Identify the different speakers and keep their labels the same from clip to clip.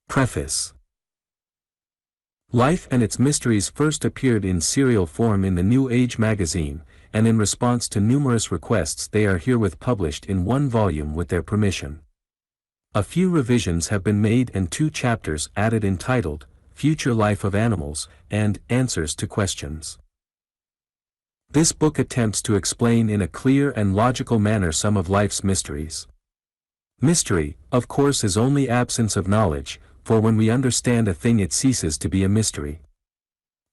Speaker 1: Preface. Life and its Mysteries first appeared in serial form in the New Age magazine, and in response to numerous requests they are herewith published in one volume with their permission. A few revisions have been made and 2 chapters added entitled, Future Life of Animals, and Answers to Questions. This book attempts to explain in a clear and logical manner some of life's mysteries. Mystery, of course, is only absence of knowledge, for when we understand a thing it ceases to be a mystery.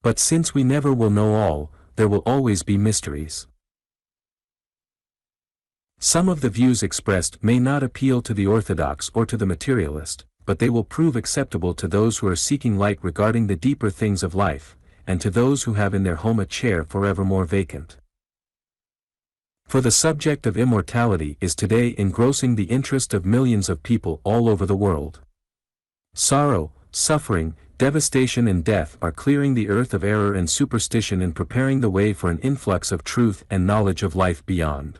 Speaker 1: But since we never will know all, there will always be mysteries. Some of the views expressed may not appeal to the orthodox or to the materialist, but they will prove acceptable to those who are seeking light regarding the deeper things of life, and to those who have in their home a chair forevermore vacant. For the subject of immortality is today engrossing the interest of millions of people all over the world. Sorrow, suffering, devastation and death are clearing the earth of error and superstition and preparing the way for an influx of truth and knowledge of life beyond.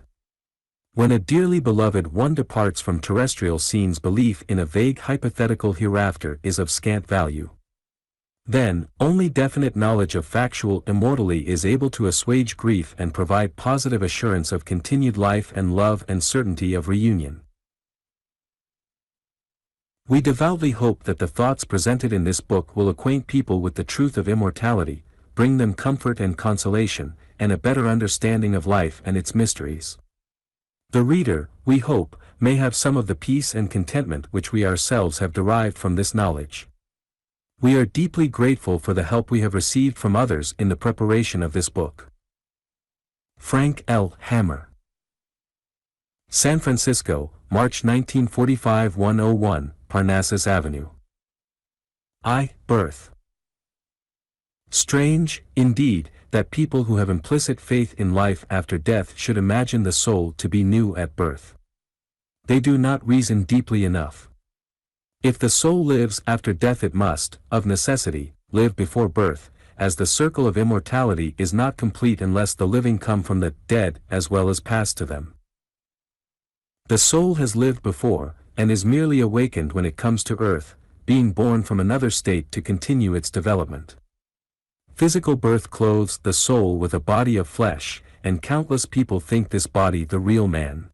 Speaker 1: When a dearly beloved one departs from terrestrial scenes, belief in a vague hypothetical hereafter is of scant value. Then, only definite knowledge of factual immortality is able to assuage grief and provide positive assurance of continued life and love and certainty of reunion. We devoutly hope that the thoughts presented in this book will acquaint people with the truth of immortality, bring them comfort and consolation, and a better understanding of life and its mysteries. The reader, we hope, may have some of the peace and contentment which we ourselves have derived from this knowledge. We are deeply grateful for the help we have received from others in the preparation of this book. Frank L. Hammer. San Francisco, March 1945, 101, Parnassus Avenue. Birth. Strange, indeed, that people who have implicit faith in life after death should imagine the soul to be new at birth. They do not reason deeply enough. If the soul lives after death, it must, of necessity, live before birth, as the circle of immortality is not complete unless the living come from the dead as well as pass to them. The soul has lived before, and is merely awakened when it comes to earth, being born from another state to continue its development. Physical birth clothes the soul with a body of flesh, and countless people think this body the real man.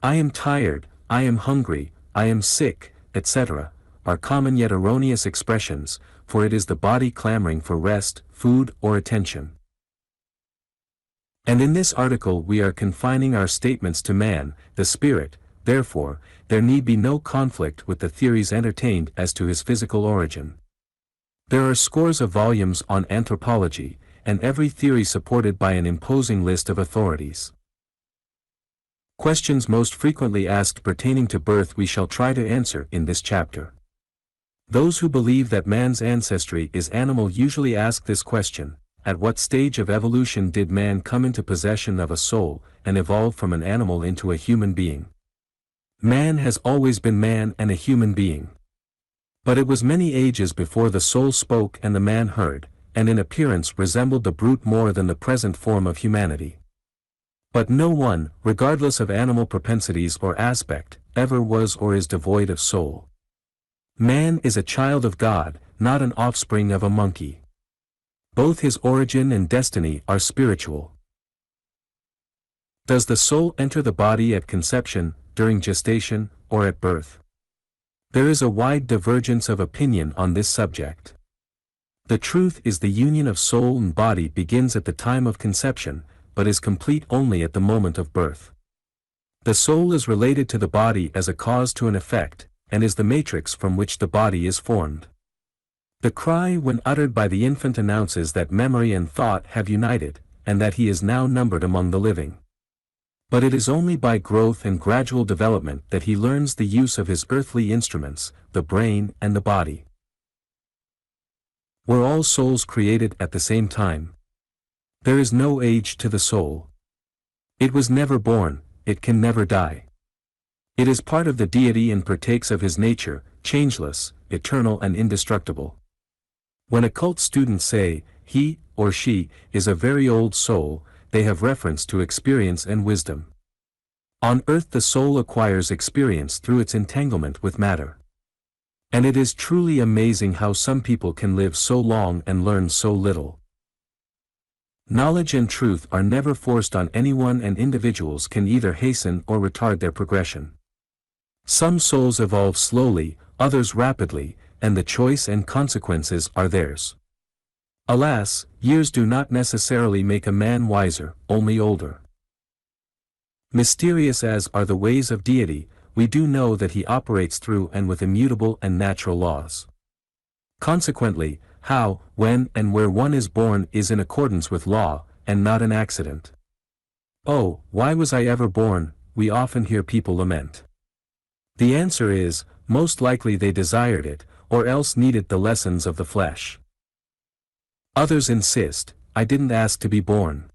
Speaker 1: I am tired, I am hungry, I am sick, etc., are common yet erroneous expressions, for it is the body clamoring for rest, food, or attention. And in this article we are confining our statements to man, the spirit, therefore, there need be no conflict with the theories entertained as to his physical origin. There are scores of volumes on anthropology, and every theory supported by an imposing list of authorities. Questions most frequently asked pertaining to birth we shall try to answer in this chapter. Those who believe that man's ancestry is animal usually ask this question: at what stage of evolution did man come into possession of a soul, and evolve from an animal into a human being? Man has always been man and a human being. But it was many ages before the soul spoke and the man heard, and in appearance resembled the brute more than the present form of humanity. But no one, regardless of animal propensities or aspect, ever was or is devoid of soul. Man is a child of God, not an offspring of a monkey. Both his origin and destiny are spiritual. Does the soul enter the body at conception, during gestation, or at birth? There is a wide divergence of opinion on this subject. The truth is the union of soul and body begins at the time of conception, but is complete only at the moment of birth. The soul is related to the body as a cause to an effect, and is the matrix from which the body is formed. The cry when uttered by the infant announces that memory and thought have united, and that he is now numbered among the living. But it is only by growth and gradual development that he learns the use of his earthly instruments, the brain and the body. Were all souls created at the same time? There is no age to the soul. It was never born, it can never die. It is part of the deity and partakes of his nature, changeless, eternal and indestructible. When occult students say, he, or she, is a very old soul, they have reference to experience and wisdom. On earth the soul acquires experience through its entanglement with matter. And it is truly amazing how some people can live so long and learn so little. Knowledge and truth are never forced on anyone, and individuals can either hasten or retard their progression. Some souls evolve slowly, others rapidly, and the choice and consequences are theirs. Alas, years do not necessarily make a man wiser, only older. Mysterious as are the ways of deity, we do know that he operates through and with immutable and natural laws. Consequently, how, when, and where one is born is in accordance with law, and not an accident. "Oh, why was I ever born?" we often hear people lament. The answer is, most likely they desired it, or else needed the lessons of the flesh. Others insist, "I didn't ask to be born."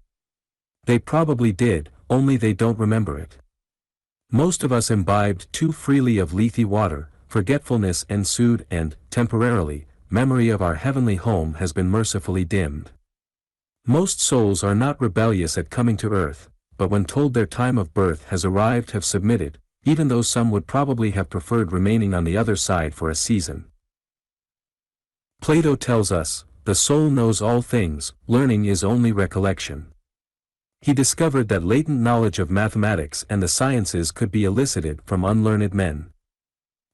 Speaker 1: They probably did, only they don't remember it. Most of us imbibed too freely of lethe water, forgetfulness ensued, and, temporarily, memory of our heavenly home has been mercifully dimmed. Most souls are not rebellious at coming to earth, but when told their time of birth has arrived have submitted, even though some would probably have preferred remaining on the other side for a season. Plato tells us, "The soul knows all things, learning is only recollection." He discovered that latent knowledge of mathematics and the sciences could be elicited from unlearned men.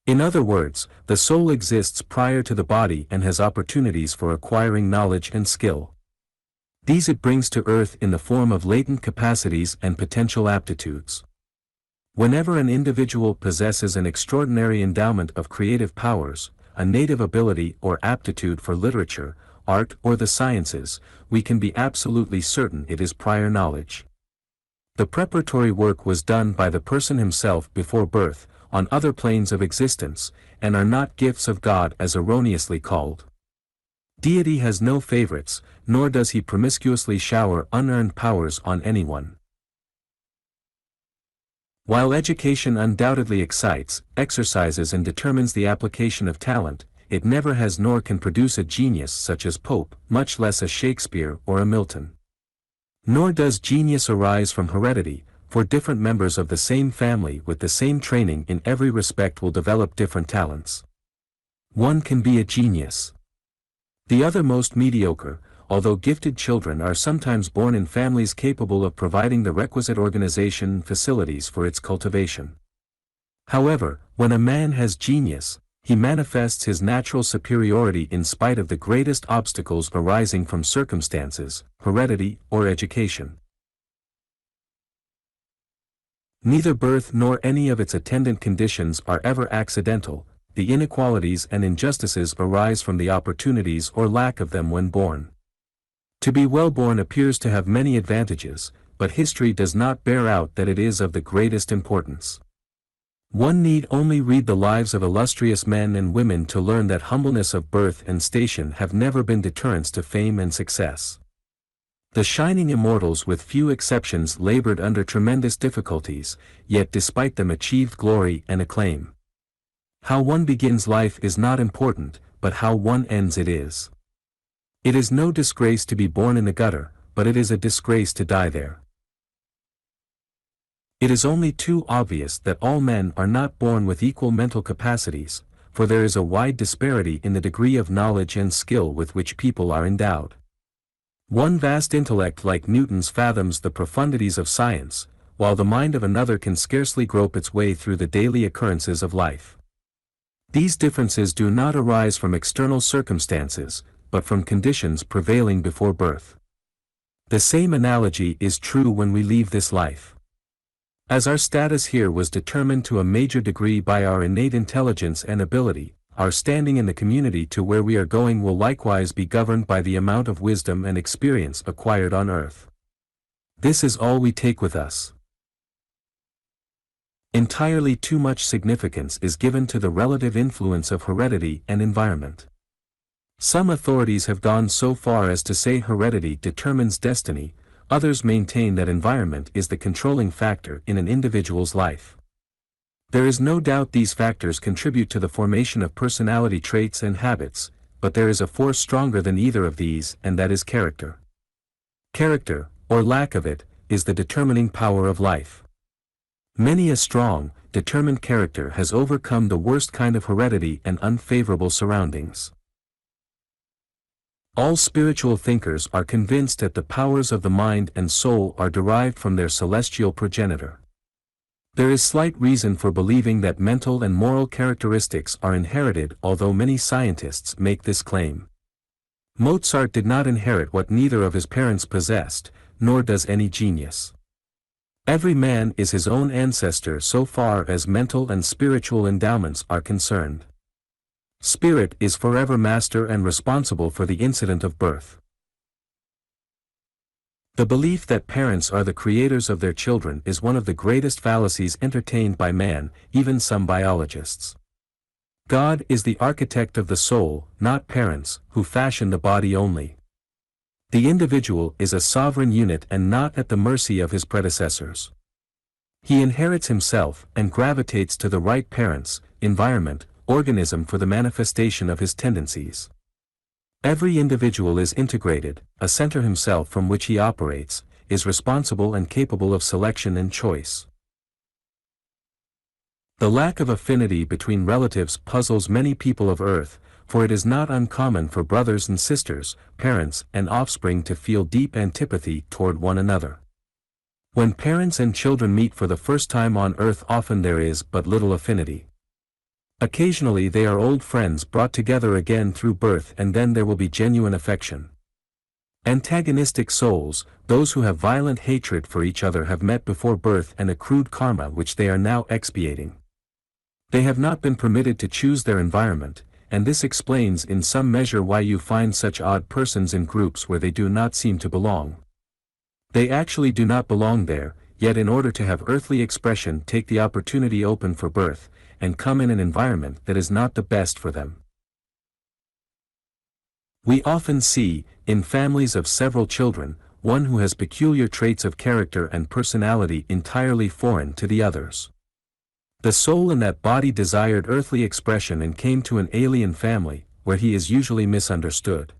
Speaker 1: In other words, the soul exists prior to the body and has opportunities for acquiring knowledge and skill. These it brings to earth in the form of latent capacities and potential aptitudes. Whenever an individual possesses an extraordinary endowment of creative powers, a native ability or aptitude for literature, art, or the sciences, we can be absolutely certain it is prior knowledge. The preparatory work was done by the person himself before birth, on other planes of existence, and are not gifts of God as erroneously called. Deity has no favorites, nor does he promiscuously shower unearned powers on anyone. While education undoubtedly excites, exercises and determines the application of talent, it never has nor can produce a genius such as Pope, much less a Shakespeare or a Milton. Nor does genius arise from heredity, for different members of the same family with the same training in every respect will develop different talents. One can be a genius. The other most mediocre, although gifted children are sometimes born in families capable of providing the requisite organization and facilities for its cultivation. However, when a man has genius, he manifests his natural superiority in spite of the greatest obstacles arising from circumstances, heredity, or education. Neither birth nor any of its attendant conditions are ever accidental. The inequalities and injustices arise from the opportunities or lack of them when born. To be well born appears to have many advantages, but history does not bear out that it is of the greatest importance. One need only read the lives of illustrious men and women to learn that humbleness of birth and station have never been deterrents to fame and success. The shining immortals with few exceptions labored under tremendous difficulties, yet despite them achieved glory and acclaim. How one begins life is not important, but how one ends it is. It is no disgrace to be born in the gutter, but it is a disgrace to die there. It is only too obvious that all men are not born with equal mental capacities, for there is a wide disparity in the degree of knowledge and skill with which people are endowed. One vast intellect like Newton's fathoms the profundities of science, while the mind of another can scarcely grope its way through the daily occurrences of life. These differences do not arise from external circumstances, but from conditions prevailing before birth. The same analogy is true when we leave this life. As our status here was determined to a major degree by our innate intelligence and ability, our standing in the community to where we are going will likewise be governed by the amount of wisdom and experience acquired on earth. This is all we take with us. Entirely too much significance is given to the relative influence of heredity and environment. Some authorities have gone so far as to say heredity determines destiny, others maintain that environment is the controlling factor in an individual's life. There is no doubt these factors contribute to the formation of personality traits and habits, but there is a force stronger than either of these, and that is character. Character, or lack of it, is the determining power of life. Many a strong, determined character has overcome the worst kind of heredity and unfavorable surroundings. All spiritual thinkers are convinced that the powers of the mind and soul are derived from their celestial progenitor. There is slight reason for believing that mental and moral characteristics are inherited, although many scientists make this claim. Mozart did not inherit what neither of his parents possessed, nor does any genius. Every man is his own ancestor so far as mental and spiritual endowments are concerned. Spirit is forever master and responsible for the incident of birth. The belief that parents are the creators of their children is one of the greatest fallacies entertained by man, even some biologists. God is the architect of the soul, not parents, who fashion the body only. The individual is a sovereign unit and not at the mercy of his predecessors. He inherits himself and gravitates to the right parents, environment, organism for the manifestation of his tendencies. Every individual is integrated, a center himself from which he operates, is responsible and capable of selection and choice. The lack of affinity between relatives puzzles many people of Earth, for it is not uncommon for brothers and sisters, parents and offspring to feel deep antipathy toward one another. When parents and children meet for the first time on Earth, often there is but little affinity. Occasionally they are old friends brought together again through birth, and then there will be genuine affection. Antagonistic souls, those who have violent hatred for each other, have met before birth and accrued karma which they are now expiating. They have not been permitted to choose their environment, and this explains in some measure why you find such odd persons in groups where they do not seem to belong. They actually do not belong there, yet in order to have earthly expression take the opportunity open for birth, and come in an environment that is not the best for them. We often see, in families of several children, one who has peculiar traits of character and personality entirely foreign to the others. The soul in that body desired earthly expression and came to an alien family, where he is usually misunderstood.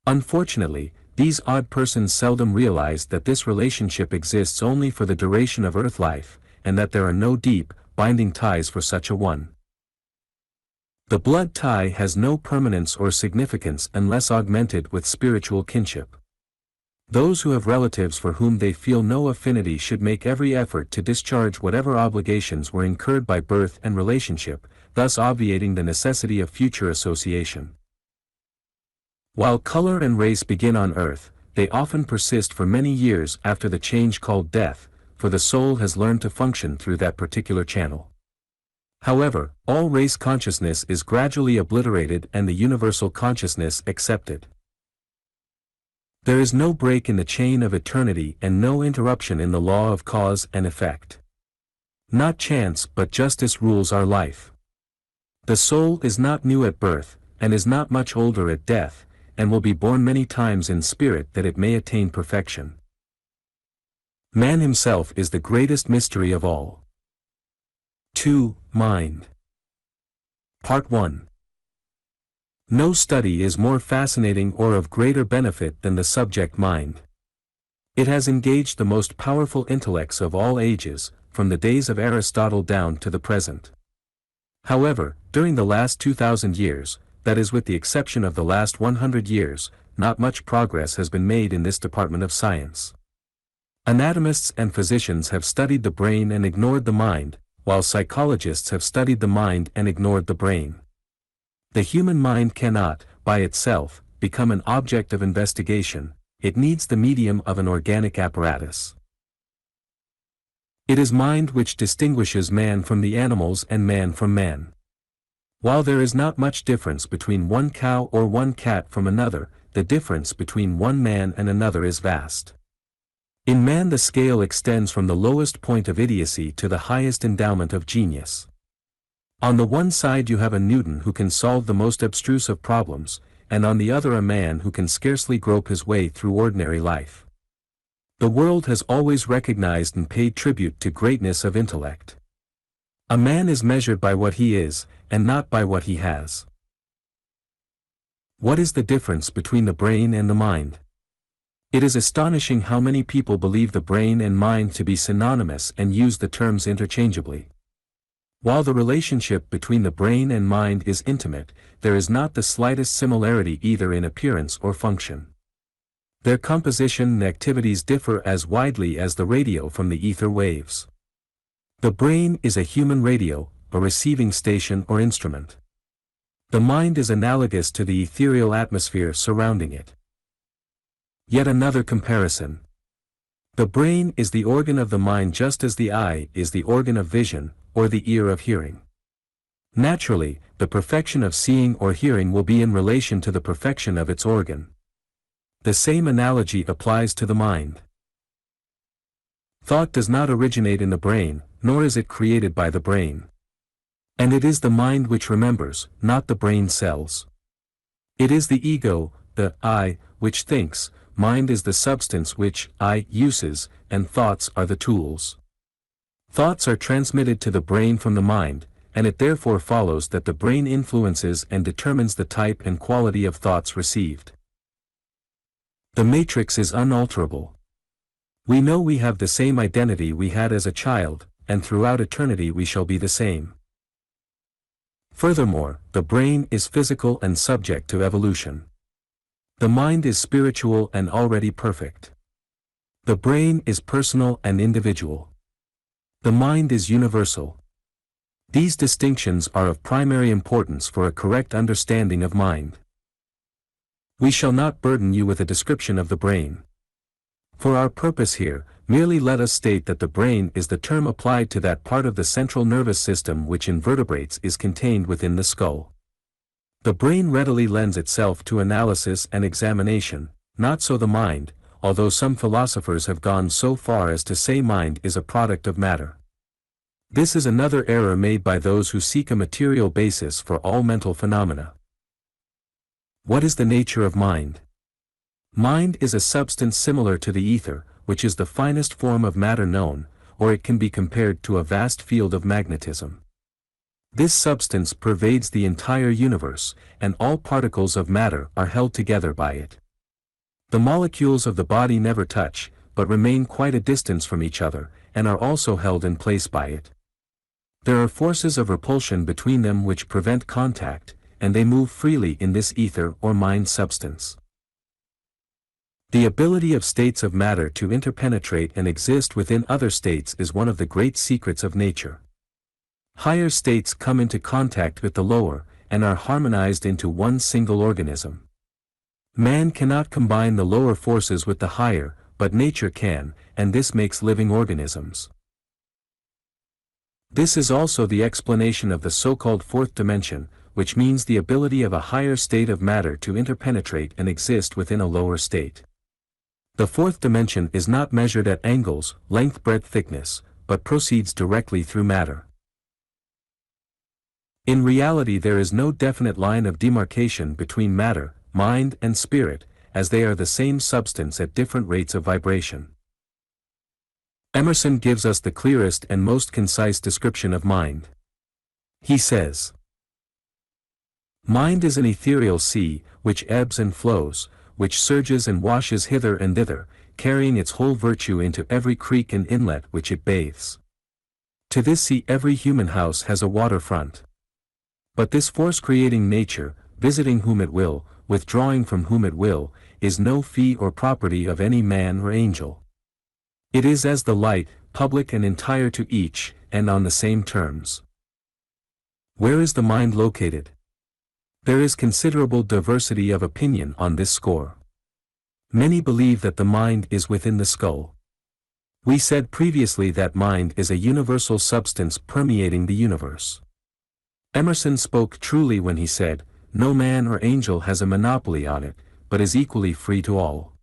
Speaker 1: Unfortunately, these odd persons seldom realize that this relationship exists only for the duration of earth life, and that there are no deep, binding ties for such a one. The blood tie has no permanence or significance unless augmented with spiritual kinship. Those who have relatives for whom they feel no affinity should make every effort to discharge whatever obligations were incurred by birth and relationship, thus obviating the necessity of future association. While color and race begin on earth, they often persist for many years after the change called death, for the soul has learned to function through that particular channel. However, all race consciousness is gradually obliterated and the universal consciousness accepted. There is no break in the chain of eternity and no interruption in the law of cause and effect. Not chance but justice rules our life. The soul is not new at birth, and is not much older at death, and will be born many times in spirit that it may attain perfection. Man himself is the greatest mystery of all. 2. Mind. Part 1. No study is more fascinating or of greater benefit than the subject mind. It has engaged the most powerful intellects of all ages, from the days of Aristotle down to the present. However, during the last 2,000 years, that is with the exception of the last 100 years, not much progress has been made in this department of science. Anatomists and physicians have studied the brain and ignored the mind, while psychologists have studied the mind and ignored the brain. The human mind cannot, by itself, become an object of investigation. It needs the medium of an organic apparatus. It is mind which distinguishes man from the animals and man from man. While there is not much difference between one cow or one cat from another, the difference between one man and another is vast. In man the scale extends from the lowest point of idiocy to the highest endowment of genius. On the one side you have a Newton who can solve the most abstruse of problems, and on the other a man who can scarcely grope his way through ordinary life. The world has always recognized and paid tribute to greatness of intellect. A man is measured by what he is, and not by what he has. What is the difference between the brain and the mind? It is astonishing how many people believe the brain and mind to be synonymous and use the terms interchangeably. While the relationship between the brain and mind is intimate, there is not the slightest similarity either in appearance or function. Their composition and activities differ as widely as the radio from the ether waves. The brain is a human radio, a receiving station or instrument. The mind is analogous to the ethereal atmosphere surrounding it. Yet another comparison. The brain is the organ of the mind just as the eye is the organ of vision, or the ear of hearing. Naturally, the perfection of seeing or hearing will be in relation to the perfection of its organ. The same analogy applies to the mind. Thought does not originate in the brain, nor is it created by the brain. And it is the mind which remembers, not the brain cells. It is the ego, the I, which thinks, mind is the substance which I uses, and thoughts are the tools. Thoughts are transmitted to the brain from the mind, and it therefore follows that the brain influences and determines the type and quality of thoughts received. The matrix is unalterable. We know we have the same identity we had as a child, and throughout eternity we shall be the same. Furthermore, the brain is physical and subject to evolution. The mind is spiritual and already perfect. The brain is personal and individual. The mind is universal. These distinctions are of primary importance for a correct understanding of mind. We shall not burden you with a description of the brain. For our purpose here, merely let us state that the brain is the term applied to that part of the central nervous system which in vertebrates is contained within the skull. The brain readily lends itself to analysis and examination, not so the mind, although some philosophers have gone so far as to say mind is a product of matter. This is another error made by those who seek a material basis for all mental phenomena. What is the nature of mind? Mind is a substance similar to the ether, which is the finest form of matter known, or it can be compared to a vast field of magnetism. This substance pervades the entire universe, and all particles of matter are held together by it. The molecules of the body never touch, but remain quite a distance from each other, and are also held in place by it. There are forces of repulsion between them which prevent contact, and they move freely in this ether or mind substance. The ability of states of matter to interpenetrate and exist within other states is one of the great secrets of nature. Higher states come into contact with the lower, and are harmonized into one single organism. Man cannot combine the lower forces with the higher, but nature can, and this makes living organisms. This is also the explanation of the so-called fourth dimension, which means the ability of a higher state of matter to interpenetrate and exist within a lower state. The fourth dimension is not measured at angles, length, breadth, thickness, but proceeds directly through matter. In reality there is no definite line of demarcation between matter, mind and spirit, as they are the same substance at different rates of vibration. Emerson gives us the clearest and most concise description of mind. He says, "Mind is an ethereal sea, which ebbs and flows, which surges and washes hither and thither, carrying its whole virtue into every creek and inlet which it bathes. To this sea every human house has a waterfront. But this force-creating nature, visiting whom it will, withdrawing from whom it will, is no fee or property of any man or angel. It is as the light, public and entire to each, and on the same terms." Where is the mind located? There is considerable diversity of opinion on this score. Many believe that the mind is within the skull. We said previously that mind is a universal substance permeating the universe. Emerson spoke truly when he said, "No man or angel has a monopoly on it, but is equally free to all."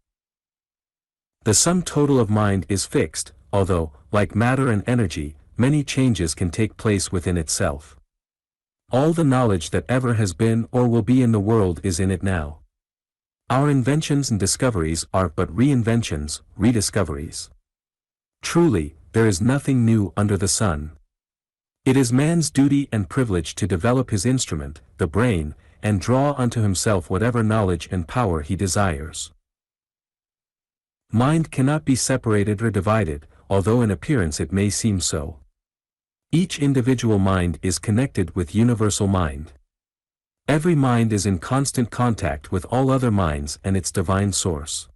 Speaker 1: The sum total of mind is fixed, although, like matter and energy, many changes can take place within itself. All the knowledge that ever has been or will be in the world is in it now. Our inventions and discoveries are but reinventions, rediscoveries. Truly, there is nothing new under the sun. It is man's duty and privilege to develop his instrument, the brain, and draw unto himself whatever knowledge and power he desires. Mind cannot be separated or divided, although in appearance it may seem so. Each individual mind is connected with universal mind. Every mind is in constant contact with all other minds and its divine source.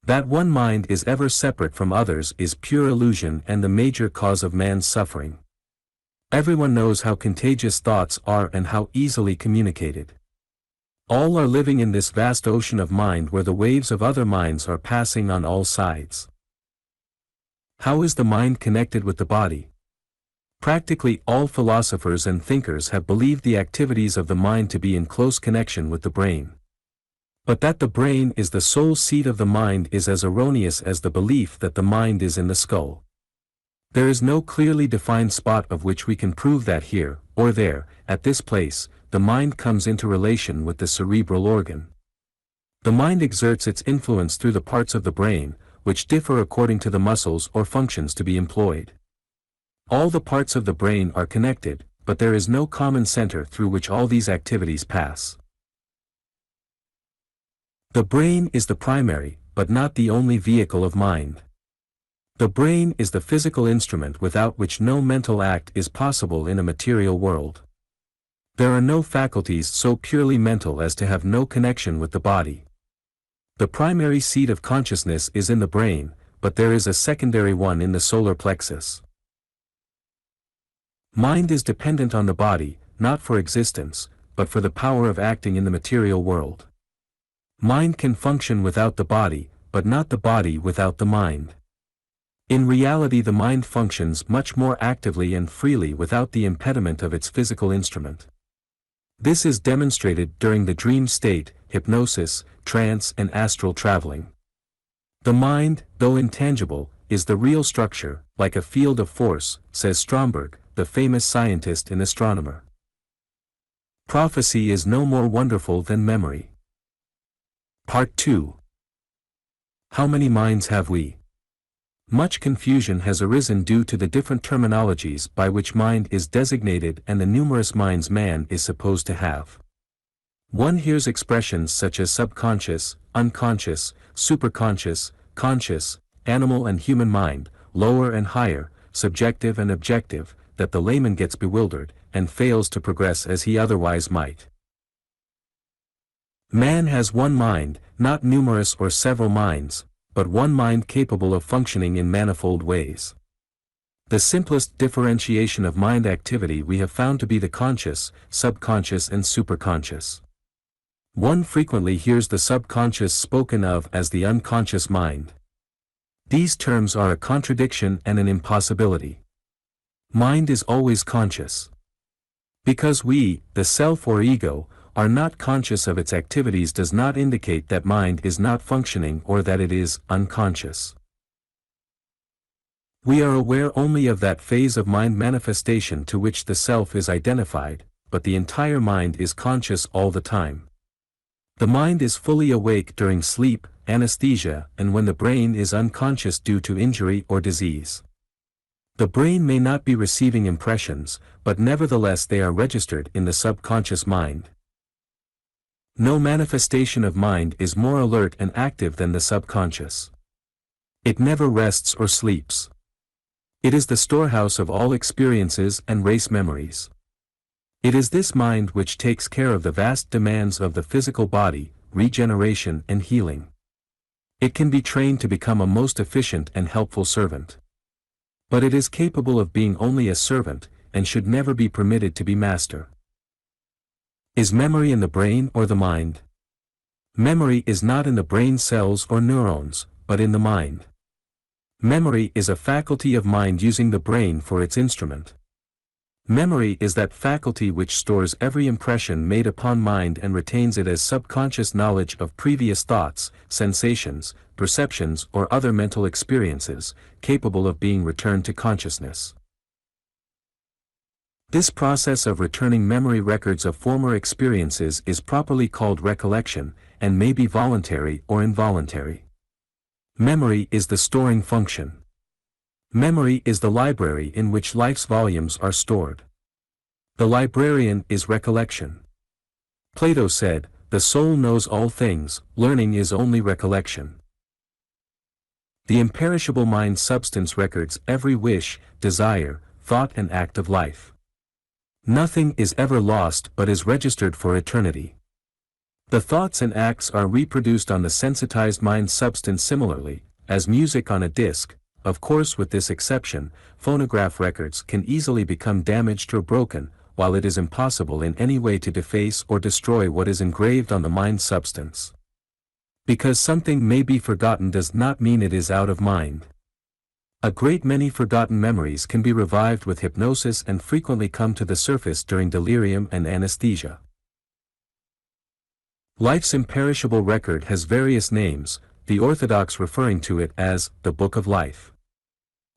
Speaker 1: That one mind is ever separate from others is pure illusion and the major cause of man's suffering. Everyone knows how contagious thoughts are and how easily communicated. All are living in this vast ocean of mind where the waves of other minds are passing on all sides. How is the mind connected with the body? Practically all philosophers and thinkers have believed the activities of the mind to be in close connection with the brain. But that the brain is the sole seat of the mind is as erroneous as the belief that the mind is in the skull. There is no clearly defined spot of which we can prove that here, or there, at this place, the mind comes into relation with the cerebral organ. The mind exerts its influence through the parts of the brain, which differ according to the muscles or functions to be employed. All the parts of the brain are connected, but there is no common center through which all these activities pass. The brain is the primary, but not the only vehicle of mind. The brain is the physical instrument without which no mental act is possible in a material world. There are no faculties so purely mental as to have no connection with the body. The primary seat of consciousness is in the brain, but there is a secondary one in the solar plexus. Mind is dependent on the body, not for existence, but for the power of acting in the material world. Mind can function without the body, but not the body without the mind. In reality, the mind functions much more actively and freely without the impediment of its physical instrument. This is demonstrated during the dream state, hypnosis, trance and astral traveling. The mind, though intangible, is the real structure, like a field of force, says Stromberg, the famous scientist and astronomer. Prophecy is no more wonderful than memory. Part 2. How many minds have we? Much confusion has arisen due to the different terminologies by which mind is designated and the numerous minds man is supposed to have. One hears expressions such as subconscious, unconscious, superconscious, conscious, animal and human mind, lower and higher, subjective and objective, that the layman gets bewildered, and fails to progress as he otherwise might. Man has one mind, not numerous or several minds, but one mind capable of functioning in manifold ways. The simplest differentiation of mind activity we have found to be the conscious, subconscious and superconscious. One frequently hears the subconscious spoken of as the unconscious mind. These terms are a contradiction and an impossibility. Mind is always conscious. Because we, the self or ego, are not conscious of its activities does not indicate that mind is not functioning or that it is unconscious. We are aware only of that phase of mind manifestation to which the self is identified, but the entire mind is conscious all the time. The mind is fully awake during sleep, anesthesia, and when the brain is unconscious due to injury or disease. The brain may not be receiving impressions, but nevertheless they are registered in the subconscious mind. No manifestation of mind is more alert and active than the subconscious. It never rests or sleeps. It is the storehouse of all experiences and race memories. It is this mind which takes care of the vast demands of the physical body, regeneration and healing. It can be trained to become a most efficient and helpful servant. But it is capable of being only a servant, and should never be permitted to be master. Is memory in the brain or the mind? Memory is not in the brain cells or neurons, but in the mind. Memory is a faculty of mind using the brain for its instrument. Memory is that faculty which stores every impression made upon mind and retains it as subconscious knowledge of previous thoughts, sensations, perceptions or other mental experiences, capable of being returned to consciousness. This process of returning memory records of former experiences is properly called recollection, and may be voluntary or involuntary. Memory is the storing function. Memory is the library in which life's volumes are stored. The librarian is recollection. Plato said, "The soul knows all things, learning is only recollection." The imperishable mind substance records every wish, desire, thought and act of life. Nothing is ever lost but is registered for eternity. The thoughts and acts are reproduced on the sensitized mind substance similarly, as music on a disc. Of course, with this exception, phonograph records can easily become damaged or broken, while it is impossible in any way to deface or destroy what is engraved on the mind substance. Because something may be forgotten does not mean it is out of mind. A great many forgotten memories can be revived with hypnosis and frequently come to the surface during delirium and anesthesia. Life's imperishable record has various names, the Orthodox referring to it as the Book of Life.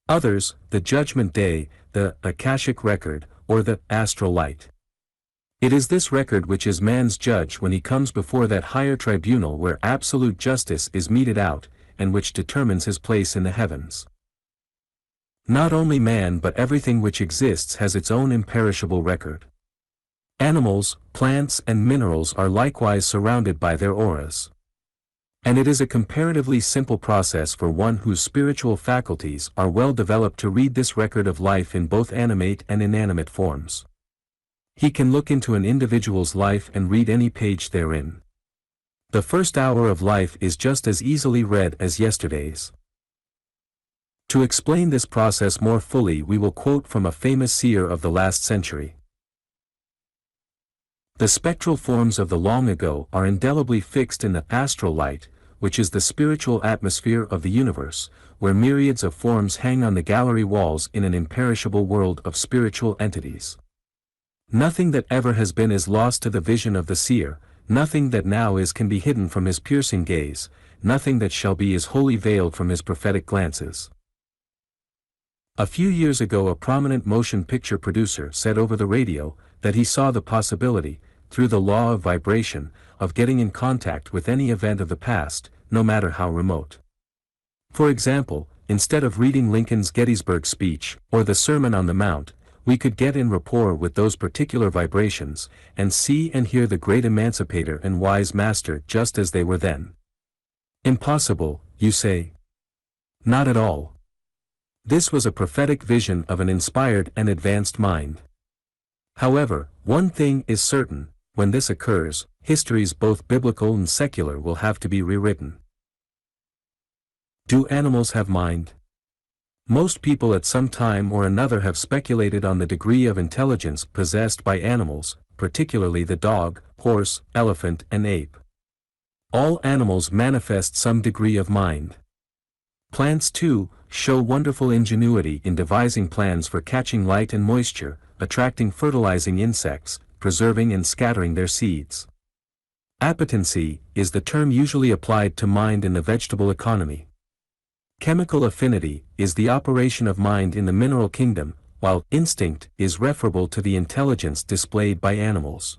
Speaker 1: Others, the Judgment Day, the Akashic Record, or the Astral Light. It is this record which is man's judge when he comes before that higher tribunal where absolute justice is meted out, and which determines his place in the heavens. Not only man but everything which exists has its own imperishable record. Animals, plants and minerals are likewise surrounded by their auras. And it is a comparatively simple process for one whose spiritual faculties are well developed to read this record of life in both animate and inanimate forms. He can look into an individual's life and read any page therein. The first hour of life is just as easily read as yesterday's. To explain this process more fully, we will quote from a famous seer of the last century. The spectral forms of the long ago are indelibly fixed in the astral light, which is the spiritual atmosphere of the universe, where myriads of forms hang on the gallery walls in an imperishable world of spiritual entities. Nothing that ever has been is lost to the vision of the seer, nothing that now is can be hidden from his piercing gaze, nothing that shall be is wholly veiled from his prophetic glances. A few years ago a prominent motion picture producer said over the radio that he saw the possibility, through the law of vibration, of getting in contact with any event of the past, no matter how remote. For example, instead of reading Lincoln's Gettysburg speech, or the Sermon on the Mount, we could get in rapport with those particular vibrations, and see and hear the great emancipator and wise master just as they were then. Impossible, you say? Not at all. This was a prophetic vision of an inspired and advanced mind. However, one thing is certain, when this occurs, histories both biblical and secular will have to be rewritten. Do animals have mind? Most people at some time or another have speculated on the degree of intelligence possessed by animals, particularly the dog, horse, elephant and ape. All animals manifest some degree of mind. Plants too, show wonderful ingenuity in devising plans for catching light and moisture, attracting fertilizing insects, preserving and scattering their seeds. Appetency is the term usually applied to mind in the vegetable economy. Chemical affinity is the operation of mind in the mineral kingdom, while instinct is referable to the intelligence displayed by animals.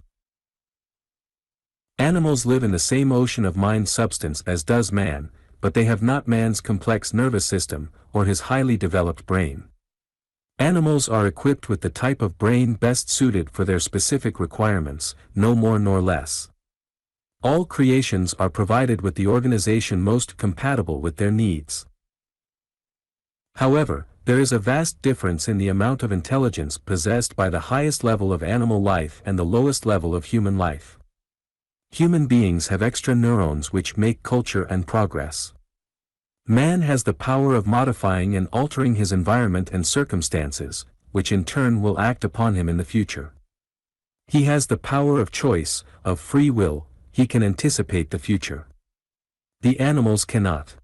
Speaker 1: Animals live in the same ocean of mind substance as does man, but they have not man's complex nervous system, or his highly developed brain. Animals are equipped with the type of brain best suited for their specific requirements, no more nor less. All creations are provided with the organization most compatible with their needs. However, there is a vast difference in the amount of intelligence possessed by the highest level of animal life and the lowest level of human life. Human beings have extra neurons which make culture and progress. Man has the power of modifying and altering his environment and circumstances, which in turn will act upon him in the future. He has the power of choice, of free will, he can anticipate the future. The animals cannot.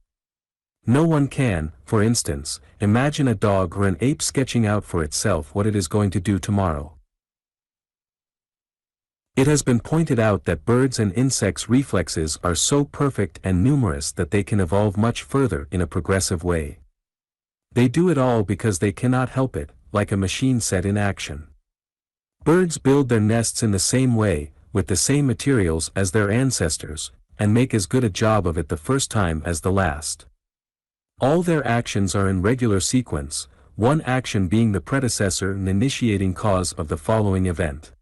Speaker 1: No one can, for instance, imagine a dog or an ape sketching out for itself what it is going to do tomorrow. It has been pointed out that birds and insects' reflexes are so perfect and numerous that they can evolve much further in a progressive way. They do it all because they cannot help it, like a machine set in action. Birds build their nests in the same way, with the same materials as their ancestors, and make as good a job of it the first time as the last. All their actions are in regular sequence, one action being the predecessor and initiating cause of the following event.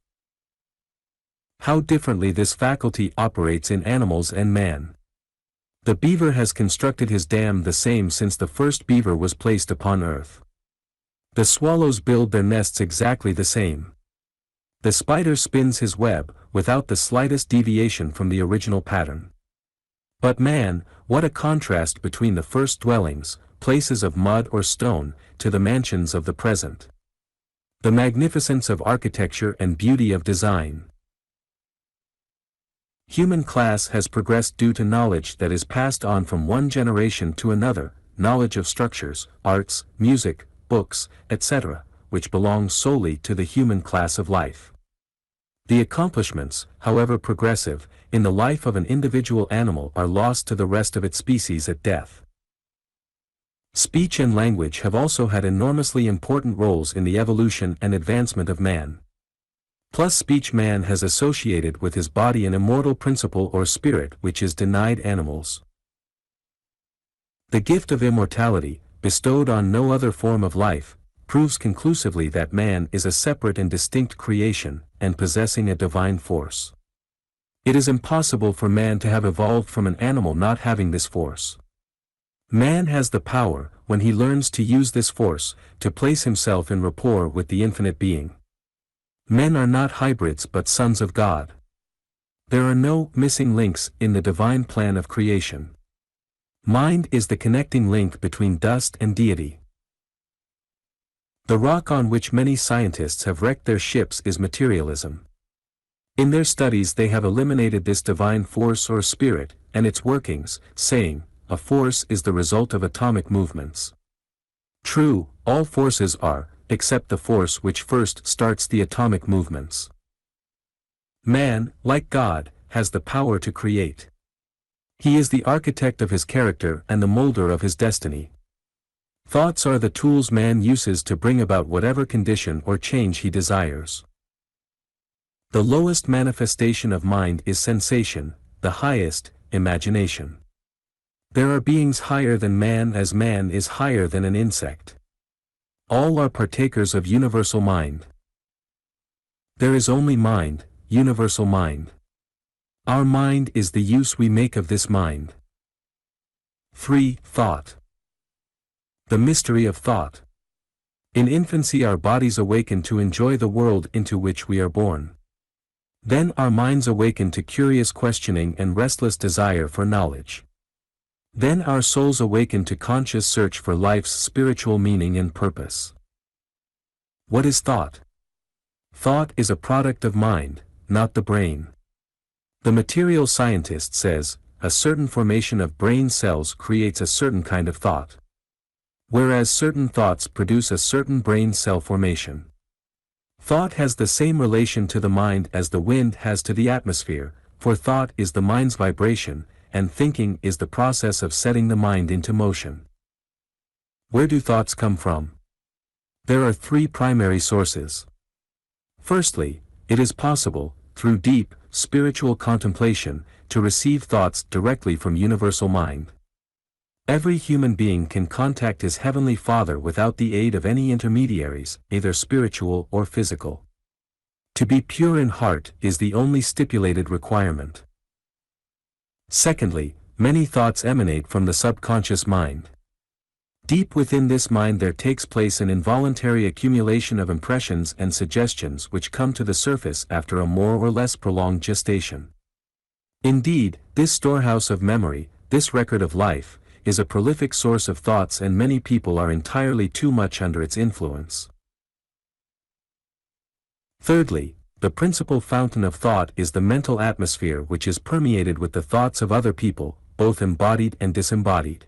Speaker 1: How differently this faculty operates in animals and man. The beaver has constructed his dam the same since the first beaver was placed upon earth. The swallows build their nests exactly the same. The spider spins his web, without the slightest deviation from the original pattern. But man, what a contrast between the first dwellings, places of mud or stone, to the mansions of the present. The magnificence of architecture and beauty of design. Human class has progressed due to knowledge that is passed on from one generation to another, knowledge of structures, arts, music, books, etc., which belongs solely to the human class of life. The accomplishments, however progressive, in the life of an individual animal are lost to the rest of its species at death. Speech and language have also had enormously important roles in the evolution and advancement of man. Plus speech man has associated with his body an immortal principle or spirit which is denied animals. The gift of immortality, bestowed on no other form of life, proves conclusively that man is a separate and distinct creation, and possessing a divine force. It is impossible for man to have evolved from an animal not having this force. Man has the power, when he learns to use this force, to place himself in rapport with the infinite being. Men are not hybrids but sons of God. There are no missing links in the divine plan of creation. Mind is the connecting link between dust and deity. The rock on which many scientists have wrecked their ships is materialism. In their studies they have eliminated this divine force or spirit, and its workings, saying, a force is the result of atomic movements. True, all forces are, except the force which first starts the atomic movements. Man, like God, has the power to create. He is the architect of his character and the molder of his destiny. Thoughts are the tools man uses to bring about whatever condition or change he desires. The lowest manifestation of mind is sensation, the highest, imagination. There are beings higher than man as man is higher than an insect. All are partakers of universal mind. There is only mind, universal mind. Our mind is the use we make of this mind. 3. Thought. The mystery of thought. In infancy our bodies awaken to enjoy the world into which we are born. Then our minds awaken to curious questioning and restless desire for knowledge. Then our souls awaken to conscious search for life's spiritual meaning and purpose. What is thought? Thought is a product of mind, not the brain. The material scientist says, a certain formation of brain cells creates a certain kind of thought. Whereas certain thoughts produce a certain brain cell formation. Thought has the same relation to the mind as the wind has to the atmosphere, for thought is the mind's vibration, and thinking is the process of setting the mind into motion. Where do thoughts come from? There are three primary sources. Firstly, it is possible, through deep, spiritual contemplation, to receive thoughts directly from universal mind. Every human being can contact his Heavenly Father without the aid of any intermediaries, either spiritual or physical. To be pure in heart is the only stipulated requirement. Secondly, many thoughts emanate from the subconscious mind. Deep within this mind there takes place an involuntary accumulation of impressions and suggestions which come to the surface after a more or less prolonged gestation. Indeed, this storehouse of memory, this record of life, is a prolific source of thoughts and many people are entirely too much under its influence. Thirdly, the principal fountain of thought is the mental atmosphere which is permeated with the thoughts of other people, both embodied and disembodied.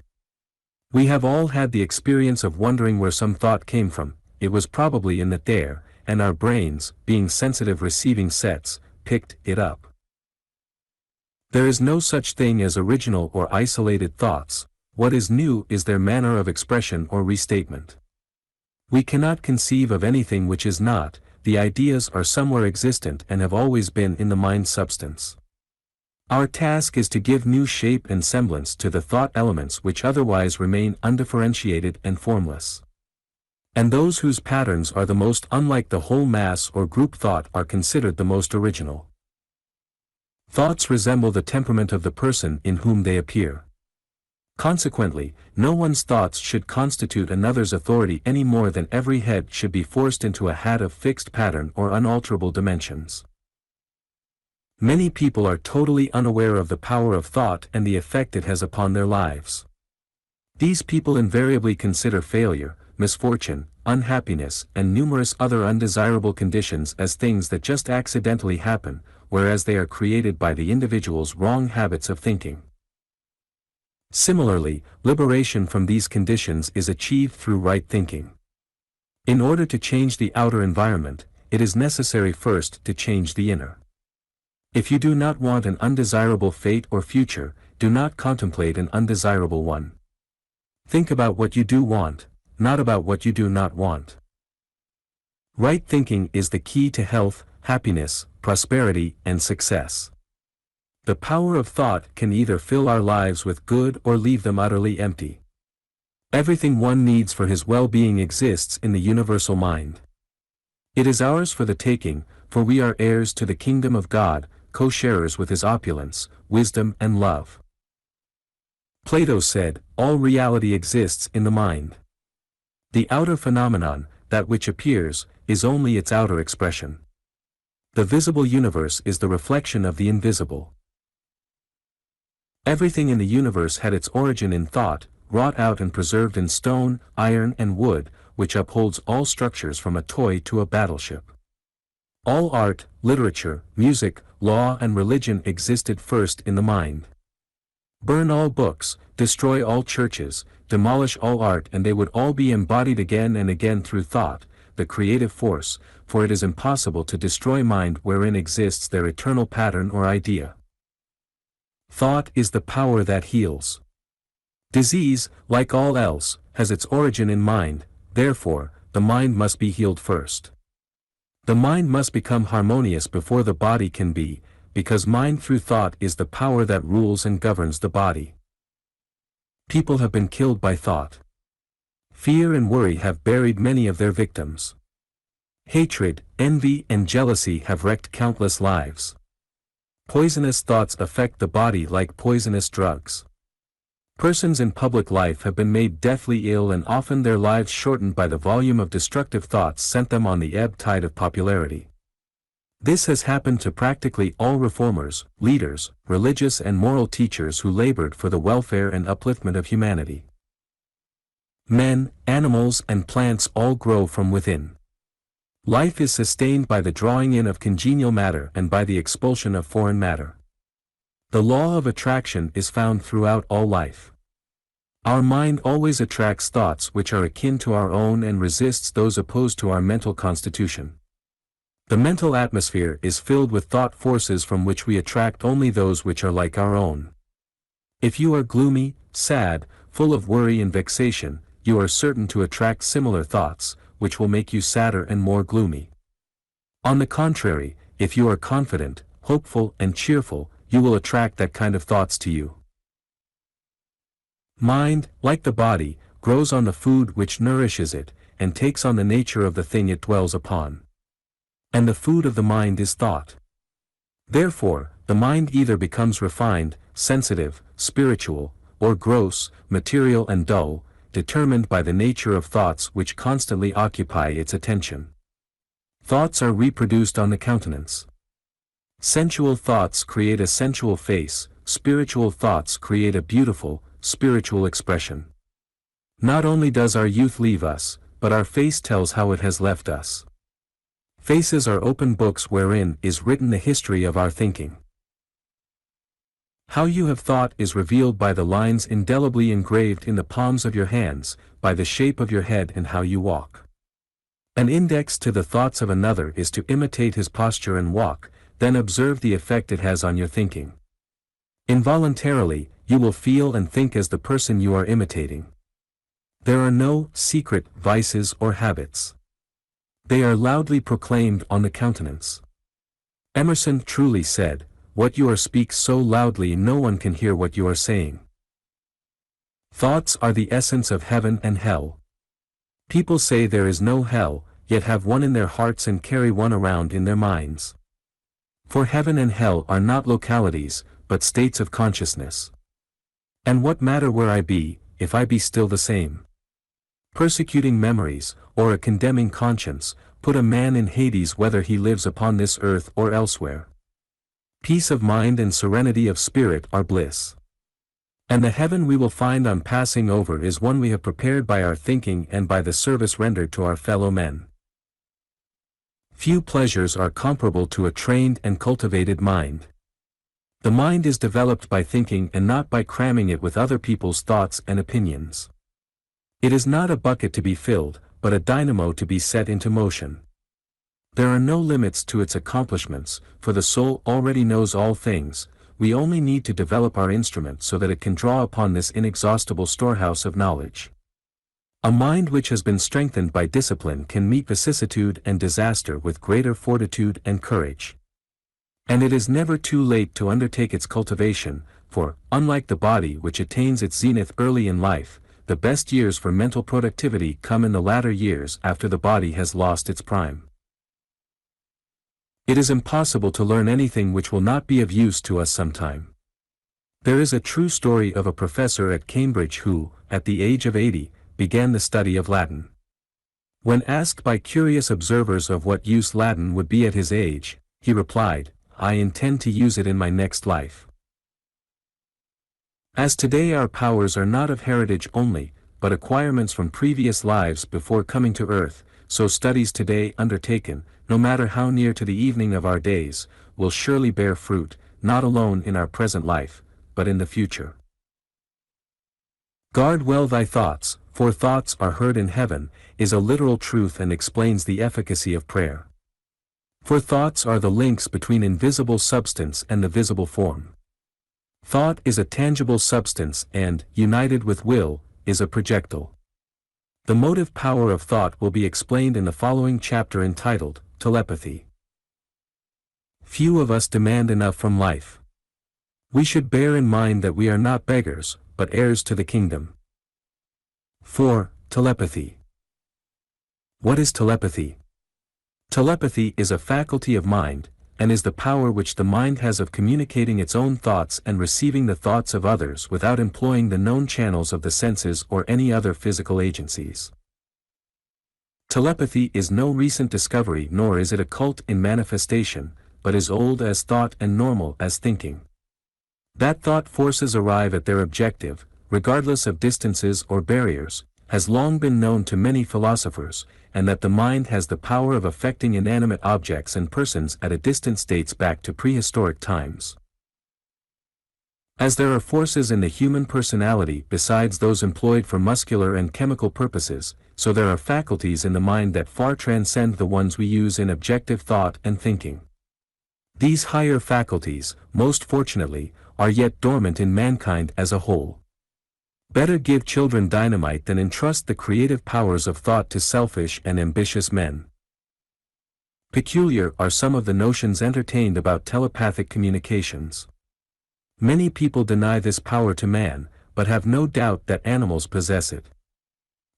Speaker 1: We have all had the experience of wondering where some thought came from. It was probably in that there, and our brains, being sensitive receiving sets, picked it up. There is no such thing as original or isolated thoughts. What is new is their manner of expression or restatement. We cannot conceive of anything which is not. The ideas are somewhere existent and have always been in the mind's substance. Our task is to give new shape and semblance to the thought elements which otherwise remain undifferentiated and formless. And those whose patterns are the most unlike the whole mass or group thought are considered the most original. Thoughts resemble the temperament of the person in whom they appear. Consequently, no one's thoughts should constitute another's authority any more than every head should be forced into a hat of fixed pattern or unalterable dimensions. Many people are totally unaware of the power of thought and the effect it has upon their lives. These people invariably consider failure, misfortune, unhappiness, and numerous other undesirable conditions as things that just accidentally happen, whereas they are created by the individual's wrong habits of thinking. Similarly, liberation from these conditions is achieved through right thinking. In order to change the outer environment, it is necessary first to change the inner. If you do not want an undesirable fate or future, do not contemplate an undesirable one. Think about what you do want, not about what you do not want. Right thinking is the key to health, happiness, prosperity, and success. The power of thought can either fill our lives with good or leave them utterly empty. Everything one needs for his well-being exists in the universal mind. It is ours for the taking, for we are heirs to the kingdom of God, co-sharers with his opulence, wisdom and love. Plato said, all reality exists in the mind. The outer phenomenon, that which appears, is only its outer expression. The visible universe is the reflection of the invisible. Everything in the universe had its origin in thought, wrought out and preserved in stone, iron and wood, which upholds all structures from a toy to a battleship. All art, literature, music, law and religion existed first in the mind. Burn all books, destroy all churches, demolish all art and they would all be embodied again and again through thought, the creative force, for it is impossible to destroy mind wherein exists their eternal pattern or idea. Thought is the power that heals. Disease, like all else, has its origin in mind, therefore, the mind must be healed first. The mind must become harmonious before the body can be, because mind through thought is the power that rules and governs the body. People have been killed by thought. Fear and worry have buried many of their victims. Hatred, envy and jealousy have wrecked countless lives. Poisonous thoughts affect the body like poisonous drugs. Persons in public life have been made deathly ill and often their lives shortened by the volume of destructive thoughts sent them on the ebb tide of popularity. This has happened to practically all reformers, leaders, religious and moral teachers who labored for the welfare and upliftment of humanity. Men, animals and plants all grow from within. Life is sustained by the drawing in of congenial matter and by the expulsion of foreign matter. The law of attraction is found throughout all life. Our mind always attracts thoughts which are akin to our own and resists those opposed to our mental constitution. The mental atmosphere is filled with thought forces from which we attract only those which are like our own. If you are gloomy, sad, full of worry and vexation, you are certain to attract similar thoughts, which will make you sadder and more gloomy. On the contrary, if you are confident, hopeful and cheerful, you will attract that kind of thoughts to you. Mind, like the body, grows on the food which nourishes it, and takes on the nature of the thing it dwells upon. And the food of the mind is thought. Therefore, the mind either becomes refined, sensitive, spiritual, or gross, material and dull, determined by the nature of thoughts which constantly occupy its attention. Thoughts are reproduced on the countenance. Sensual thoughts create a sensual face, spiritual thoughts create a beautiful, spiritual expression. Not only does our youth leave us, but our face tells how it has left us. Faces are open books wherein is written the history of our thinking. How you have thought is revealed by the lines indelibly engraved in the palms of your hands, by the shape of your head and how you walk. An index to the thoughts of another is to imitate his posture and walk, then observe the effect it has on your thinking. Involuntarily, you will feel and think as the person you are imitating. There are no secret vices or habits. They are loudly proclaimed on the countenance. Emerson truly said, "What you are speaks so loudly no one can hear what you are saying." Thoughts are the essence of heaven and hell. People say there is no hell, yet have one in their hearts and carry one around in their minds. For heaven and hell are not localities, but states of consciousness. And what matter where I be, if I be still the same? Persecuting memories, or a condemning conscience, put a man in Hades whether he lives upon this earth or elsewhere. Peace of mind and serenity of spirit are bliss. And the heaven we will find on passing over is one we have prepared by our thinking and by the service rendered to our fellow men. Few pleasures are comparable to a trained and cultivated mind. The mind is developed by thinking and not by cramming it with other people's thoughts and opinions. It is not a bucket to be filled, but a dynamo to be set into motion. There are no limits to its accomplishments, for the soul already knows all things. We only need to develop our instrument so that it can draw upon this inexhaustible storehouse of knowledge. A mind which has been strengthened by discipline can meet vicissitude and disaster with greater fortitude and courage. And it is never too late to undertake its cultivation, for, unlike the body which attains its zenith early in life, the best years for mental productivity come in the latter years after the body has lost its prime. It is impossible to learn anything which will not be of use to us sometime. There is a true story of a professor at Cambridge who, at the age of 80, began the study of Latin. When asked by curious observers of what use Latin would be at his age, he replied, "I intend to use it in my next life." As today our powers are not of heritage only, but acquirements from previous lives before coming to earth, so studies today undertaken, no matter how near to the evening of our days, will surely bear fruit, not alone in our present life, but in the future. Guard well thy thoughts, for thoughts are heard in heaven, is a literal truth and explains the efficacy of prayer. For thoughts are the links between invisible substance and the visible form. Thought is a tangible substance and, united with will, is a projectile. The motive power of thought will be explained in the following chapter entitled, Telepathy. Few of us demand enough from life. We should bear in mind that we are not beggars, but heirs to the kingdom. 4. Telepathy. What is telepathy? Telepathy is a faculty of mind, and is the power which the mind has of communicating its own thoughts and receiving the thoughts of others without employing the known channels of the senses or any other physical agencies. Telepathy is no recent discovery nor is it occult in manifestation, but is old as thought and normal as thinking. That thought forces arrive at their objective, regardless of distances or barriers, has long been known to many philosophers, and that the mind has the power of affecting inanimate objects and persons at a distance dates back to prehistoric times. As there are forces in the human personality besides those employed for muscular and chemical purposes, so there are faculties in the mind that far transcend the ones we use in objective thought and thinking. These higher faculties, most fortunately, are yet dormant in mankind as a whole. Better give children dynamite than entrust the creative powers of thought to selfish and ambitious men. Peculiar are some of the notions entertained about telepathic communications. Many people deny this power to man, but have no doubt that animals possess it.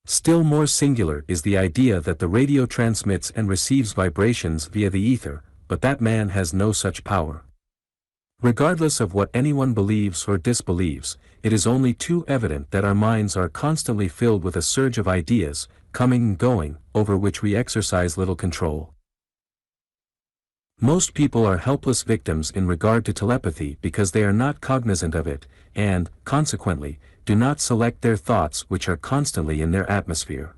Speaker 1: Still more singular is the idea that the radio transmits and receives vibrations via the ether, but that man has no such power. Regardless of what anyone believes or disbelieves, it is only too evident that our minds are constantly filled with a surge of ideas, coming and going, over which we exercise little control. Most people are helpless victims in regard to telepathy because they are not cognizant of it, and, consequently, do not select their thoughts which are constantly in their atmosphere.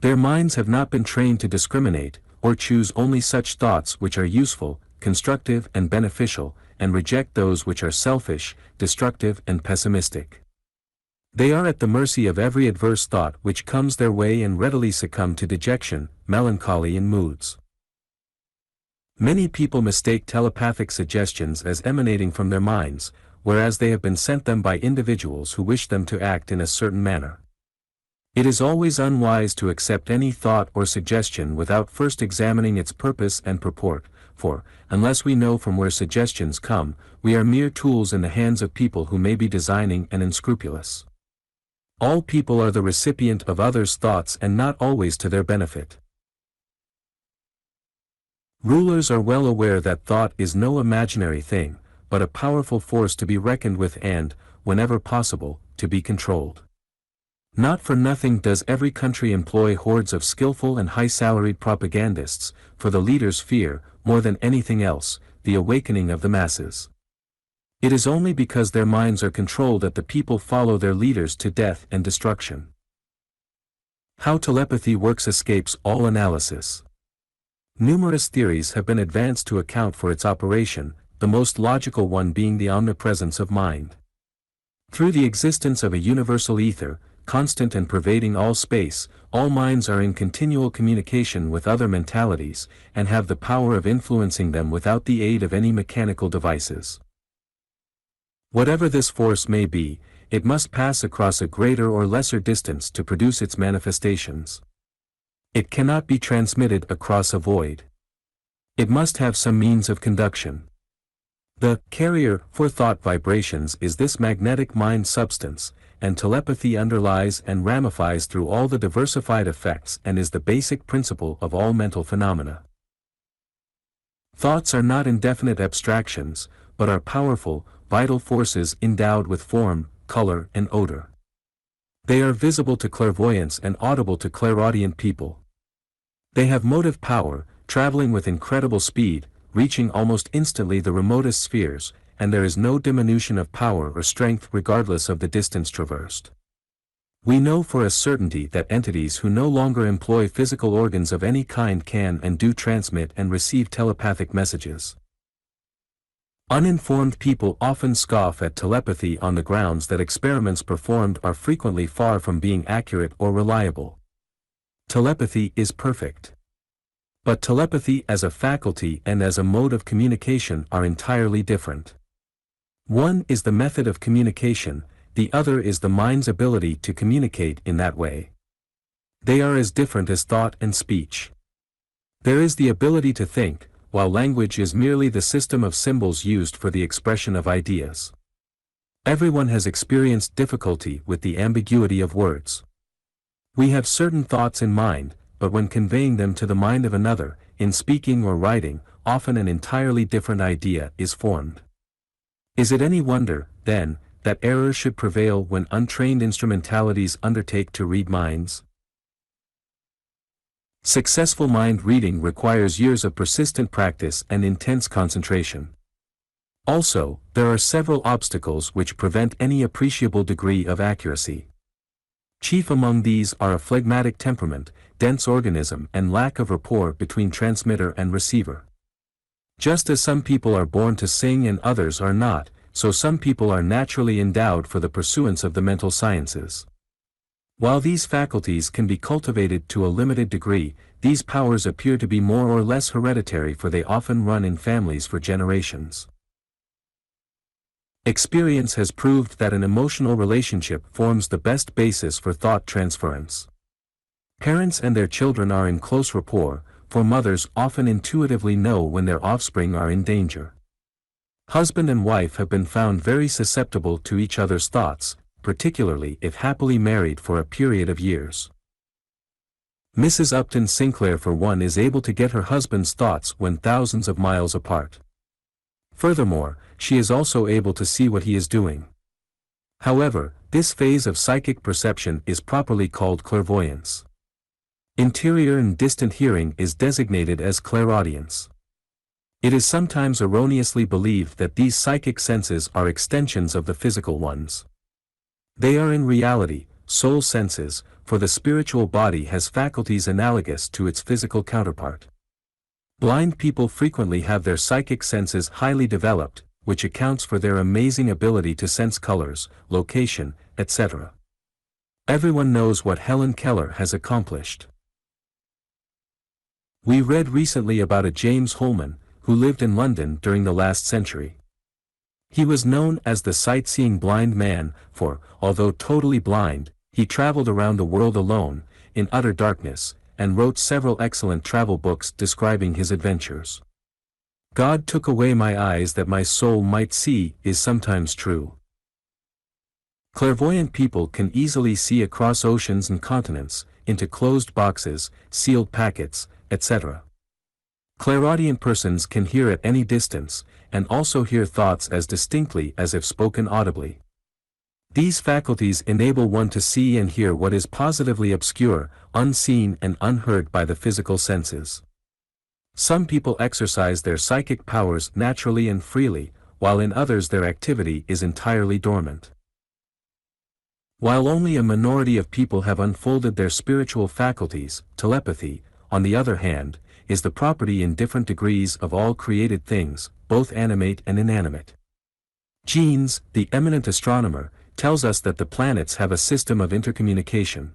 Speaker 1: Their minds have not been trained to discriminate, or choose only such thoughts which are useful, constructive and beneficial, and reject those which are selfish, destructive and pessimistic. They are at the mercy of every adverse thought which comes their way and readily succumb to dejection, melancholy and moods. Many people mistake telepathic suggestions as emanating from their minds, whereas they have been sent them by individuals who wish them to act in a certain manner. It is always unwise to accept any thought or suggestion without first examining its purpose and purport, for, unless we know from where suggestions come, we are mere tools in the hands of people who may be designing and unscrupulous. All people are the recipient of others' thoughts and not always to their benefit. Rulers are well aware that thought is no imaginary thing, but a powerful force to be reckoned with and, whenever possible, to be controlled. Not for nothing does every country employ hordes of skillful and high-salaried propagandists, for the leaders fear, more than anything else, the awakening of the masses. It is only because their minds are controlled that the people follow their leaders to death and destruction. How telepathy works escapes all analysis. Numerous theories have been advanced to account for its operation, the most logical one being the omnipresence of mind. Through the existence of a universal ether, constant and pervading all space, all minds are in continual communication with other mentalities, and have the power of influencing them without the aid of any mechanical devices. Whatever this force may be, it must pass across a greater or lesser distance to produce its manifestations. It cannot be transmitted across a void. It must have some means of conduction. The carrier for thought vibrations is this magnetic mind substance, and telepathy underlies and ramifies through all the diversified effects and is the basic principle of all mental phenomena. Thoughts are not indefinite abstractions, but are powerful, vital forces endowed with form, color, and odor. They are visible to clairvoyants and audible to clairaudient people. They have motive power, traveling with incredible speed, reaching almost instantly the remotest spheres, and there is no diminution of power or strength regardless of the distance traversed. We know for a certainty that entities who no longer employ physical organs of any kind can and do transmit and receive telepathic messages. Uninformed people often scoff at telepathy on the grounds that experiments performed are frequently far from being accurate or reliable. Telepathy is perfect. But telepathy as a faculty and as a mode of communication are entirely different. One is the method of communication, the other is the mind's ability to communicate in that way. They are as different as thought and speech. There is the ability to think, while language is merely the system of symbols used for the expression of ideas. Everyone has experienced difficulty with the ambiguity of words. We have certain thoughts in mind, but when conveying them to the mind of another, in speaking or writing, often an entirely different idea is formed. Is it any wonder, then, that error should prevail when untrained instrumentalities undertake to read minds? Successful mind reading requires years of persistent practice and intense concentration. Also, there are several obstacles which prevent any appreciable degree of accuracy. Chief among these are a phlegmatic temperament, dense organism, and lack of rapport between transmitter and receiver. Just as some people are born to sing and others are not, so some people are naturally endowed for the pursuance of the mental sciences. While these faculties can be cultivated to a limited degree, these powers appear to be more or less hereditary, for they often run in families for generations. Experience has proved that an emotional relationship forms the best basis for thought transference. Parents and their children are in close rapport, for mothers often intuitively know when their offspring are in danger. Husband and wife have been found very susceptible to each other's thoughts, particularly if happily married for a period of years. Mrs. Upton Sinclair for one is able to get her husband's thoughts when thousands of miles apart. Furthermore, she is also able to see what he is doing. However, this phase of psychic perception is properly called clairvoyance. Interior and distant hearing is designated as clairaudience. It is sometimes erroneously believed that these psychic senses are extensions of the physical ones. They are in reality soul senses, for the spiritual body has faculties analogous to its physical counterpart. Blind people frequently have their psychic senses highly developed, which accounts for their amazing ability to sense colors, location, etc. Everyone knows what Helen Keller has accomplished. We read recently about a James Holman, who lived in London during the last century. He was known as the sightseeing blind man, for, although totally blind, he traveled around the world alone, in utter darkness, and wrote several excellent travel books describing his adventures. God took away my eyes that my soul might see is sometimes true. Clairvoyant people can easily see across oceans and continents, into closed boxes, sealed packets, etc. Clairaudient persons can hear at any distance, and also hear thoughts as distinctly as if spoken audibly. These faculties enable one to see and hear what is positively obscure, unseen and unheard by the physical senses. Some people exercise their psychic powers naturally and freely, while in others their activity is entirely dormant. While only a minority of people have unfolded their spiritual faculties, telepathy, on the other hand, is the property in different degrees of all created things, both animate and inanimate. Jeans, the eminent astronomer, tells us that the planets have a system of intercommunication.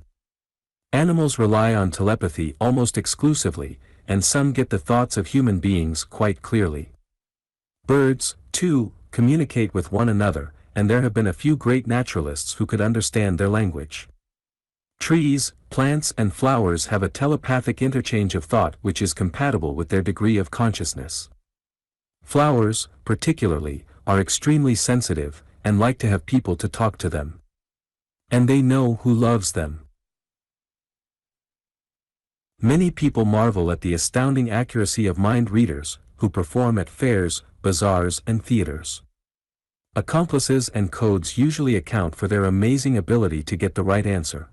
Speaker 1: Animals rely on telepathy almost exclusively, and some get the thoughts of human beings quite clearly. Birds, too, communicate with one another, and there have been a few great naturalists who could understand their language. Trees, plants and flowers have a telepathic interchange of thought which is compatible with their degree of consciousness. Flowers, particularly, are extremely sensitive, and like to have people to talk to them. And they know who loves them. Many people marvel at the astounding accuracy of mind readers, who perform at fairs, bazaars and theaters. Accomplices and codes usually account for their amazing ability to get the right answer.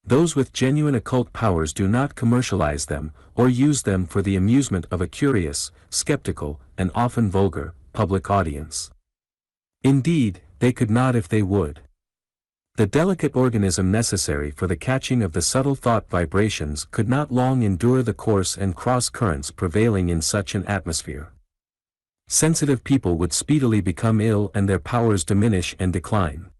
Speaker 1: Those with genuine occult powers do not commercialize them, or use them for the amusement of a curious, skeptical, and often vulgar, public audience. Indeed, they could not if they would. The delicate organism necessary for the catching of the subtle thought vibrations could not long endure the coarse and cross currents prevailing in such an atmosphere. Sensitive people would speedily become ill and their powers diminish and decline.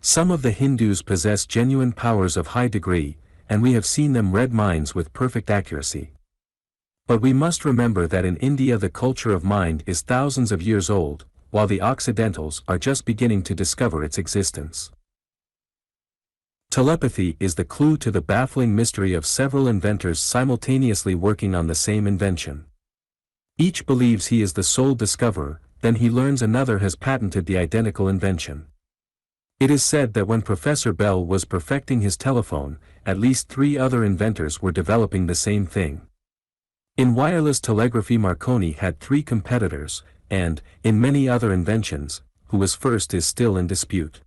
Speaker 1: Some of the Hindus possess genuine powers of high degree, and we have seen them read minds with perfect accuracy. But we must remember that in India the culture of mind is thousands of years old, while the Occidentals are just beginning to discover its existence. Telepathy is the clue to the baffling mystery of several inventors simultaneously working on the same invention. Each believes he is the sole discoverer, then he learns another has patented the identical invention. It is said that when Professor Bell was perfecting his telephone, at least 3 other inventors were developing the same thing. In wireless telegraphy Marconi had 3 competitors, and, in many other inventions, who was first is still in dispute.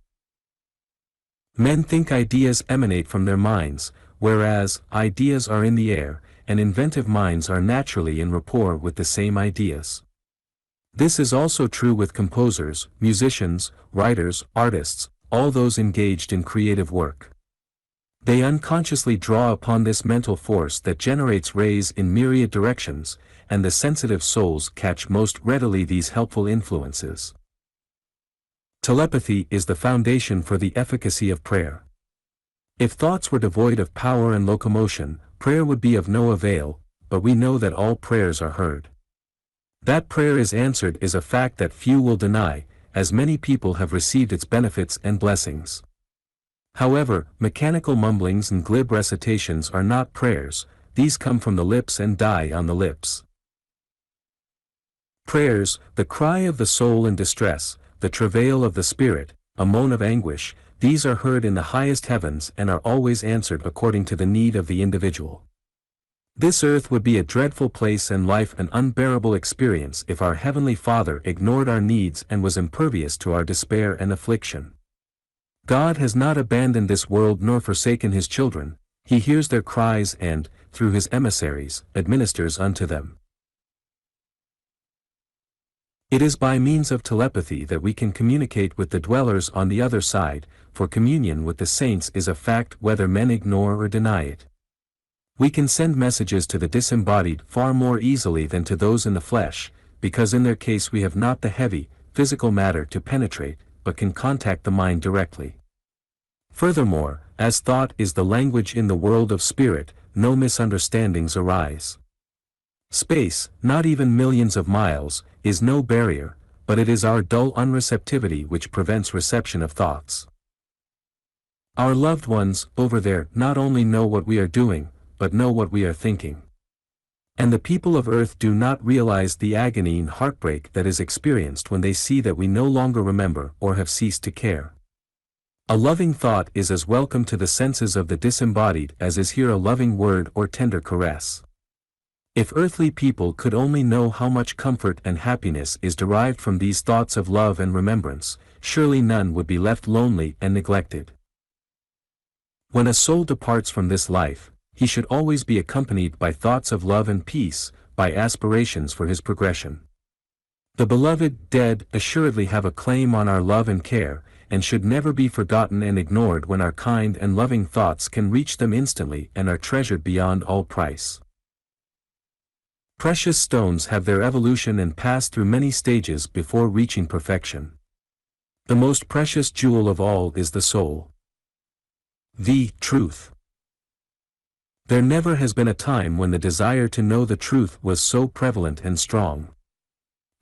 Speaker 1: Men think ideas emanate from their minds, whereas ideas are in the air, and inventive minds are naturally in rapport with the same ideas. This is also true with composers, musicians, writers, artists, all those engaged in creative work. They unconsciously draw upon this mental force that generates rays in myriad directions, and the sensitive souls catch most readily these helpful influences. Telepathy is the foundation for the efficacy of prayer. If thoughts were devoid of power and locomotion, prayer would be of no avail, but we know that all prayers are heard. That prayer is answered is a fact that few will deny, as many people have received its benefits and blessings. However, mechanical mumblings and glib recitations are not prayers, these come from the lips and die on the lips. Prayers, the cry of the soul in distress, the travail of the spirit, a moan of anguish, these are heard in the highest heavens and are always answered according to the need of the individual. This earth would be a dreadful place and life an unbearable experience if our Heavenly Father ignored our needs and was impervious to our despair and affliction. God has not abandoned this world nor forsaken his children, he hears their cries and, through his emissaries, administers unto them. It is by means of telepathy that we can communicate with the dwellers on the other side, for communion with the saints is a fact whether men ignore or deny it. We can send messages to the disembodied far more easily than to those in the flesh, because in their case we have not the heavy, physical matter to penetrate, but can contact the mind directly. Furthermore, as thought is the language in the world of spirit, no misunderstandings arise. Space, not even millions of miles, is no barrier, but it is our dull unreceptivity which prevents reception of thoughts. Our loved ones, over there, not only know what we are doing, but know what we are thinking. And the people of earth do not realize the agony and heartbreak that is experienced when they see that we no longer remember or have ceased to care. A loving thought is as welcome to the senses of the disembodied as is here a loving word or tender caress. If earthly people could only know how much comfort and happiness is derived from these thoughts of love and remembrance, surely none would be left lonely and neglected. When a soul departs from this life, he should always be accompanied by thoughts of love and peace, by aspirations for his progression. The beloved dead assuredly have a claim on our love and care, and should never be forgotten and ignored when our kind and loving thoughts can reach them instantly and are treasured beyond all price. Precious stones have their evolution and pass through many stages before reaching perfection. The most precious jewel of all is the soul. The truth. There never has been a time when the desire to know the truth was so prevalent and strong.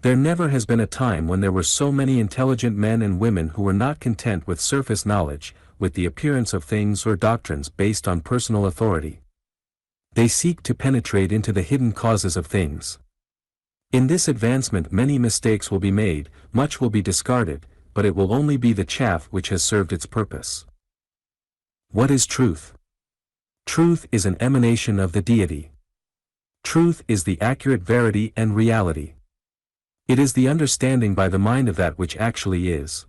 Speaker 1: There never has been a time when there were so many intelligent men and women who were not content with surface knowledge, with the appearance of things or doctrines based on personal authority. They seek to penetrate into the hidden causes of things. In this advancement many mistakes will be made, much will be discarded, but it will only be the chaff which has served its purpose. What is truth? Truth is an emanation of the deity. Truth is the accurate verity and reality. It is the understanding by the mind of that which actually is.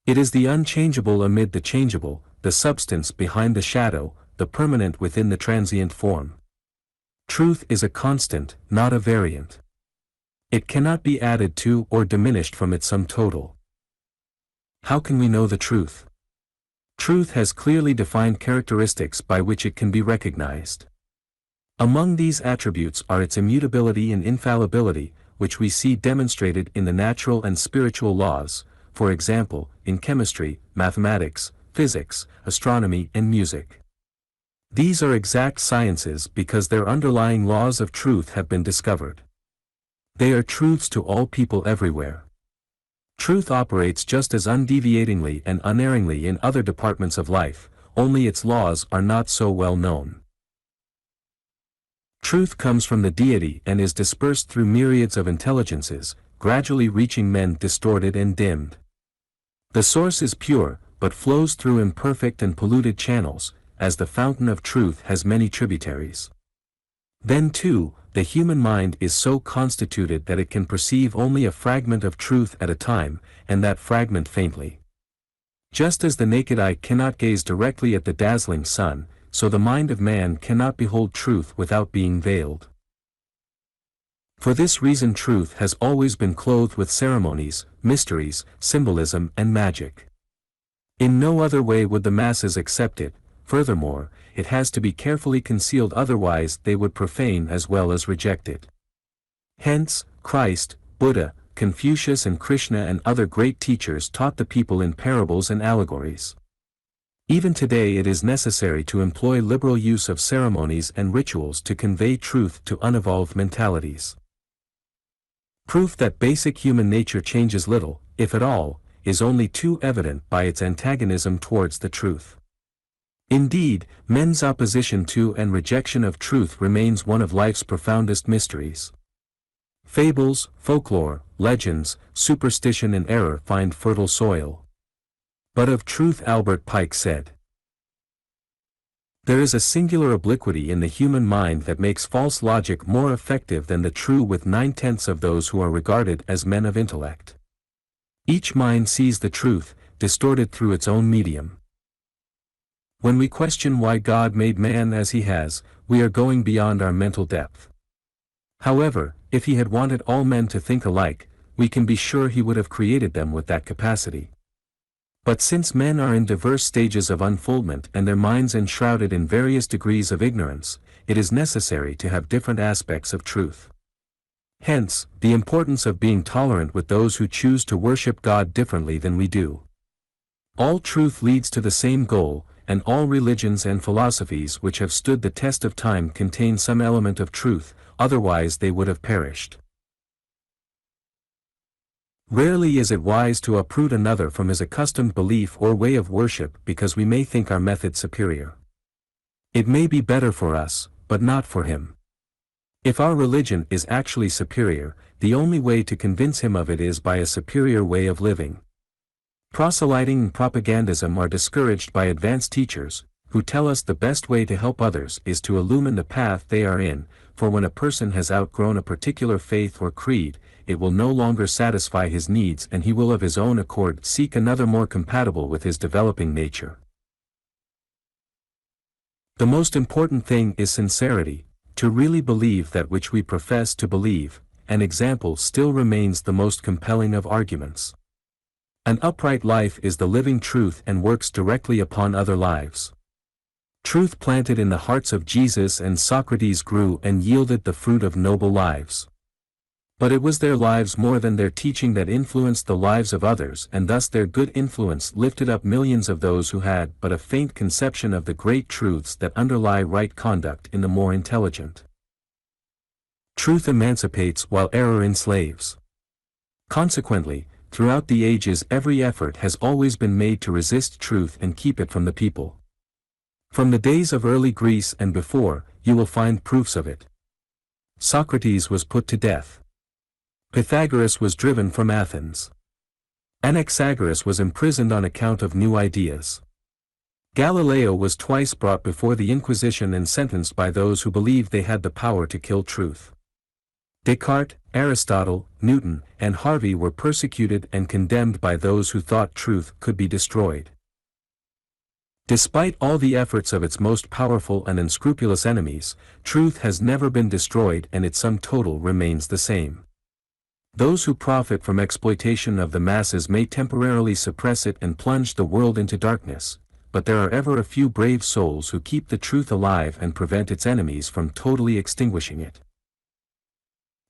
Speaker 1: It is the unchangeable amid the changeable, the substance behind the shadow, the permanent within the transient form. Truth is a constant, not a variant. It cannot be added to or diminished from its sum total. How can we know the truth? Truth has clearly defined characteristics by which it can be recognized. Among these attributes are its immutability and infallibility, which we see demonstrated in the natural and spiritual laws, for example, in chemistry, mathematics, physics, astronomy and music. These are exact sciences because their underlying laws of truth have been discovered. They are truths to all people everywhere. Truth operates just as undeviatingly and unerringly in other departments of life, only its laws are not so well known. Truth comes from the deity and is dispersed through myriads of intelligences, gradually reaching men distorted and dimmed. The source is pure, but flows through imperfect and polluted channels, as the fountain of truth has many tributaries. Then too, the human mind is so constituted that it can perceive only a fragment of truth at a time, and that fragment faintly. Just as the naked eye cannot gaze directly at the dazzling sun, so the mind of man cannot behold truth without being veiled. For this reason truth has always been clothed with ceremonies, mysteries, symbolism and magic. In no other way would the masses accept it. Furthermore, it has to be carefully concealed, otherwise they would profane as well as reject it. Hence, Christ, Buddha, Confucius and Krishna and other great teachers taught the people in parables and allegories. Even today it is necessary to employ liberal use of ceremonies and rituals to convey truth to unevolved mentalities. Proof that basic human nature changes little, if at all, is only too evident by its antagonism towards the truth. Indeed, men's opposition to and rejection of truth remains one of life's profoundest mysteries. Fables, folklore, legends, superstition and error find fertile soil. But of truth Albert Pike said, "There is a singular obliquity in the human mind that makes false logic more effective than the true with 9/10 of those who are regarded as men of intellect. Each mind sees the truth, distorted through its own medium. When we question why God made man as he has, we are going beyond our mental depth. However, if he had wanted all men to think alike, we can be sure he would have created them with that capacity. But since men are in diverse stages of unfoldment and their minds enshrouded in various degrees of ignorance, it is necessary to have different aspects of truth. Hence, the importance of being tolerant with those who choose to worship God differently than we do. All truth leads to the same goal, and all religions and philosophies which have stood the test of time contain some element of truth, otherwise they would have perished. Rarely is it wise to uproot another from his accustomed belief or way of worship because we may think our method superior. It may be better for us, but not for him. If our religion is actually superior, the only way to convince him of it is by a superior way of living. Proselyting and propagandism are discouraged by advanced teachers, who tell us the best way to help others is to illumine the path they are in, for when a person has outgrown a particular faith or creed, it will no longer satisfy his needs and he will of his own accord seek another more compatible with his developing nature. The most important thing is sincerity, to really believe that which we profess to believe. An example still remains the most compelling of arguments. An upright life is the living truth and works directly upon other lives. Truth planted in the hearts of Jesus and Socrates grew and yielded the fruit of noble lives. But it was their lives more than their teaching that influenced the lives of others, and thus their good influence lifted up millions of those who had but a faint conception of the great truths that underlie right conduct in the more intelligent. Truth emancipates while error enslaves. Consequently, throughout the ages every effort has always been made to resist truth and keep it from the people. From the days of early Greece and before, you will find proofs of it. Socrates was put to death. Pythagoras was driven from Athens. Anaxagoras was imprisoned on account of new ideas. Galileo was twice brought before the Inquisition and sentenced by those who believed they had the power to kill truth. Descartes, Aristotle, Newton, and Harvey were persecuted and condemned by those who thought truth could be destroyed. Despite all the efforts of its most powerful and unscrupulous enemies, truth has never been destroyed and its sum total remains the same. Those who profit from exploitation of the masses may temporarily suppress it and plunge the world into darkness, but there are ever a few brave souls who keep the truth alive and prevent its enemies from totally extinguishing it.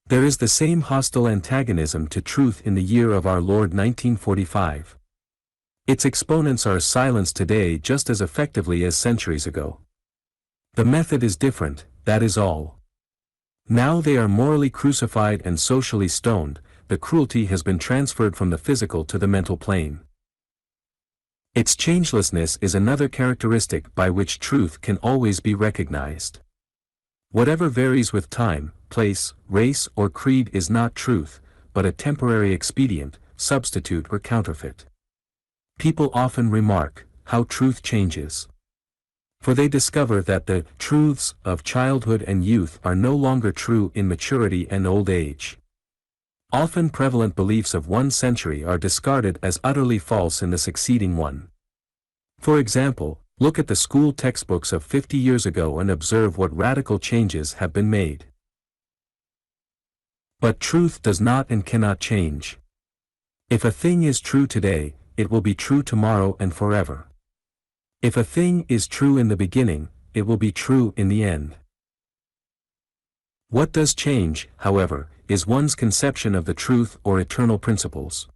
Speaker 1: There is the same hostile antagonism to truth in the year of our Lord 1945. Its exponents are silenced today just as effectively as centuries ago. The method is different, that is all. Now they are morally crucified and socially stoned, the cruelty has been transferred from the physical to the mental plane. Its changelessness is another characteristic by which truth can always be recognized. Whatever varies with time, place, race or creed is not truth, but a temporary expedient, substitute or counterfeit. People often remark how truth changes. For they discover that the truths of childhood and youth are no longer true in maturity and old age. Often prevalent beliefs of one century are discarded as utterly false in the succeeding one. For example, look at the school textbooks of 50 years ago and observe what radical changes have been made. But truth does not and cannot change. If a thing is true today, it will be true tomorrow and forever. If a thing is true in the beginning, it will be true in the end. What does change, however, is one's conception of the truth or eternal principles.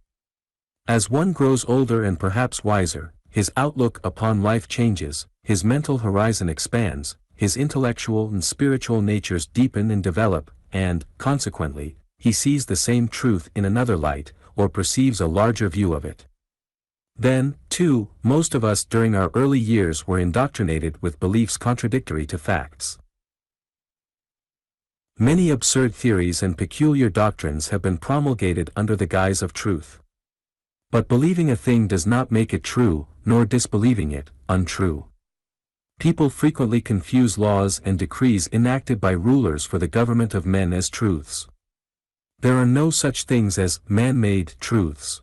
Speaker 1: As one grows older and perhaps wiser, his outlook upon life changes, his mental horizon expands, his intellectual and spiritual natures deepen and develop, and, consequently, he sees the same truth in another light, or perceives a larger view of it. Then, too, most of us during our early years were indoctrinated with beliefs contradictory to facts. Many absurd theories and peculiar doctrines have been promulgated under the guise of truth. But believing a thing does not make it true, nor disbelieving it, untrue. People frequently confuse laws and decrees enacted by rulers for the government of men as truths. There are no such things as man-made truths.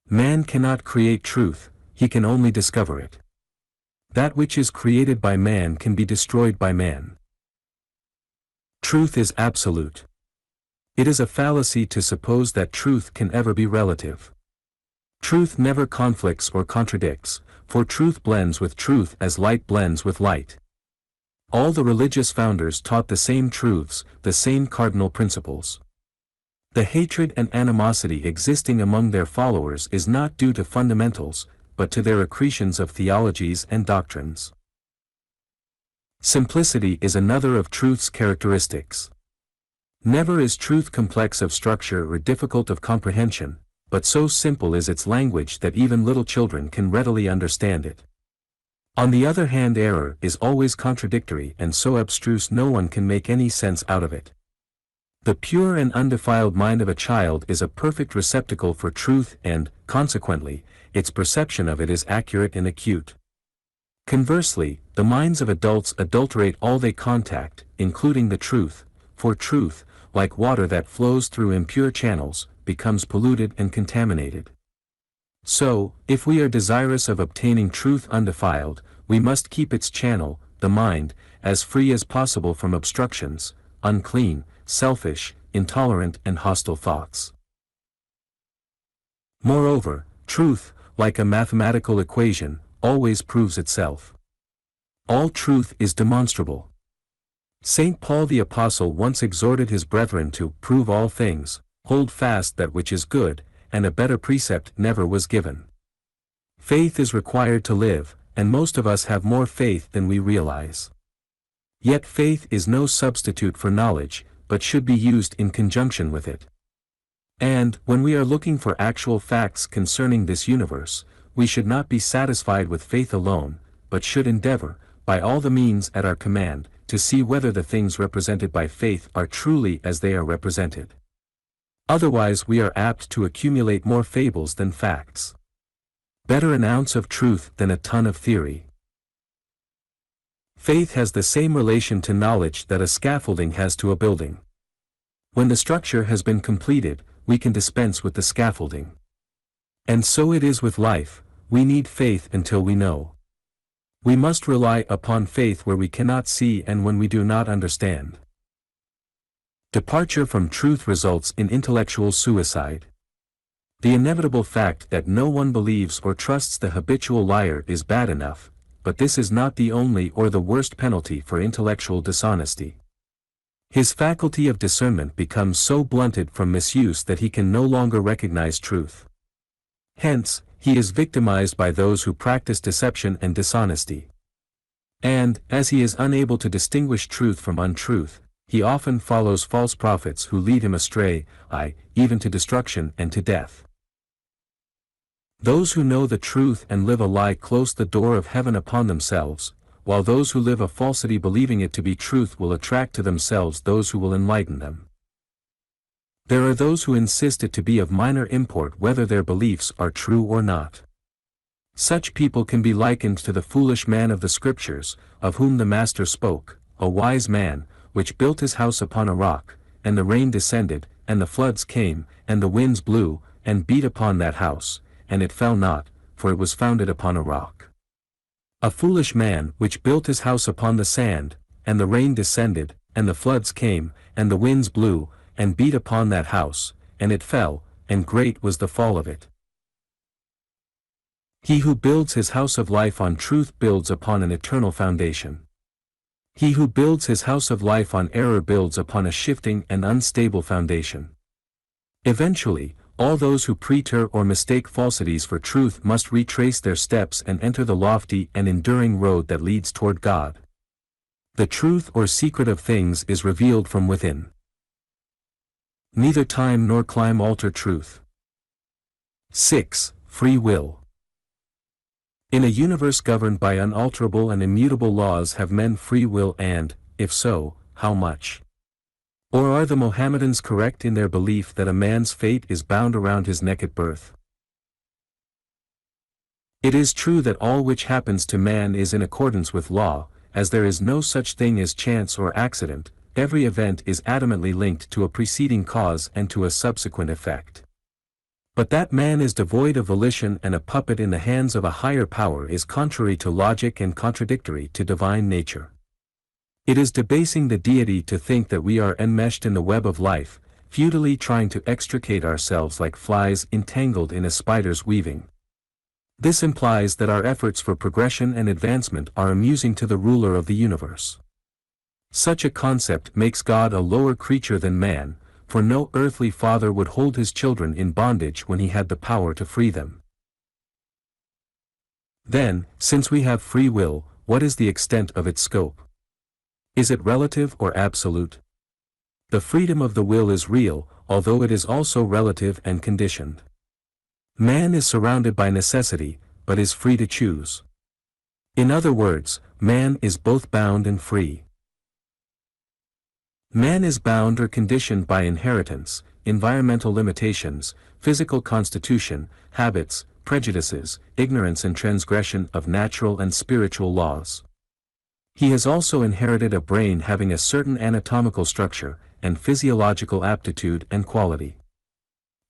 Speaker 1: Man cannot create truth, he can only discover it. That which is created by man can be destroyed by man. Truth is absolute. It is a fallacy to suppose that truth can ever be relative. Truth never conflicts or contradicts, for truth blends with truth as light blends with light. All the religious founders taught the same truths, the same cardinal principles. The hatred and animosity existing among their followers is not due to fundamentals, but to their accretions of theologies and doctrines. Simplicity is another of truth's characteristics. Never is truth complex of structure or difficult of comprehension, but so simple is its language that even little children can readily understand it. On the other hand, error is always contradictory and so abstruse no one can make any sense out of it. The pure and undefiled mind of a child is a perfect receptacle for truth and, consequently, its perception of it is accurate and acute. Conversely, the minds of adults adulterate all they contact, including the truth, for truth, like water that flows through impure channels, becomes polluted and contaminated. So, if we are desirous of obtaining truth undefiled, we must keep its channel, the mind, as free as possible from obstructions, unclean, selfish, intolerant and hostile thoughts. Moreover, truth, like a mathematical equation, always proves itself. All truth is demonstrable. St. Paul the Apostle once exhorted his brethren to prove all things, hold fast that which is good, and a better precept never was given. Faith is required to live, and most of us have more faith than we realize. Yet faith is no substitute for knowledge, but should be used in conjunction with it. And, when we are looking for actual facts concerning this universe, we should not be satisfied with faith alone, but should endeavor, by all the means at our command, to see whether the things represented by faith are truly as they are represented. Otherwise we are apt to accumulate more fables than facts. Better an ounce of truth than a ton of theory. Faith has the same relation to knowledge that a scaffolding has to a building. When the structure has been completed, we can dispense with the scaffolding. And so it is with life, we need faith until we know. We must rely upon faith where we cannot see and when we do not understand. Departure from truth results in intellectual suicide. The inevitable fact that no one believes or trusts the habitual liar is bad enough, but this is not the only or the worst penalty for intellectual dishonesty. His faculty of discernment becomes so blunted from misuse that he can no longer recognize truth. Hence, he is victimized by those who practice deception and dishonesty. And, as he is unable to distinguish truth from untruth, he often follows false prophets who lead him astray, even to destruction and to death. Those who know the truth and live a lie close the door of heaven upon themselves, while those who live a falsity believing it to be truth will attract to themselves those who will enlighten them. There are those who insist it to be of minor import whether their beliefs are true or not. Such people can be likened to the foolish man of the Scriptures, of whom the Master spoke, a wise man, which built his house upon a rock, and the rain descended, and the floods came, and the winds blew, and beat upon that house, and it fell not, for it was founded upon a rock. A foolish man which built his house upon the sand, and the rain descended, and the floods came, and the winds blew, and beat upon that house, and it fell, and great was the fall of it. He who builds his house of life on truth builds upon an eternal foundation. He who builds his house of life on error builds upon a shifting and unstable foundation. Eventually, all those who preter or mistake falsities for truth must retrace their steps and enter the lofty and enduring road that leads toward God. The truth or secret of things is revealed from within. Neither time nor clime alter truth. 6. Free will. In a universe governed by unalterable and immutable laws, have men free will, and, if so, how much? Or are the Mohammedans correct in their belief that a man's fate is bound around his neck at birth? It is true that all which happens to man is in accordance with law, as there is no such thing as chance or accident. Every event is adamantly linked to a preceding cause and to a subsequent effect. But that man is devoid of volition and a puppet in the hands of a higher power is contrary to logic and contradictory to divine nature. It is debasing the deity to think that we are enmeshed in the web of life, futilely trying to extricate ourselves like flies entangled in a spider's weaving. This implies that our efforts for progression and advancement are amusing to the ruler of the universe. Such a concept makes God a lower creature than man, for no earthly father would hold his children in bondage when he had the power to free them. Then, since we have free will, what is the extent of its scope? Is it relative or absolute? The freedom of the will is real, although it is also relative and conditioned. Man is surrounded by necessity, but is free to choose. In other words, man is both bound and free. Man is bound or conditioned by inheritance, environmental limitations, physical constitution, habits, prejudices, ignorance and transgression of natural and spiritual laws. He has also inherited a brain having a certain anatomical structure, and physiological aptitude and quality.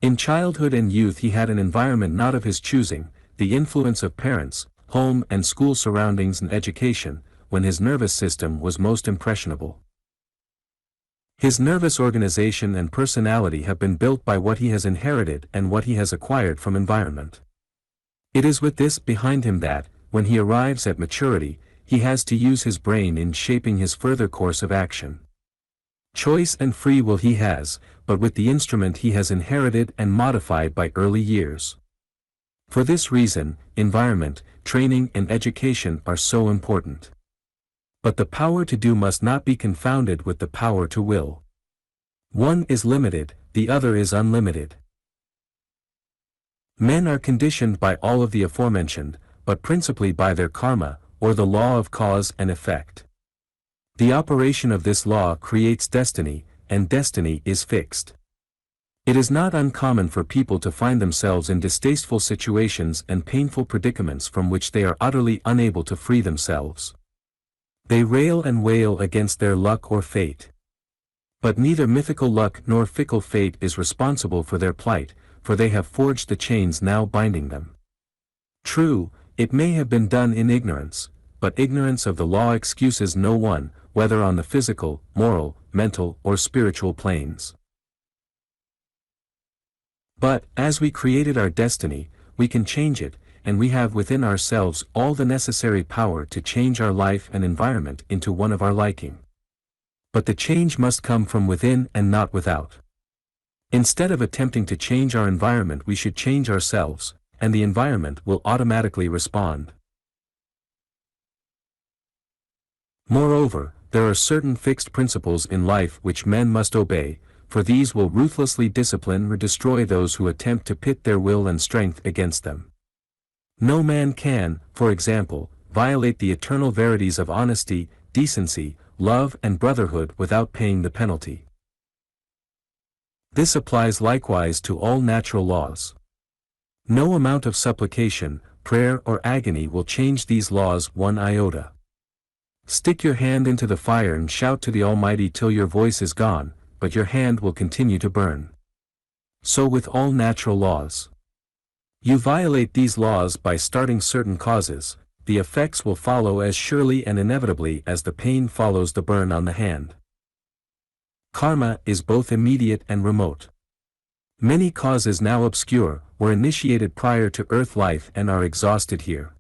Speaker 1: In childhood and youth he had an environment not of his choosing, the influence of parents, home and school surroundings and education, when his nervous system was most impressionable. His nervous organization and personality have been built by what he has inherited and what he has acquired from environment. It is with this behind him that, when he arrives at maturity, he has to use his brain in shaping his further course of action. Choice and free will he has, but with the instrument he has inherited and modified by early years. For this reason, environment, training and education are so important. But the power to do must not be confounded with the power to will. One is limited, the other is unlimited. Men are conditioned by all of the aforementioned, but principally by their karma, or the law of cause and effect. The operation of this law creates destiny, and destiny is fixed. It is not uncommon for people to find themselves in distasteful situations and painful predicaments from which they are utterly unable to free themselves. They rail and wail against their luck or fate. But neither mythical luck nor fickle fate is responsible for their plight, for they have forged the chains now binding them. True, it may have been done in ignorance, but ignorance of the law excuses no one, whether on the physical, moral, mental or spiritual planes. But, as we created our destiny, we can change it, and we have within ourselves all the necessary power to change our life and environment into one of our liking. But the change must come from within and not without. Instead of attempting to change our environment, we should change ourselves, and the environment will automatically respond. Moreover, there are certain fixed principles in life which men must obey, for these will ruthlessly discipline or destroy those who attempt to pit their will and strength against them. No man can, for example, violate the eternal verities of honesty, decency, love and brotherhood without paying the penalty. This applies likewise to all natural laws. No amount of supplication, prayer or agony will change these laws one iota. Stick your hand into the fire and shout to the Almighty till your voice is gone, but your hand will continue to burn. So with all natural laws. You violate these laws by starting certain causes, the effects will follow as surely and inevitably as the pain follows the burn on the hand. Karma is both immediate and remote. Many causes now obscure, were initiated prior to earth life and are exhausted here.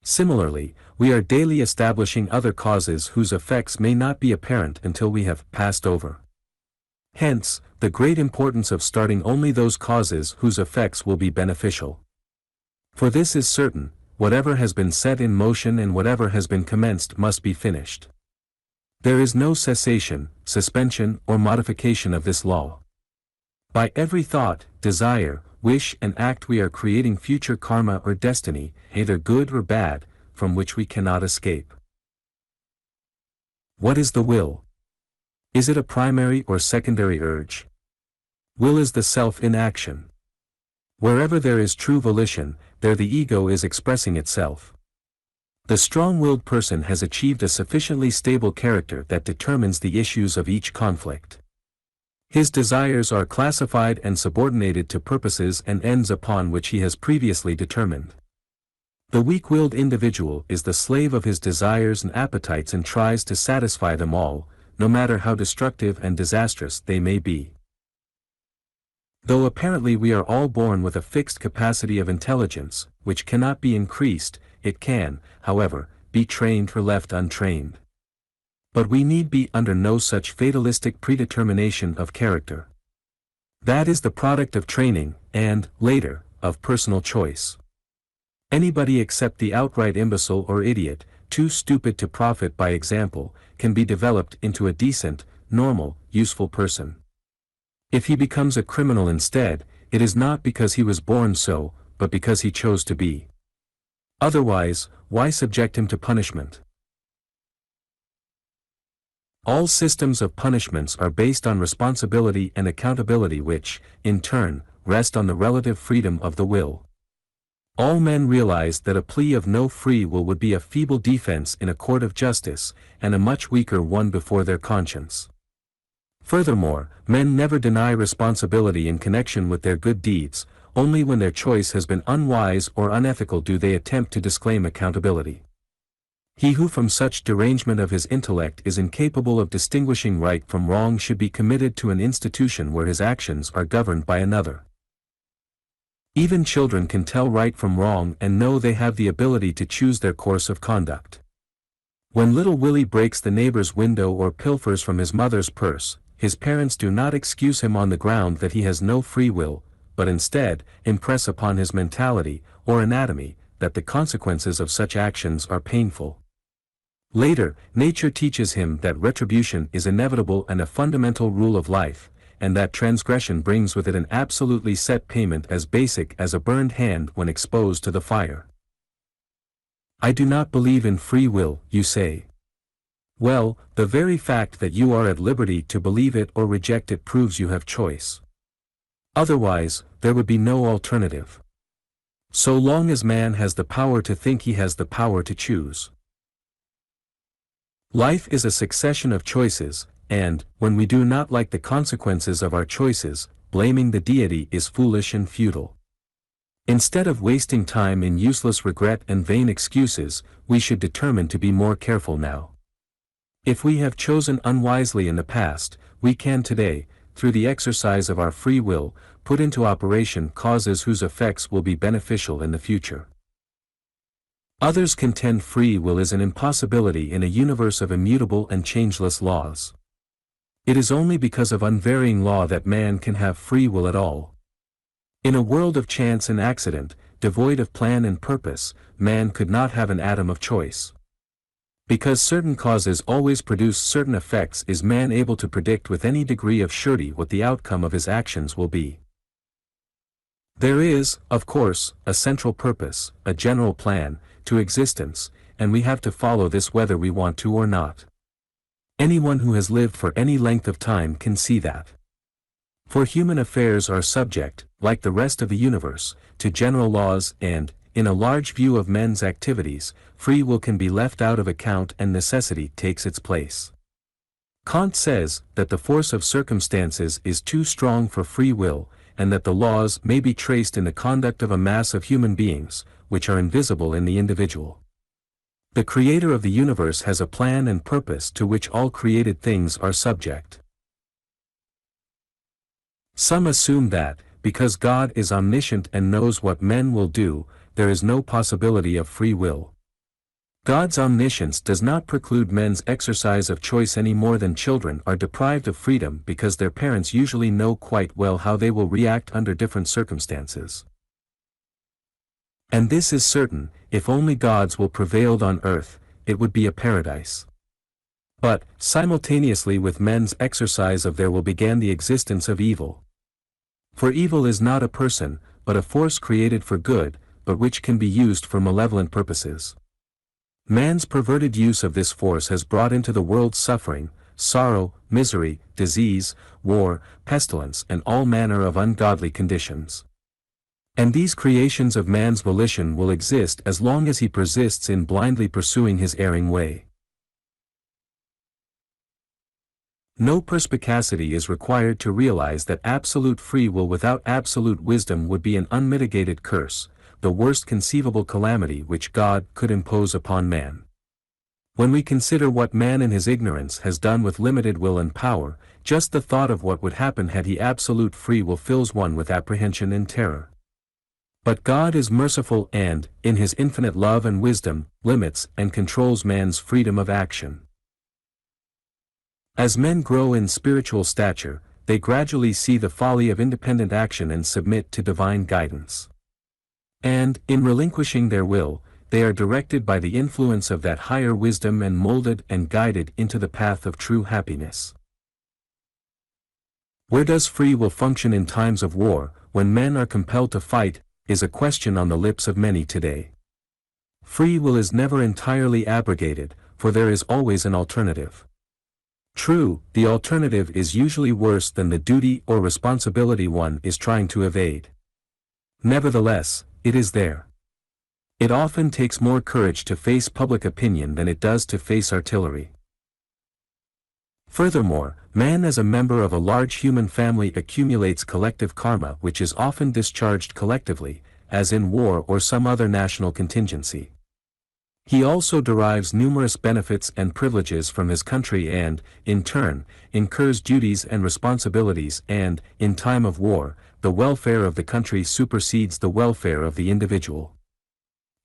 Speaker 1: Similarly, we are daily establishing other causes whose effects may not be apparent until we have passed over. Hence, the great importance of starting only those causes whose effects will be beneficial. For this is certain, whatever has been set in motion and whatever has been commenced must be finished. There is no cessation, suspension or modification of this law. By every thought, desire, wish and act we are creating future karma or destiny, either good or bad, from which we cannot escape. What is the will? Is it a primary or secondary urge? Will is the self in action. Wherever there is true volition, there the ego is expressing itself. The strong-willed person has achieved a sufficiently stable character that determines the issues of each conflict. His desires are classified and subordinated to purposes and ends upon which he has previously determined. The weak-willed individual is the slave of his desires and appetites and tries to satisfy them all, no matter how destructive and disastrous they may be. Though apparently we are all born with a fixed capacity of intelligence, which cannot be increased, it can, however, be trained or left untrained. But we need be under no such fatalistic predetermination of character. That is the product of training, and, later, of personal choice. Anybody except the outright imbecile or idiot, too stupid to profit by example, can be developed into a decent, normal, useful person. If he becomes a criminal instead, it is not because he was born so, but because he chose to be. Otherwise, why subject him to punishment? All systems of punishments are based on responsibility and accountability which, in turn, rest on the relative freedom of the will. All men realized that a plea of no free will would be a feeble defense in a court of justice, and a much weaker one before their conscience. Furthermore, men never deny responsibility in connection with their good deeds, only when their choice has been unwise or unethical do they attempt to disclaim accountability. He who from such derangement of his intellect is incapable of distinguishing right from wrong should be committed to an institution where his actions are governed by another. Even children can tell right from wrong and know they have the ability to choose their course of conduct. When little Willie breaks the neighbor's window or pilfers from his mother's purse, his parents do not excuse him on the ground that he has no free will, but instead, impress upon his mentality, or anatomy, that the consequences of such actions are painful. Later, nature teaches him that retribution is inevitable and a fundamental rule of life, and that transgression brings with it an absolutely set payment as basic as a burned hand when exposed to the fire. I do not believe in free will, you say. Well, the very fact that you are at liberty to believe it or reject it proves you have choice. Otherwise, there would be no alternative. So long as man has the power to think, he has the power to choose. Life is a succession of choices, and, when we do not like the consequences of our choices, blaming the deity is foolish and futile. Instead of wasting time in useless regret and vain excuses, we should determine to be more careful now. If we have chosen unwisely in the past, we can today, through the exercise of our free will, put into operation causes whose effects will be beneficial in the future. Others contend free will is an impossibility in a universe of immutable and changeless laws. It is only because of unvarying law that man can have free will at all. In a world of chance and accident, devoid of plan and purpose, man could not have an atom of choice. Because certain causes always produce certain effects, is man able to predict with any degree of surety what the outcome of his actions will be. There is, of course, a central purpose, a general plan, to existence, and we have to follow this whether we want to or not. Anyone who has lived for any length of time can see that. For human affairs are subject, like the rest of the universe, to general laws and, in a large view of men's activities, free will can be left out of account and necessity takes its place. Kant says that the force of circumstances is too strong for free will, and that the laws may be traced in the conduct of a mass of human beings, which are invisible in the individual. The Creator of the universe has a plan and purpose to which all created things are subject. Some assume that, because God is omniscient and knows what men will do, there is no possibility of free will. God's omniscience does not preclude men's exercise of choice any more than children are deprived of freedom because their parents usually know quite well how they will react under different circumstances. And this is certain, if only God's will prevailed on earth, it would be a paradise. But, simultaneously with men's exercise of their will began the existence of evil. For evil is not a person, but a force created for good, but which can be used for malevolent purposes. Man's perverted use of this force has brought into the world suffering, sorrow, misery, disease, war, pestilence, and all manner of ungodly conditions. And these creations of man's volition will exist as long as he persists in blindly pursuing his erring way. No perspicacity is required to realize that absolute free will without absolute wisdom would be an unmitigated curse, the worst conceivable calamity which God could impose upon man. When we consider what man in his ignorance has done with limited will and power, just the thought of what would happen had he absolute free will fills one with apprehension and terror. But God is merciful and, in his infinite love and wisdom, limits and controls man's freedom of action. As men grow in spiritual stature, they gradually see the folly of independent action and submit to divine guidance. And, in relinquishing their will, they are directed by the influence of that higher wisdom and molded and guided into the path of true happiness. Where does free will function in times of war, when men are compelled to fight, is a question on the lips of many today. Free will is never entirely abrogated, for there is always an alternative. True, the alternative is usually worse than the duty or responsibility one is trying to evade. Nevertheless, it is there. It often takes more courage to face public opinion than it does to face artillery. Furthermore, man as a member of a large human family accumulates collective karma which is often discharged collectively, as in war or some other national contingency. He also derives numerous benefits and privileges from his country and, in turn, incurs duties and responsibilities and, in time of war, the welfare of the country supersedes the welfare of the individual.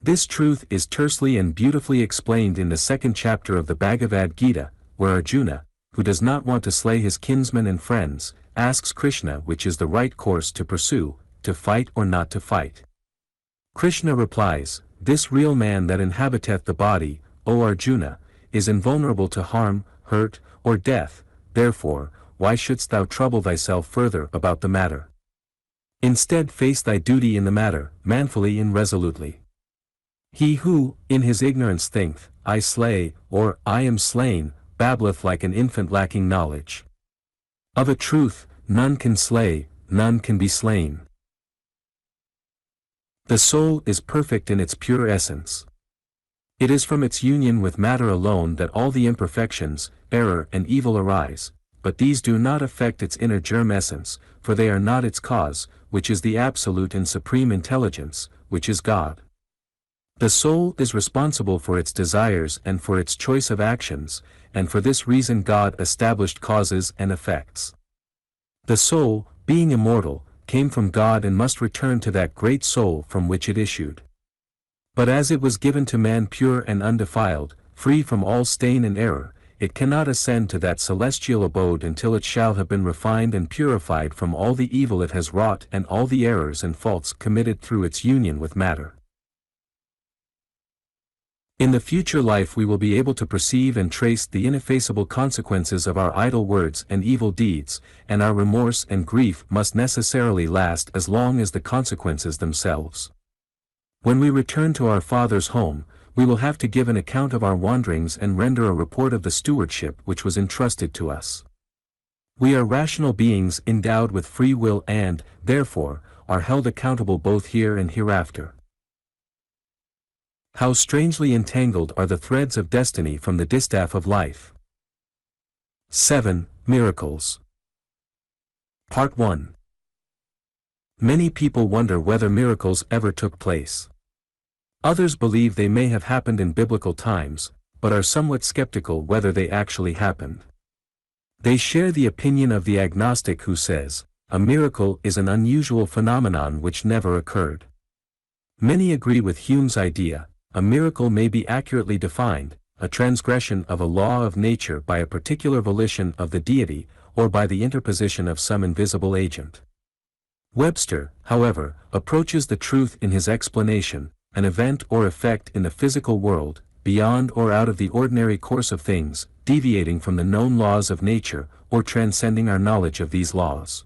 Speaker 1: This truth is tersely and beautifully explained in the second chapter of the Bhagavad Gita, where Arjuna, who does not want to slay his kinsmen and friends, asks Krishna which is the right course to pursue, to fight or not to fight. Krishna replies, "This real man that inhabiteth the body, O Arjuna, is invulnerable to harm, hurt, or death, therefore, why shouldst thou trouble thyself further about the matter? Instead face thy duty in the matter, manfully and resolutely. He who, in his ignorance thinketh, I slay, or I am slain, babbleth like an infant lacking knowledge. Of a truth, none can slay, none can be slain." The soul is perfect in its pure essence. It is from its union with matter alone that all the imperfections, error and evil arise, but these do not affect its inner germ essence, for they are not its cause, which is the absolute and supreme intelligence, which is God. The soul is responsible for its desires and for its choice of actions, and for this reason God established causes and effects. The soul, being immortal, came from God and must return to that great soul from which it issued. But as it was given to man pure and undefiled, free from all stain and error, it cannot ascend to that celestial abode until it shall have been refined and purified from all the evil it has wrought and all the errors and faults committed through its union with matter. In the future life we will be able to perceive and trace the ineffaceable consequences of our idle words and evil deeds, and our remorse and grief must necessarily last as long as the consequences themselves. When we return to our Father's home, we will have to give an account of our wanderings and render a report of the stewardship which was entrusted to us. We are rational beings endowed with free will and, therefore, are held accountable both here and hereafter. How strangely entangled are the threads of destiny from the distaff of life. 7. Miracles. Part 1. Many people wonder whether miracles ever took place. Others believe they may have happened in biblical times, but are somewhat skeptical whether they actually happened. They share the opinion of the agnostic who says, a miracle is an unusual phenomenon which never occurred. Many agree with Hume's idea. A miracle may be accurately defined, a transgression of a law of nature by a particular volition of the deity, or by the interposition of some invisible agent. Webster, however, approaches the truth in his explanation, an event or effect in the physical world, beyond or out of the ordinary course of things, deviating from the known laws of nature, or transcending our knowledge of these laws.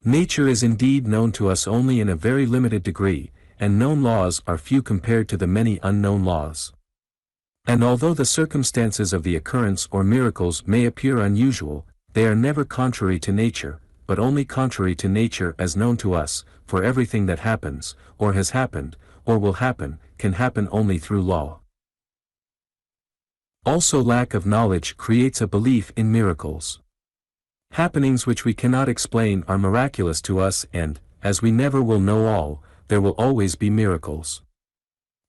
Speaker 1: Nature is indeed known to us only in a very limited degree, and known laws are few compared to the many unknown laws. And although the circumstances of the occurrence or miracles may appear unusual, they are never contrary to nature, but only contrary to nature as known to us, for everything that happens, or has happened, or will happen, can happen only through law. Also, lack of knowledge creates a belief in miracles. Happenings which we cannot explain are miraculous to us and, as we never will know all, there will always be miracles.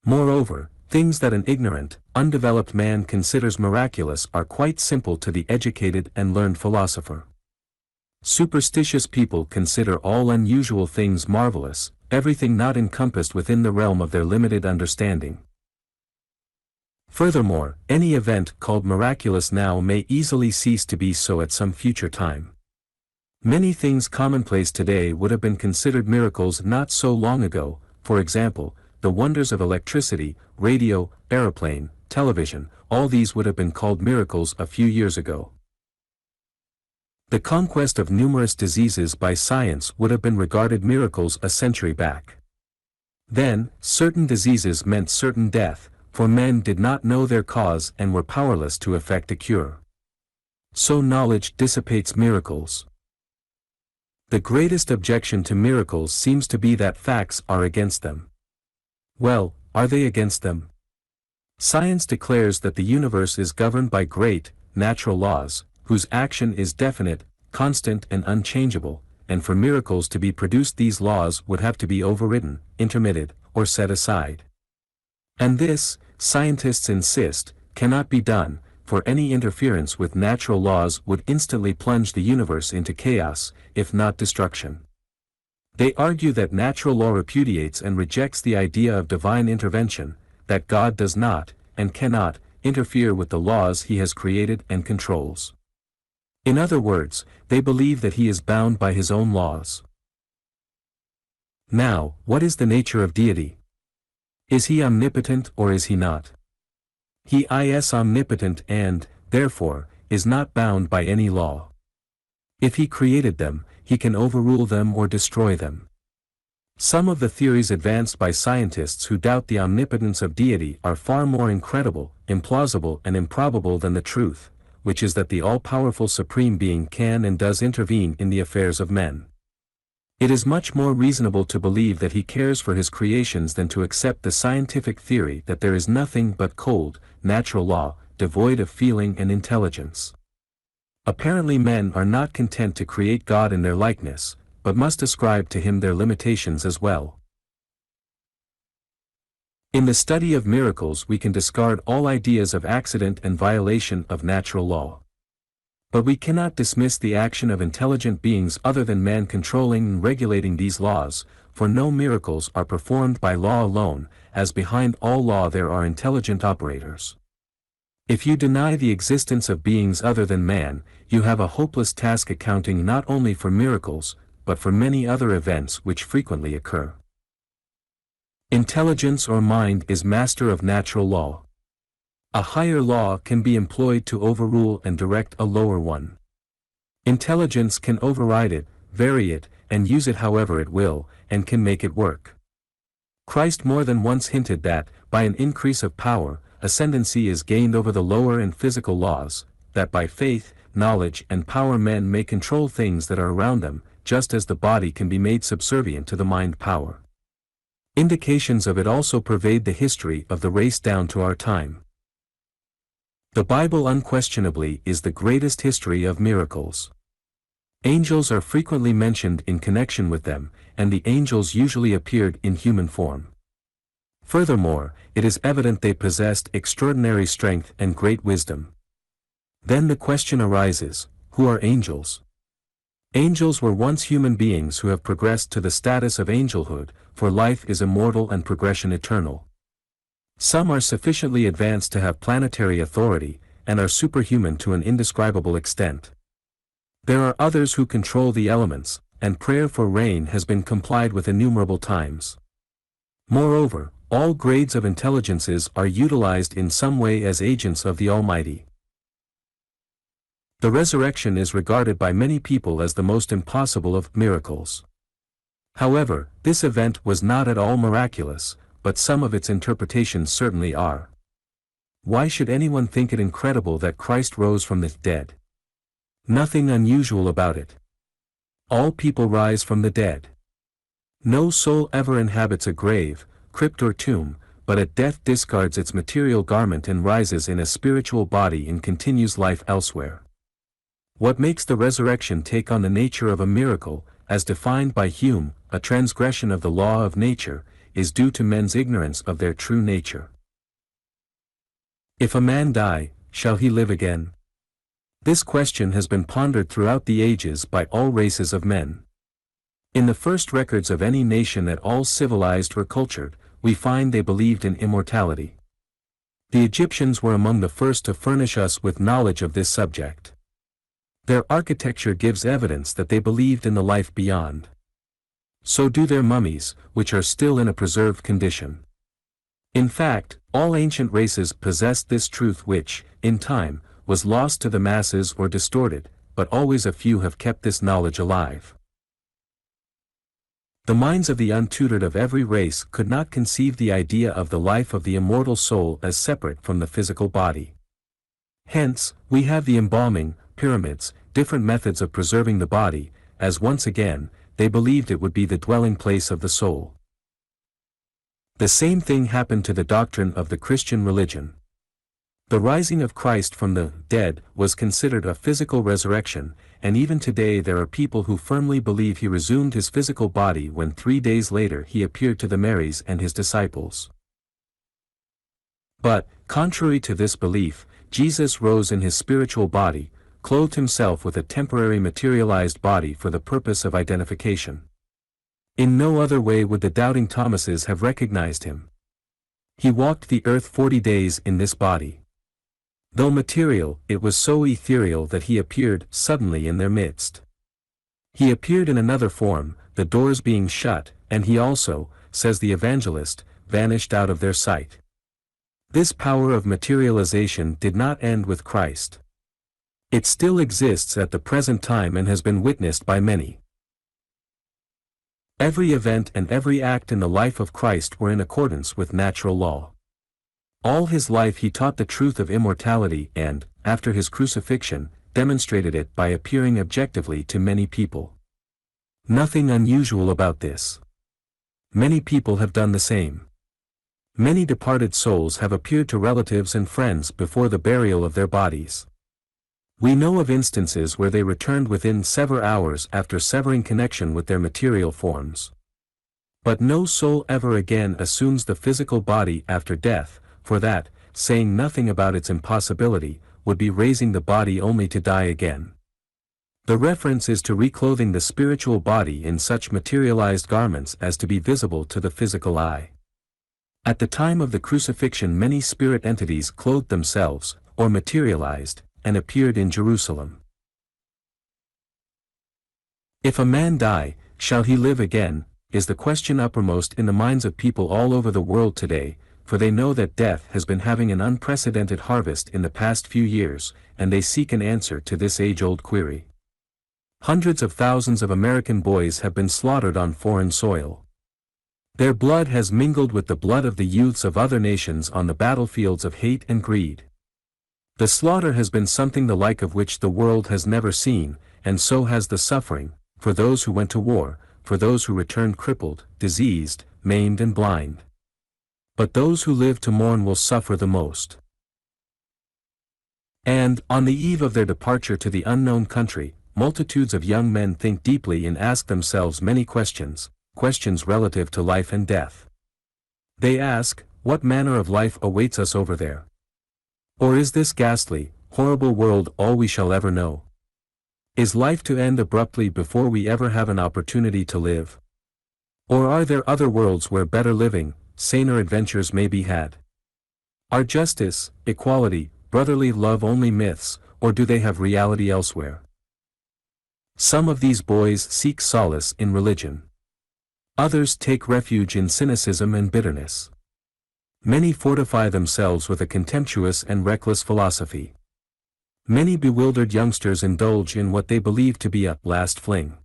Speaker 1: Moreover, things that an ignorant, undeveloped man considers miraculous are quite simple to the educated and learned philosopher. Superstitious people consider all unusual things marvelous, everything not encompassed within the realm of their limited understanding. Furthermore, any event called miraculous now may easily cease to be so at some future time. Many things commonplace today would have been considered miracles not so long ago, for example, the wonders of electricity, radio, aeroplane, television, all these would have been called miracles a few years ago. The conquest of numerous diseases by science would have been regarded miracles a century back. Then, certain diseases meant certain death, for men did not know their cause and were powerless to effect a cure. So knowledge dissipates miracles. The greatest objection to miracles seems to be that facts are against them. Well, are they against them? Science declares that the universe is governed by great, natural laws, whose action is definite, constant and unchangeable, and for miracles to be produced these laws would have to be overridden, intermitted, or set aside. And this, scientists insist, cannot be done, for any interference with natural laws would instantly plunge the universe into chaos, if not destruction. They argue that natural law repudiates and rejects the idea of divine intervention, that God does not, and cannot, interfere with the laws he has created and controls. In other words, they believe that he is bound by his own laws. Now, what is the nature of deity? Is he omnipotent or is he not? He is omnipotent and, therefore, is not bound by any law. If he created them, he can overrule them or destroy them. Some of the theories advanced by scientists who doubt the omnipotence of deity are far more incredible, implausible and improbable than the truth, which is that the all-powerful Supreme Being can and does intervene in the affairs of men. It is much more reasonable to believe that he cares for his creations than to accept the scientific theory that there is nothing but cold, natural law, devoid of feeling and intelligence. Apparently men are not content to create God in their likeness, but must ascribe to him their limitations as well. In the study of miracles we can discard all ideas of accident and violation of natural law. But we cannot dismiss the action of intelligent beings other than man controlling and regulating these laws, for no miracles are performed by law alone, as behind all law there are intelligent operators. If you deny the existence of beings other than man, you have a hopeless task accounting not only for miracles, but for many other events which frequently occur. Intelligence or mind is master of natural law. A higher law can be employed to overrule and direct a lower one. Intelligence can override it, vary it, and use it however it will, and can make it work. Christ more than once hinted that, by an increase of power, ascendancy is gained over the lower and physical laws, that by faith, knowledge and power men may control things that are around them, just as the body can be made subservient to the mind power. Indications of it also pervade the history of the race down to our time. The Bible unquestionably is the greatest history of miracles. Angels are frequently mentioned in connection with them, and the angels usually appeared in human form. Furthermore, it is evident they possessed extraordinary strength and great wisdom. Then the question arises, who are angels? Angels were once human beings who have progressed to the status of angelhood, for life is immortal and progression eternal. Some are sufficiently advanced to have planetary authority, and are superhuman to an indescribable extent. There are others who control the elements, and prayer for rain has been complied with innumerable times. Moreover, all grades of intelligences are utilized in some way as agents of the Almighty. The resurrection is regarded by many people as the most impossible of miracles. However, this event was not at all miraculous, but some of its interpretations certainly are. Why should anyone think it incredible that Christ rose from the dead? Nothing unusual about it. All people rise from the dead. No soul ever inhabits a grave, crypt or tomb, but at death discards its material garment and rises in a spiritual body and continues life elsewhere. What makes the resurrection take on the nature of a miracle, as defined by Hume, a transgression of the law of nature, is due to men's ignorance of their true nature. If a man die, shall he live again? This question has been pondered throughout the ages by all races of men. In the first records of any nation at all civilized or cultured, we find they believed in immortality. The Egyptians were among the first to furnish us with knowledge of this subject. Their architecture gives evidence that they believed in the life beyond. So do their mummies, which are still in a preserved condition. In fact, all ancient races possessed this truth which, in time, was lost to the masses or distorted, but always a few have kept this knowledge alive. The minds of the untutored of every race could not conceive the idea of the life of the immortal soul as separate from the physical body. Hence, we have the embalming, pyramids, different methods of preserving the body, as once again, they believed it would be the dwelling place of the soul. The same thing happened to the doctrine of the Christian religion. The rising of Christ from the dead was considered a physical resurrection, and even today there are people who firmly believe he resumed his physical body when 3 days later he appeared to the Marys and his disciples. But, contrary to this belief, Jesus rose in his spiritual body, clothed himself with a temporary materialized body for the purpose of identification. In no other way would the doubting Thomases have recognized him. He walked the earth 40 days in this body. Though material, it was so ethereal that he appeared suddenly in their midst. He appeared in another form, the doors being shut, and he also, says the evangelist, vanished out of their sight. This power of materialization did not end with Christ. It still exists at the present time and has been witnessed by many. Every event and every act in the life of Christ were in accordance with natural law. All his life he taught the truth of immortality and, after his crucifixion, demonstrated it by appearing objectively to many people. Nothing unusual about this. Many people have done the same. Many departed souls have appeared to relatives and friends before the burial of their bodies. We know of instances where they returned within several hours after severing connection with their material forms. But no soul ever again assumes the physical body after death, for that, saying nothing about its impossibility, would be raising the body only to die again. The reference is to reclothing the spiritual body in such materialized garments as to be visible to the physical eye. At the time of the crucifixion many spirit entities clothed themselves, or materialized, and appeared in Jerusalem. If a man die, shall he live again, is the question uppermost in the minds of people all over the world today, for they know that death has been having an unprecedented harvest in the past few years, and they seek an answer to this age-old query. Hundreds of thousands of American boys have been slaughtered on foreign soil. Their blood has mingled with the blood of the youths of other nations on the battlefields of hate and greed. The slaughter has been something the like of which the world has never seen, and so has the suffering, for those who went to war, for those who returned crippled, diseased, maimed and blind. But those who live to mourn will suffer the most. And, on the eve of their departure to the unknown country, multitudes of young men think deeply and ask themselves many questions, questions relative to life and death. They ask, what manner of life awaits us over there? Or is this ghastly, horrible world all we shall ever know? Is life to end abruptly before we ever have an opportunity to live? Or are there other worlds where better living, saner adventures may be had? Are justice, equality, brotherly love only myths, or do they have reality elsewhere? Some of these boys seek solace in religion. Others take refuge in cynicism and bitterness. Many fortify themselves with a contemptuous and reckless philosophy. Many bewildered youngsters indulge in what they believe to be a last fling.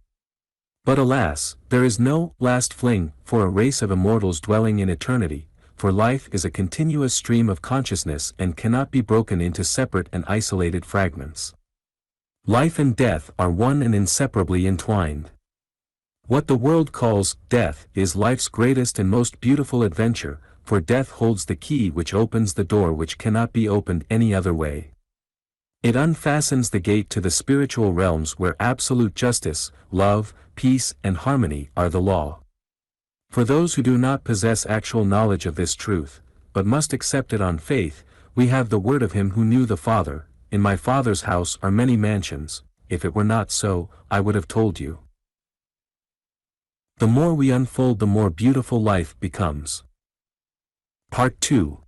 Speaker 1: But alas, there is no last fling for a race of immortals dwelling in eternity, for life is a continuous stream of consciousness and cannot be broken into separate and isolated fragments. Life and death are one and inseparably entwined. What the world calls death is life's greatest and most beautiful adventure, for death holds the key which opens the door which cannot be opened any other way. It unfastens the gate to the spiritual realms where absolute justice, love, peace and harmony are the law. For those who do not possess actual knowledge of this truth, but must accept it on faith, we have the word of him who knew the Father, in my Father's house are many mansions, if it were not so, I would have told you. The more we unfold the more beautiful life becomes. Part 2.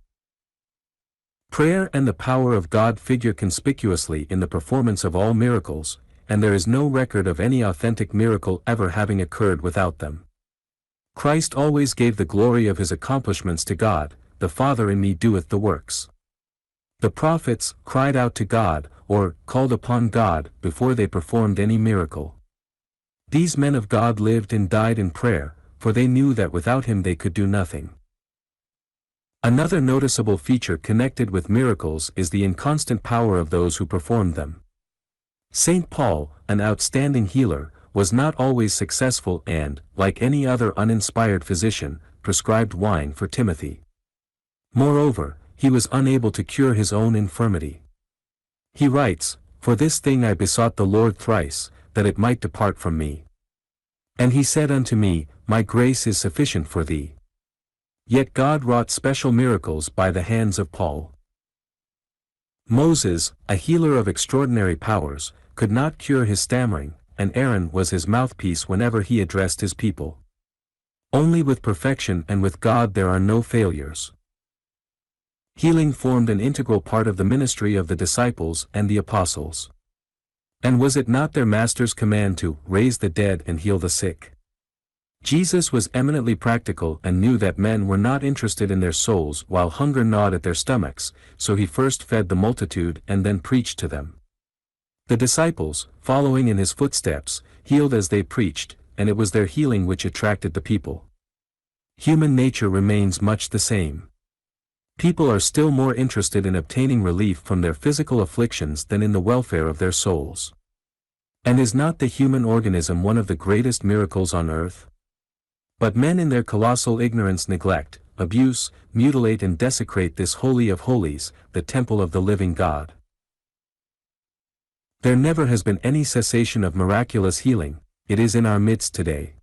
Speaker 1: Prayer and the power of God figure conspicuously in the performance of all miracles, and there is no record of any authentic miracle ever having occurred without them. Christ always gave the glory of his accomplishments to God, the Father in me doeth the works. The prophets cried out to God, or called upon God, before they performed any miracle. These men of God lived and died in prayer, for they knew that without him they could do nothing. Another noticeable feature connected with miracles is the inconstant power of those who performed them. St. Paul, an outstanding healer, was not always successful and, like any other uninspired physician, prescribed wine for Timothy. Moreover, he was unable to cure his own infirmity. He writes, "For this thing I besought the Lord thrice, that it might depart from me. And he said unto me, My grace is sufficient for thee." Yet God wrought special miracles by the hands of Paul. Moses, a healer of extraordinary powers, could not cure his stammering, and Aaron was his mouthpiece whenever he addressed his people. Only with perfection and with God there are no failures. Healing formed an integral part of the ministry of the disciples and the apostles. And was it not their master's command to raise the dead and heal the sick? Jesus was eminently practical and knew that men were not interested in their souls while hunger gnawed at their stomachs, so he first fed the multitude and then preached to them. The disciples, following in his footsteps, healed as they preached, and it was their healing which attracted the people. Human nature remains much the same. People are still more interested in obtaining relief from their physical afflictions than in the welfare of their souls. And is not the human organism one of the greatest miracles on earth? But men in their colossal ignorance neglect, abuse, mutilate and desecrate this holy of holies, the temple of the living God. There never has been any cessation of miraculous healing, it is in our midst today.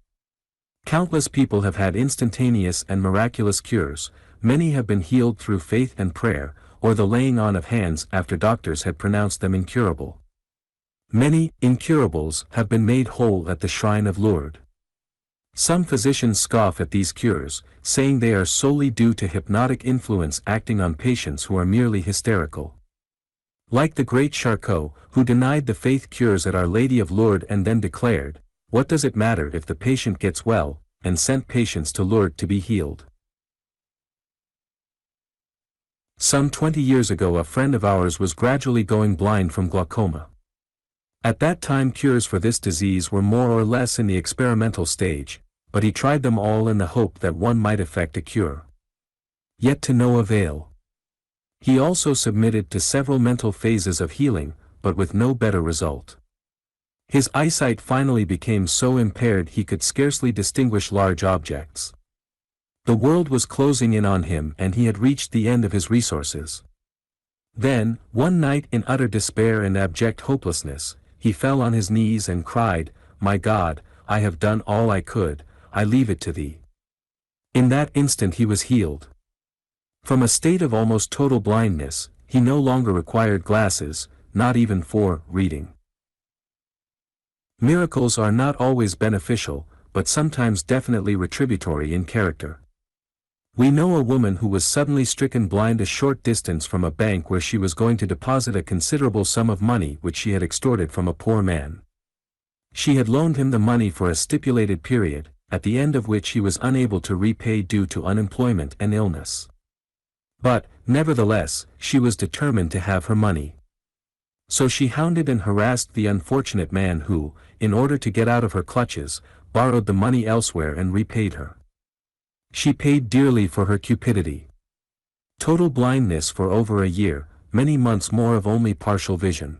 Speaker 1: Countless people have had instantaneous and miraculous cures. Many have been healed through faith and prayer, or the laying on of hands after doctors had pronounced them incurable. Many incurables have been made whole at the shrine of Lourdes. Some physicians scoff at these cures, saying they are solely due to hypnotic influence acting on patients who are merely hysterical. Like the great Charcot, who denied the faith cures at Our Lady of Lourdes and then declared, "What does it matter if the patient gets well," and sent patients to Lourdes to be healed. Some 20 years ago a friend of ours was gradually going blind from glaucoma. At that time cures for this disease were more or less in the experimental stage, but he tried them all in the hope that one might effect a cure. Yet to no avail. He also submitted to several mental phases of healing, but with no better result. His eyesight finally became so impaired he could scarcely distinguish large objects. The world was closing in on him and he had reached the end of his resources. Then, one night in utter despair and abject hopelessness, he fell on his knees and cried, "My God, I have done all I could, I leave it to thee." In that instant he was healed. From a state of almost total blindness, he no longer required glasses, not even for reading. Miracles are not always beneficial, but sometimes definitely retributory in character. We know a woman who was suddenly stricken blind a short distance from a bank where she was going to deposit a considerable sum of money which she had extorted from a poor man. She had loaned him the money for a stipulated period, at the end of which he was unable to repay due to unemployment and illness. But, nevertheless, she was determined to have her money. So she hounded and harassed the unfortunate man who, in order to get out of her clutches, borrowed the money elsewhere and repaid her. She paid dearly for her cupidity. Total blindness for over a year, many months more of only partial vision.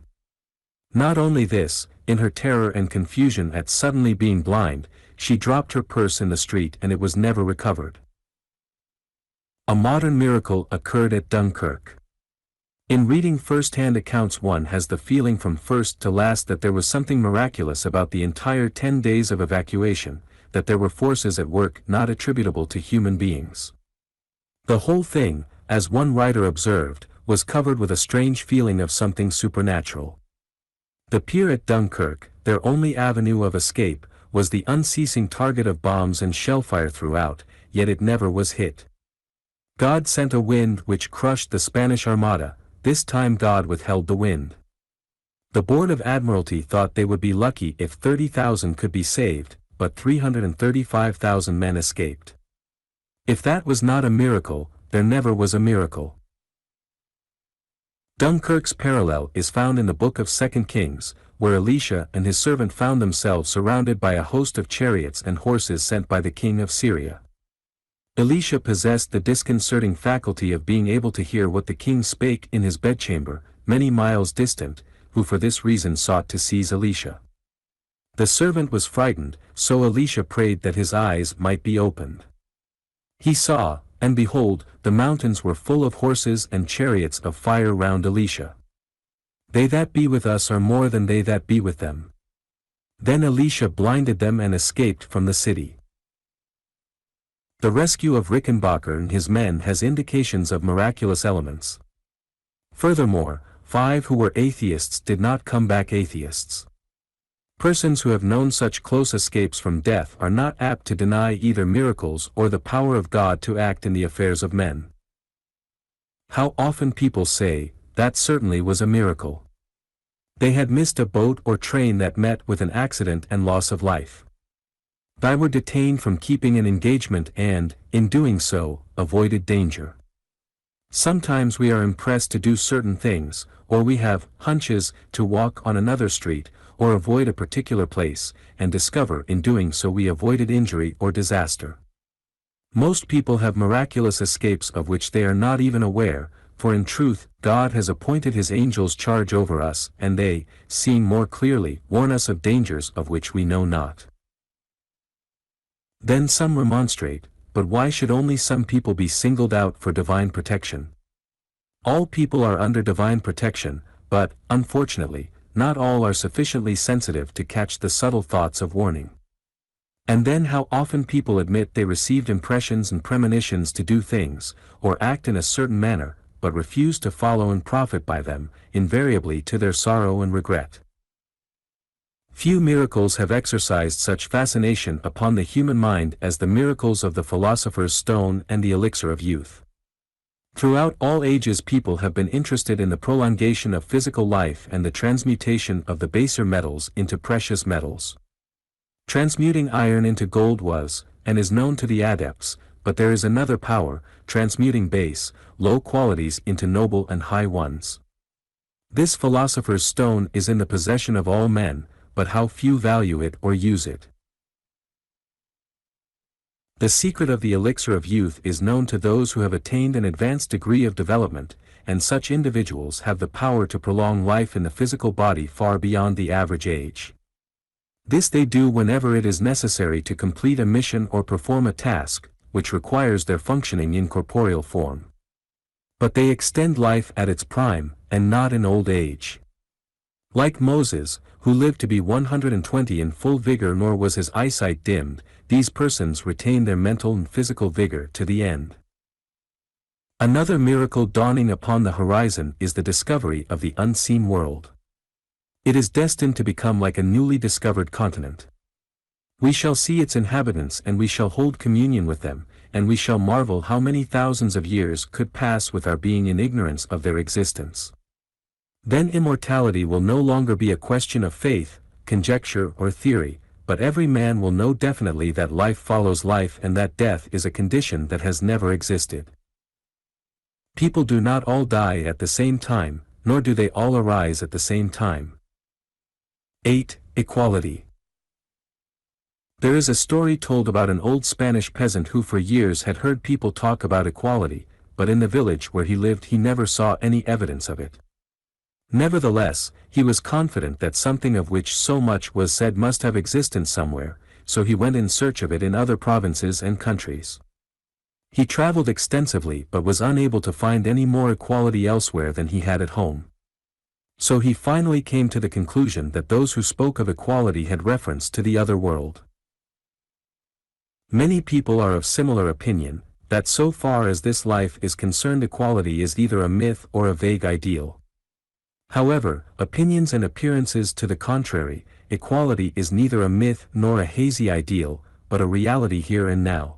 Speaker 1: Not only this, in her terror and confusion at suddenly being blind, she dropped her purse in the street and it was never recovered. A modern miracle occurred at Dunkirk. In reading first-hand accounts one has the feeling from first to last that there was something miraculous about the entire 10 days of evacuation, that there were forces at work not attributable to human beings. The whole thing, as one writer observed, was covered with a strange feeling of something supernatural. The pier at Dunkirk, their only avenue of escape, was the unceasing target of bombs and shellfire throughout, yet it never was hit. God sent a wind which crushed the Spanish Armada. This time God withheld the wind. The Board of Admiralty thought they would be lucky if 30,000 could be saved, but 335,000 men escaped. If that was not a miracle, there never was a miracle. Dunkirk's parallel is found in the book of 2 Kings, where Elisha and his servant found themselves surrounded by a host of chariots and horses sent by the king of Syria. Elisha possessed the disconcerting faculty of being able to hear what the king spake in his bedchamber, many miles distant, who for this reason sought to seize Elisha. The servant was frightened, so Elisha prayed that his eyes might be opened. He saw, and behold, the mountains were full of horses and chariots of fire round Elisha. They that be with us are more than they that be with them. Then Elisha blinded them and escaped from the city. The rescue of Rickenbacker and his men has indications of miraculous elements. Furthermore, 5 who were atheists did not come back atheists. Persons who have known such close escapes from death are not apt to deny either miracles or the power of God to act in the affairs of men. How often people say, "That certainly was a miracle." They had missed a boat or train that met with an accident and loss of life. They were detained from keeping an engagement and, in doing so, avoided danger. Sometimes we are impressed to do certain things, or we have hunches to walk on another street, or avoid a particular place, and discover in doing so we avoided injury or disaster. Most people have miraculous escapes of which they are not even aware, for in truth, God has appointed his angels charge over us, and they, seeing more clearly, warn us of dangers of which we know not. Then some remonstrate, but why should only some people be singled out for divine protection? All people are under divine protection, but, unfortunately, not all are sufficiently sensitive to catch the subtle thoughts of warning. And then how often people admit they received impressions and premonitions to do things, or act in a certain manner, but refuse to follow and profit by them, invariably to their sorrow and regret. Few miracles have exercised such fascination upon the human mind as the miracles of the philosopher's stone and the elixir of youth. Throughout all ages people have been interested in the prolongation of physical life and the transmutation of the baser metals into precious metals. Transmuting iron into gold was, and is known to the adepts, but there is another power, transmuting base, low qualities into noble and high ones. This philosopher's stone is in the possession of all men, but how few value it or use it. The secret of the elixir of youth is known to those who have attained an advanced degree of development, and such individuals have the power to prolong life in the physical body far beyond the average age. This they do whenever it is necessary to complete a mission or perform a task, which requires their functioning in corporeal form. But they extend life at its prime, and not in old age. Like Moses, who lived to be 120 in full vigor nor was his eyesight dimmed, these persons retain their mental and physical vigor to the end. Another miracle dawning upon the horizon is the discovery of the unseen world. It is destined to become like a newly discovered continent. We shall see its inhabitants and we shall hold communion with them, and we shall marvel how many thousands of years could pass with our being in ignorance of their existence. Then immortality will no longer be a question of faith, conjecture or theory, but every man will know definitely that life follows life and that death is a condition that has never existed. People do not all die at the same time, nor do they all arise at the same time. 8. Equality. There is a story told about an old Spanish peasant who for years had heard people talk about equality, but in the village where he lived he never saw any evidence of it. Nevertheless, he was confident that something of which so much was said must have existence somewhere, so he went in search of it in other provinces and countries. He traveled extensively but was unable to find any more equality elsewhere than he had at home. So he finally came to the conclusion that those who spoke of equality had reference to the other world. Many people are of similar opinion, that so far as this life is concerned equality is either a myth or a vague ideal. However, opinions and appearances to the contrary, equality is neither a myth nor a hazy ideal, but a reality here and now.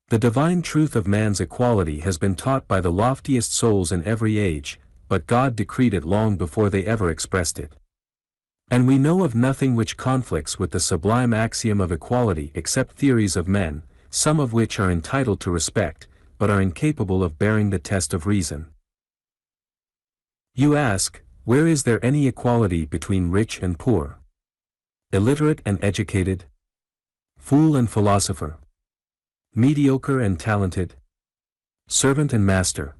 Speaker 1: The divine truth of man's equality has been taught by the loftiest souls in every age, but God decreed it long before they ever expressed it. And we know of nothing which conflicts with the sublime axiom of equality except theories of men, some of which are entitled to respect, but are incapable of bearing the test of reason. You ask, where is there any equality between rich and poor? Illiterate and educated? Fool and philosopher? Mediocre and talented? Servant and master?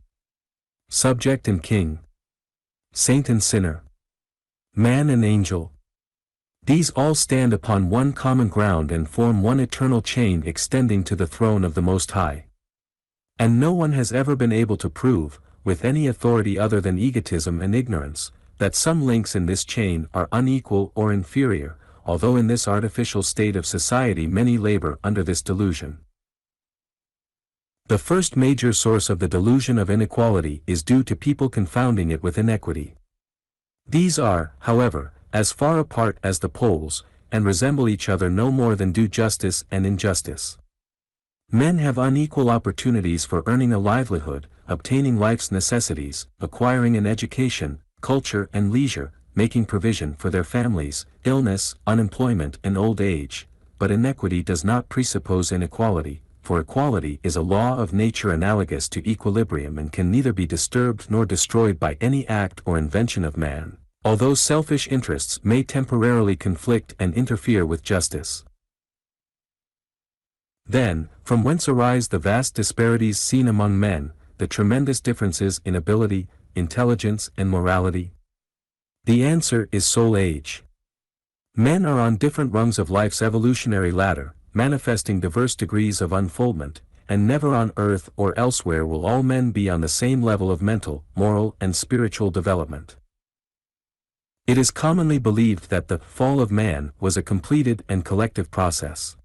Speaker 1: Subject and king? Saint and sinner? Man and angel? These all stand upon one common ground and form one eternal chain extending to the throne of the Most High. And no one has ever been able to prove, with any authority other than egotism and ignorance, that some links in this chain are unequal or inferior, although in this artificial state of society many labor under this delusion. The first major source of the delusion of inequality is due to people confounding it with inequity. These are, however, as far apart as the poles, and resemble each other no more than do justice and injustice. Men have unequal opportunities for earning a livelihood, obtaining life's necessities, acquiring an education, culture and leisure, making provision for their families, illness, unemployment and old age, but inequity does not presuppose inequality, for equality is a law of nature analogous to equilibrium and can neither be disturbed nor destroyed by any act or invention of man, although selfish interests may temporarily conflict and interfere with justice. Then, from whence arise the vast disparities seen among men, the tremendous differences in ability, intelligence and morality? The answer is soul age. Men are on different rungs of life's evolutionary ladder, manifesting diverse degrees of unfoldment, and never on earth or elsewhere will all men be on the same level of mental, moral and spiritual development. It is commonly believed that the fall of man was a completed and collective process.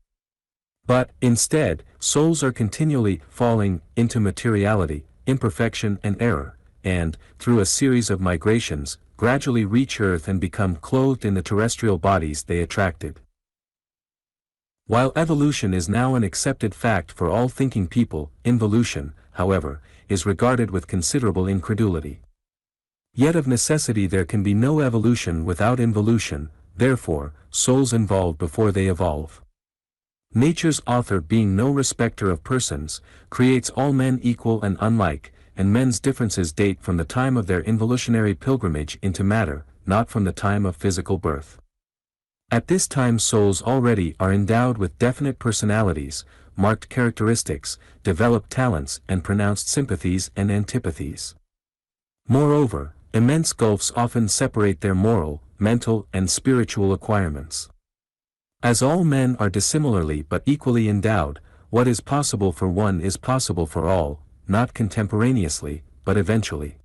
Speaker 1: But, instead, souls are continually falling into materiality, imperfection and error, and, through a series of migrations, gradually reach earth and become clothed in the terrestrial bodies they attracted. While evolution is now an accepted fact for all thinking people, involution, however, is regarded with considerable incredulity. Yet of necessity there can be no evolution without involution, therefore, souls involve before they evolve. Nature's author, being no respecter of persons, creates all men equal and unlike, and men's differences date from the time of their involutionary pilgrimage into matter, not from the time of physical birth. At this time souls already are endowed with definite personalities, marked characteristics, developed talents and pronounced sympathies and antipathies. Moreover, immense gulfs often separate their moral, mental and spiritual acquirements. As all men are dissimilarly but equally endowed, what is possible for one is possible for all, not contemporaneously, but eventually.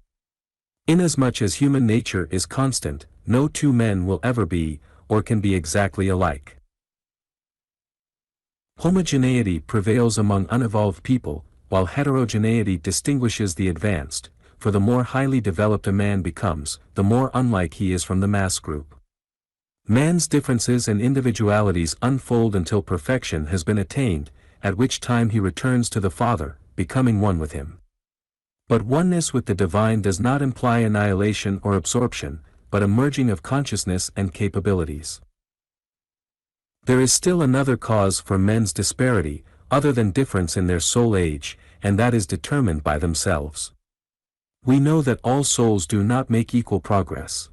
Speaker 1: Inasmuch as human nature is constant, no two men will ever be, or can be exactly alike. Homogeneity prevails among unevolved people, while heterogeneity distinguishes the advanced, for the more highly developed a man becomes, the more unlike he is from the mass group. Man's differences and individualities unfold until perfection has been attained, at which time he returns to the Father, becoming one with him. But oneness with the divine does not imply annihilation or absorption, but a merging of consciousness and capabilities. There is still another cause for men's disparity, other than difference in their soul age, and that is determined by themselves. We know that all souls do not make equal progress.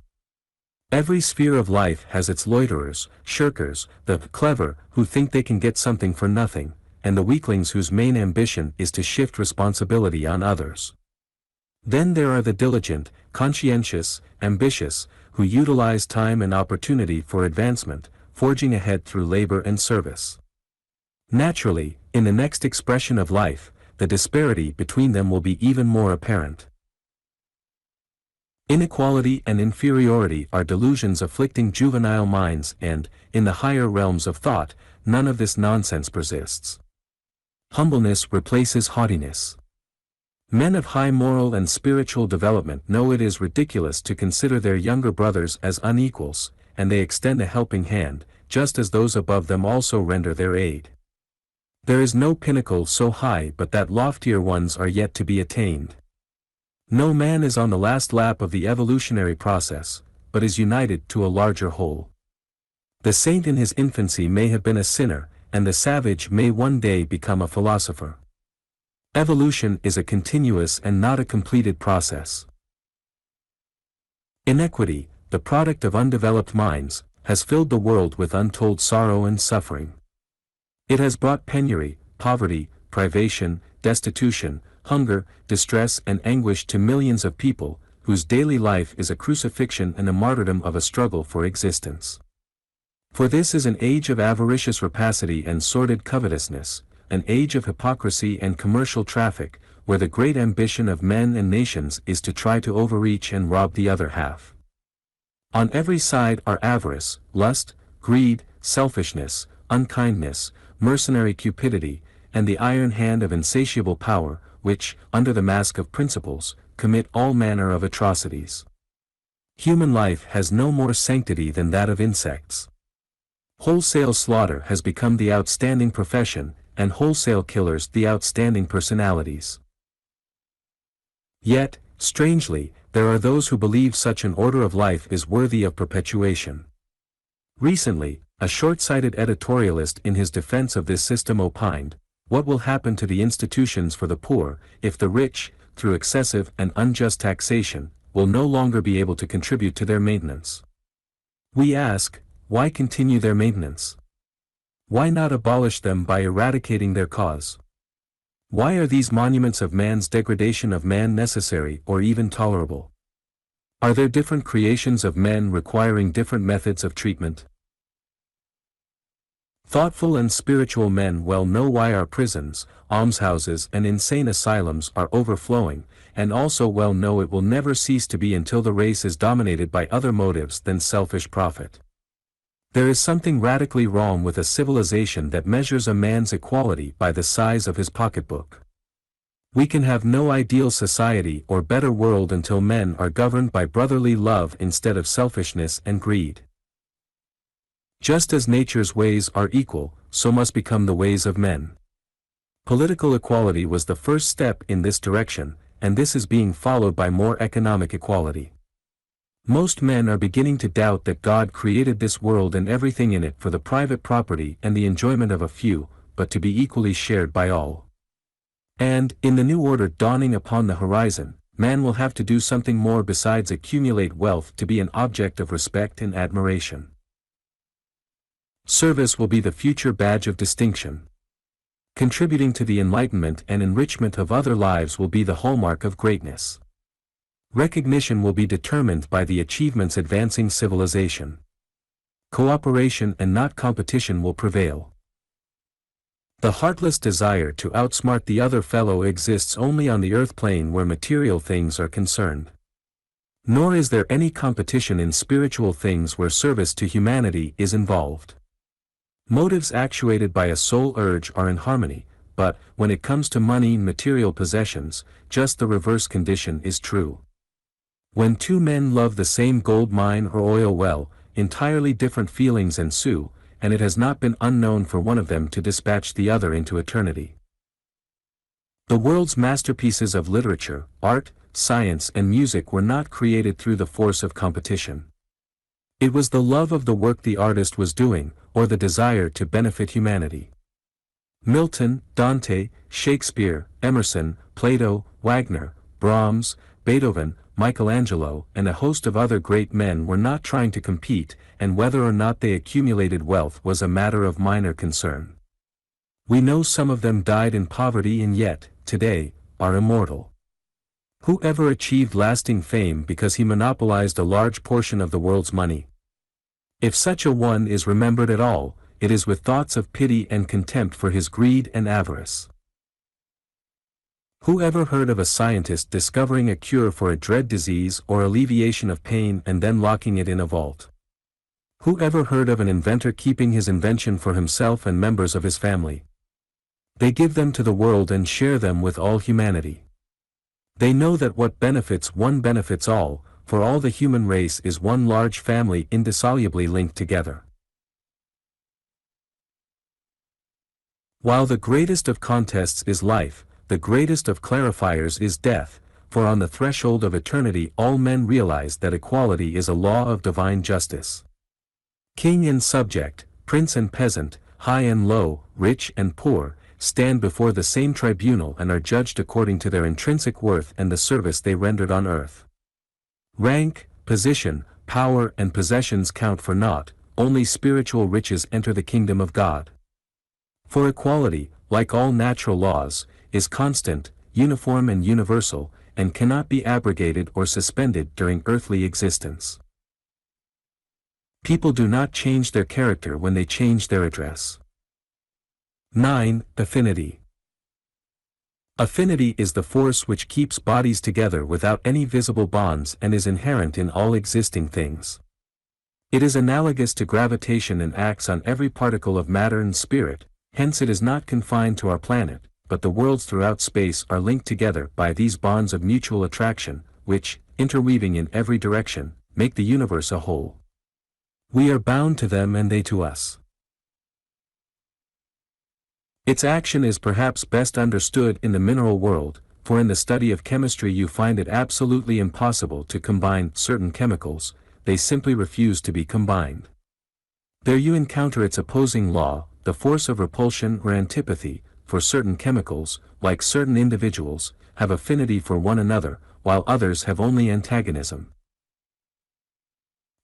Speaker 1: Every sphere of life has its loiterers, shirkers, the clever, who think they can get something for nothing, and the weaklings whose main ambition is to shift responsibility on others. Then there are the diligent, conscientious, ambitious, who utilize time and opportunity for advancement, forging ahead through labor and service. Naturally, in the next expression of life, the disparity between them will be even more apparent. Inequality and inferiority are delusions afflicting juvenile minds and, in the higher realms of thought, none of this nonsense persists. Humbleness replaces haughtiness. Men of high moral and spiritual development know it is ridiculous to consider their younger brothers as unequals, and they extend a helping hand, just as those above them also render their aid. There is no pinnacle so high but that loftier ones are yet to be attained. No man is on the last lap of the evolutionary process, but is united to a larger whole. The saint in his infancy may have been a sinner, and the savage may one day become a philosopher. Evolution is a continuous and not a completed process. Inequity, the product of undeveloped minds, has filled the world with untold sorrow and suffering. It has brought penury, poverty, privation, destitution, hunger, distress and anguish to millions of people, whose daily life is a crucifixion and a martyrdom of a struggle for existence. For this is an age of avaricious rapacity and sordid covetousness, an age of hypocrisy and commercial traffic, where the great ambition of men and nations is to try to overreach and rob the other half. On every side are avarice, lust, greed, selfishness, unkindness, mercenary cupidity, and the iron hand of insatiable power, which, under the mask of principles, commit all manner of atrocities. Human life has no more sanctity than that of insects. Wholesale slaughter has become the outstanding profession, and wholesale killers the outstanding personalities. Yet, strangely, there are those who believe such an order of life is worthy of perpetuation. Recently, a short-sighted editorialist in his defense of this system opined, "What will happen to the institutions for the poor, if the rich, through excessive and unjust taxation, will no longer be able to contribute to their maintenance?" We ask, why continue their maintenance? Why not abolish them by eradicating their cause? Why are these monuments of man's degradation of man necessary or even tolerable? Are there different creations of men requiring different methods of treatment? Thoughtful and spiritual men well know why our prisons, almshouses and insane asylums are overflowing, and also well know it will never cease to be until the race is dominated by other motives than selfish profit. There is something radically wrong with a civilization that measures a man's equality by the size of his pocketbook. We can have no ideal society or better world until men are governed by brotherly love instead of selfishness and greed. Just as nature's ways are equal, so must become the ways of men. Political equality was the first step in this direction, and this is being followed by more economic equality. Most men are beginning to doubt that God created this world and everything in it for the private property and the enjoyment of a few, but to be equally shared by all. And, in the new order dawning upon the horizon, man will have to do something more besides accumulate wealth to be an object of respect and admiration. Service will be the future badge of distinction. Contributing to the enlightenment and enrichment of other lives will be the hallmark of greatness. Recognition will be determined by the achievements advancing civilization. Cooperation and not competition will prevail. The heartless desire to outsmart the other fellow exists only on the earth plane where material things are concerned. Nor is there any competition in spiritual things where service to humanity is involved. Motives actuated by a soul urge are in harmony, but, when it comes to money and material possessions, just the reverse condition is true. When two men love the same gold mine or oil well, entirely different feelings ensue, and it has not been unknown for one of them to dispatch the other into eternity. The world's masterpieces of literature, art, science and music were not created through the force of competition. It was the love of the work the artist was doing, or the desire to benefit humanity. Milton, Dante, Shakespeare, Emerson, Plato, Wagner, Brahms, Beethoven, Michelangelo, and a host of other great men were not trying to compete, and whether or not they accumulated wealth was a matter of minor concern. We know some of them died in poverty and yet, today, are immortal. Who ever achieved lasting fame because he monopolized a large portion of the world's money? If such a one is remembered at all, it is with thoughts of pity and contempt for his greed and avarice. Who ever heard of a scientist discovering a cure for a dread disease or alleviation of pain and then locking it in a vault? Who ever heard of an inventor keeping his invention for himself and members of his family? They give them to the world and share them with all humanity. They know that what benefits one benefits all, for all the human race is one large family indissolubly linked together. While the greatest of contests is life, the greatest of clarifiers is death, for on the threshold of eternity all men realize that equality is a law of divine justice. King and subject, prince and peasant, high and low, rich and poor, stand before the same tribunal and are judged according to their intrinsic worth and the service they rendered on earth. Rank, position, power and possessions count for naught, only spiritual riches enter the kingdom of God. For equality, like all natural laws, is constant, uniform and universal, and cannot be abrogated or suspended during earthly existence. People do not change their character when they change their address. 9. Affinity. Affinity is the force which keeps bodies together without any visible bonds and is inherent in all existing things. It is analogous to gravitation and acts on every particle of matter and spirit, hence it is not confined to our planet, but the worlds throughout space are linked together by these bonds of mutual attraction, which, interweaving in every direction, make the universe a whole. We are bound to them and they to us. Its action is perhaps best understood in the mineral world, for in the study of chemistry you find it absolutely impossible to combine certain chemicals, they simply refuse to be combined. There you encounter its opposing law, the force of repulsion or antipathy, for certain chemicals, like certain individuals, have affinity for one another, while others have only antagonism.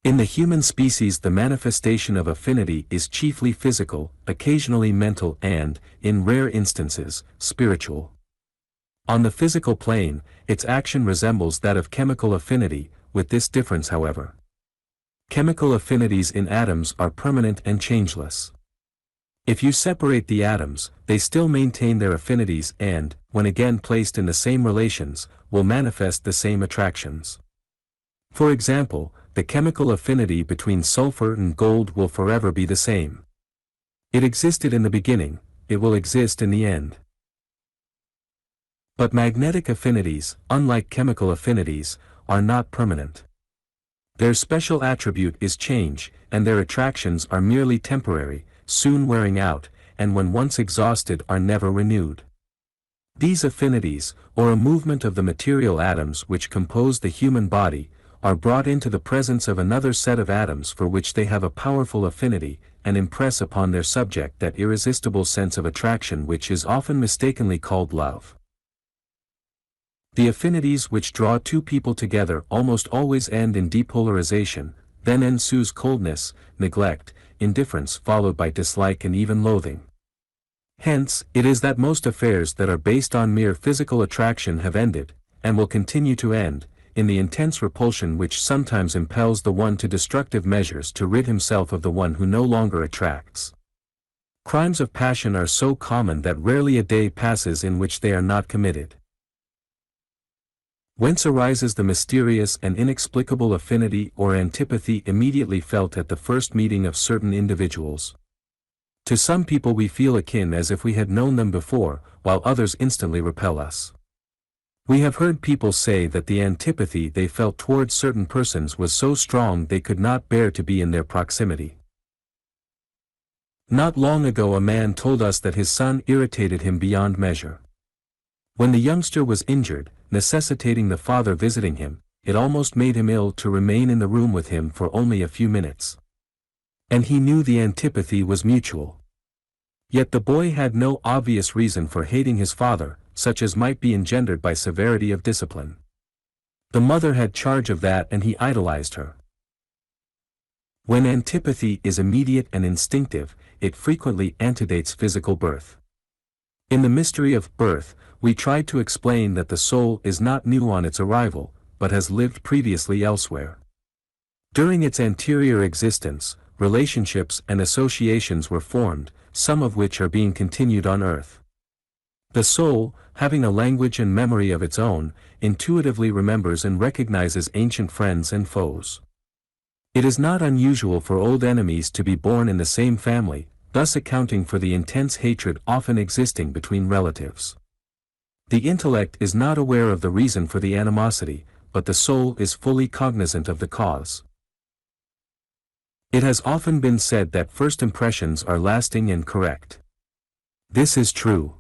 Speaker 1: In the human species the manifestation of affinity is chiefly physical, occasionally mental and, in rare instances, spiritual. On the physical plane, its action resembles that of chemical affinity, with this difference however. Chemical affinities in atoms are permanent and changeless. If you separate the atoms, they still maintain their affinities and, when again placed in the same relations, will manifest the same attractions. For example, the chemical affinity between sulfur and gold will forever be the same. It existed in the beginning, it will exist in the end. But magnetic affinities, unlike chemical affinities, are not permanent. Their special attribute is change, and their attractions are merely temporary, soon wearing out, and when once exhausted are never renewed. These affinities, or a movement of the material atoms which compose the human body, are brought into the presence of another set of atoms for which they have a powerful affinity, and impress upon their subject that irresistible sense of attraction which is often mistakenly called love. The affinities which draw two people together almost always end in depolarization, then ensues coldness, neglect, indifference followed by dislike and even loathing. Hence, it is that most affairs that are based on mere physical attraction have ended, and will continue to end, in the intense repulsion which sometimes impels the one to destructive measures to rid himself of the one who no longer attracts. Crimes of passion are so common that rarely a day passes in which they are not committed. Whence arises the mysterious and inexplicable affinity or antipathy immediately felt at the first meeting of certain individuals? To some people we feel akin as if we had known them before, while others instantly repel us. We have heard people say that the antipathy they felt towards certain persons was so strong they could not bear to be in their proximity. Not long ago a man told us that his son irritated him beyond measure. When the youngster was injured, necessitating the father visiting him, it almost made him ill to remain in the room with him for only a few minutes. And he knew the antipathy was mutual. Yet the boy had no obvious reason for hating his father, such as might be engendered by severity of discipline. The mother had charge of that and he idolized her. When antipathy is immediate and instinctive, it frequently antedates physical birth. In the mystery of birth, we tried to explain that the soul is not new on its arrival, but has lived previously elsewhere. During its anterior existence, relationships and associations were formed, some of which are being continued on earth. The soul, having a language and memory of its own, intuitively remembers and recognizes ancient friends and foes. It is not unusual for old enemies to be born in the same family, thus accounting for the intense hatred often existing between relatives. The intellect is not aware of the reason for the animosity, but the soul is fully cognizant of the cause. It has often been said that first impressions are lasting and correct. This is true.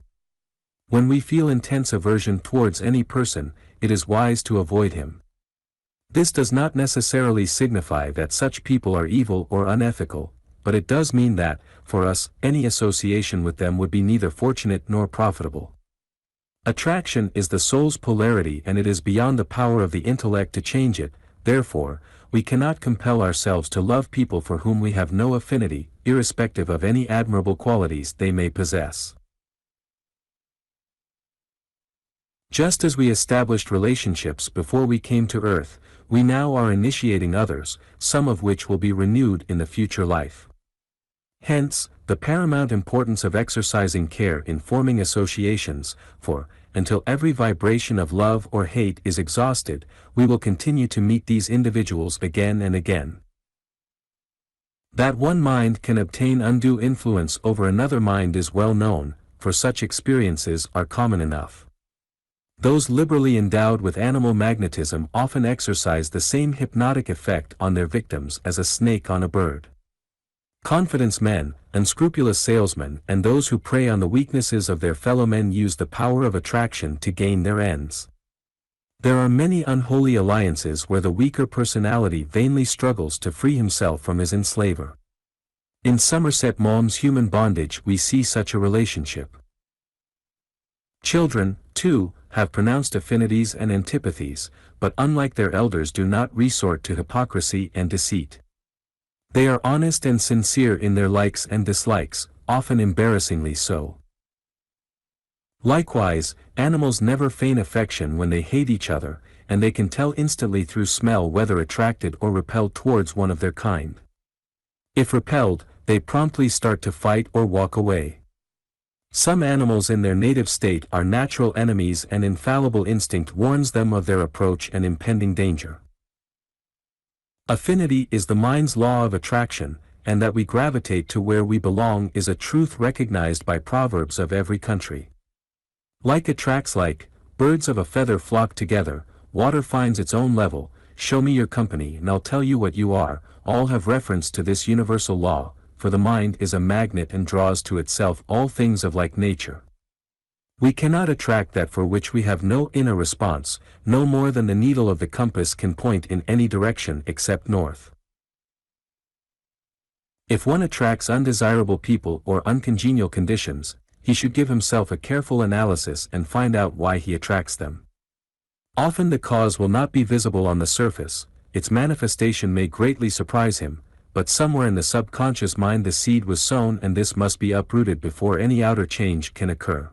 Speaker 1: When we feel intense aversion towards any person, it is wise to avoid him. This does not necessarily signify that such people are evil or unethical, but it does mean that, for us, any association with them would be neither fortunate nor profitable. Attraction is the soul's polarity and it is beyond the power of the intellect to change it, therefore, we cannot compel ourselves to love people for whom we have no affinity, irrespective of any admirable qualities they may possess. Just as we established relationships before we came to earth, we now are initiating others, some of which will be renewed in the future life. Hence, the paramount importance of exercising care in forming associations, for, until every vibration of love or hate is exhausted, we will continue to meet these individuals again and again. That one mind can obtain undue influence over another mind is well known, for such experiences are common enough. Those liberally endowed with animal magnetism often exercise the same hypnotic effect on their victims as a snake on a bird. Confidence men, unscrupulous salesmen, and those who prey on the weaknesses of their fellow men use the power of attraction to gain their ends. There are many unholy alliances where the weaker personality vainly struggles to free himself from his enslaver. In Somerset Maugham's Human Bondage we see such a relationship. Children, too, have pronounced affinities and antipathies, but unlike their elders do not resort to hypocrisy and deceit. They are honest and sincere in their likes and dislikes, often embarrassingly so. Likewise, animals never feign affection when they hate each other, and they can tell instantly through smell whether attracted or repelled towards one of their kind. If repelled, they promptly start to fight or walk away. Some animals in their native state are natural enemies and infallible instinct warns them of their approach and impending danger. Affinity is the mind's law of attraction, and that we gravitate to where we belong is a truth recognized by proverbs of every country. Like attracts like, birds of a feather flock together, water finds its own level, show me your company and I'll tell you what you are, all have reference to this universal law, for the mind is a magnet and draws to itself all things of like nature. We cannot attract that for which we have no inner response, no more than the needle of the compass can point in any direction except north. If one attracts undesirable people or uncongenial conditions, he should give himself a careful analysis and find out why he attracts them. Often the cause will not be visible on the surface, its manifestation may greatly surprise him, but somewhere in the subconscious mind the seed was sown and this must be uprooted before any outer change can occur.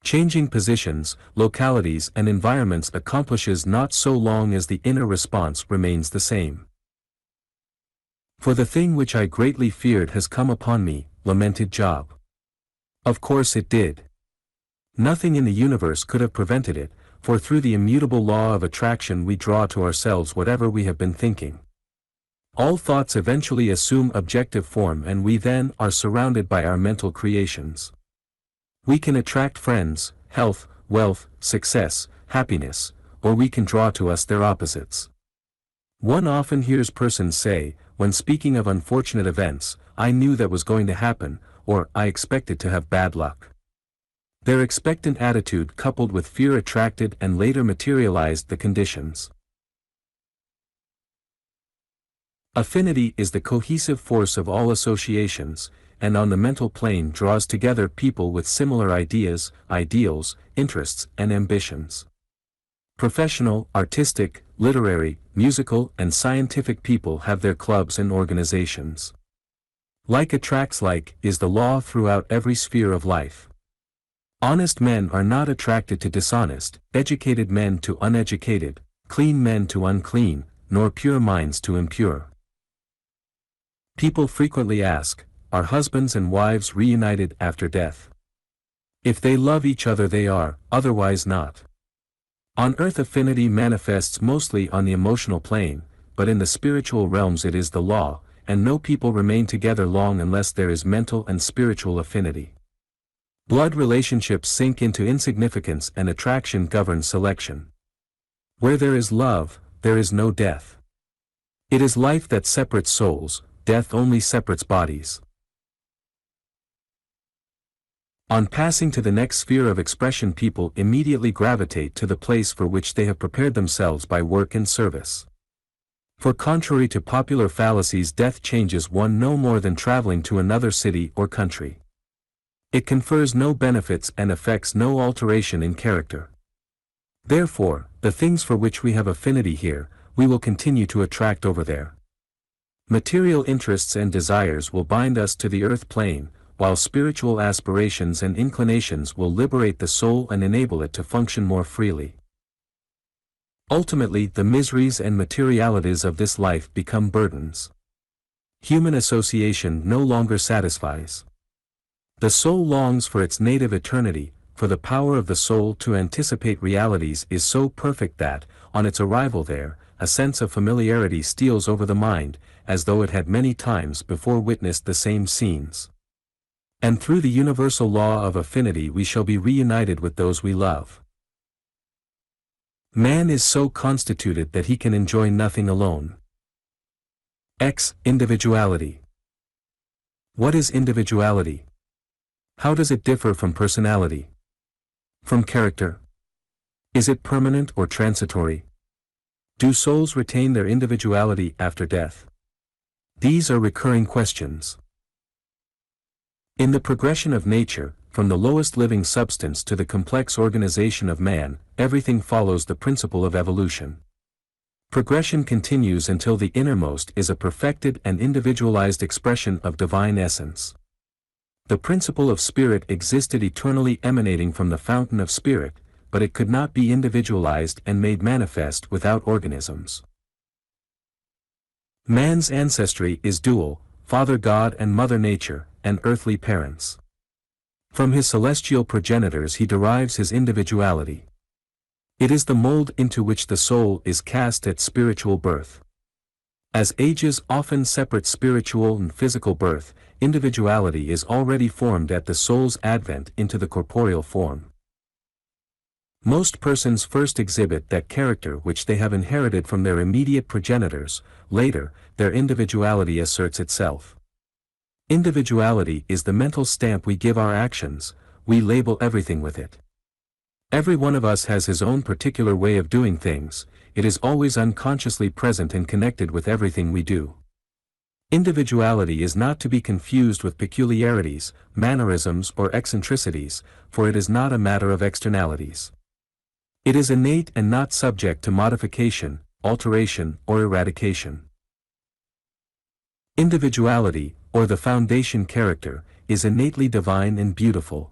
Speaker 1: Changing positions, localities and environments accomplishes not so long as the inner response remains the same. For the thing which I greatly feared has come upon me, lamented Job. Of course it did. Nothing in the universe could have prevented it, for through the immutable law of attraction we draw to ourselves whatever we have been thinking. All thoughts eventually assume objective form and we then are surrounded by our mental creations. We can attract friends, health, wealth, success, happiness, or we can draw to us their opposites. One often hears persons say, when speaking of unfortunate events, I knew that was going to happen, or I expected to have bad luck. Their expectant attitude coupled with fear attracted and later materialized the conditions. Affinity is the cohesive force of all associations, and on the mental plane draws together people with similar ideas, ideals, interests, and ambitions. Professional, artistic, literary, musical, and scientific people have their clubs and organizations. Like attracts like is the law throughout every sphere of life. Honest men are not attracted to dishonest, educated men to uneducated, clean men to unclean, nor pure minds to impure. People frequently ask, are husbands and wives reunited after death? If they love each other they are, otherwise not. On earth affinity manifests mostly on the emotional plane, but in the spiritual realms it is the law, and no people remain together long unless there is mental and spiritual affinity. Blood relationships sink into insignificance and attraction governs selection. Where there is love, there is no death. It is life that separates souls, death only separates bodies. On passing to the next sphere of expression people immediately gravitate to the place for which they have prepared themselves by work and service. For contrary to popular fallacies, death changes one no more than traveling to another city or country. It confers no benefits and effects no alteration in character. Therefore, the things for which we have affinity here, we will continue to attract over there. Material interests and desires will bind us to the earth plane, while spiritual aspirations and inclinations will liberate the soul and enable it to function more freely. Ultimately, the miseries and materialities of this life become burdens. Human association no longer satisfies. The soul longs for its native eternity, for the power of the soul to anticipate realities is so perfect that, on its arrival there, a sense of familiarity steals over the mind, as though it had many times before witnessed the same scenes. And through the universal law of affinity we shall be reunited with those we love. Man is so constituted that he can enjoy nothing alone. Individuality. What is individuality? How does it differ from personality? From character? Is it permanent or transitory? Do souls retain their individuality after death? These are recurring questions. In the progression of nature, from the lowest living substance to the complex organization of man, everything follows the principle of evolution. Progression continues until the innermost is a perfected and individualized expression of divine essence. The principle of spirit existed eternally emanating from the fountain of spirit, but it could not be individualized and made manifest without organisms. Man's ancestry is dual, Father God and Mother Nature, and earthly parents. From his celestial progenitors he derives his individuality. It is the mold into which the soul is cast at spiritual birth. As ages often separate spiritual and physical birth, individuality is already formed at the soul's advent into the corporeal form. Most persons first exhibit that character which they have inherited from their immediate progenitors. Later, their individuality asserts itself. Individuality is the mental stamp we give our actions, we label everything with it. Every one of us has his own particular way of doing things, it is always unconsciously present and connected with everything we do. Individuality is not to be confused with peculiarities, mannerisms or eccentricities, for it is not a matter of externalities. It is innate and not subject to modification, alteration or eradication. Individuality, or the foundation character, is innately divine and beautiful.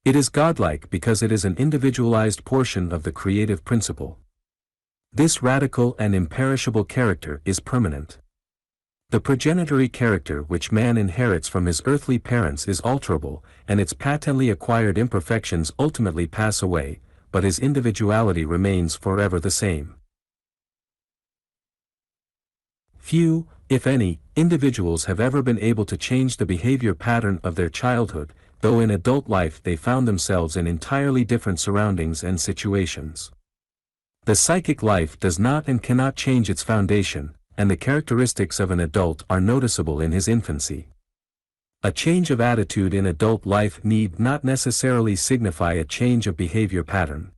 Speaker 1: It is godlike because it is an individualized portion of the creative principle. This radical and imperishable character is permanent. The progenitory character which man inherits from his earthly parents is alterable, and its patently acquired imperfections ultimately pass away, but his individuality remains forever the same. Few, if any, individuals have ever been able to change the behavior pattern of their childhood, though in adult life they found themselves in entirely different surroundings and situations. The psychic life does not and cannot change its foundation, and the characteristics of an adult are noticeable in his infancy. A change of attitude in adult life need not necessarily signify a change of behavior pattern.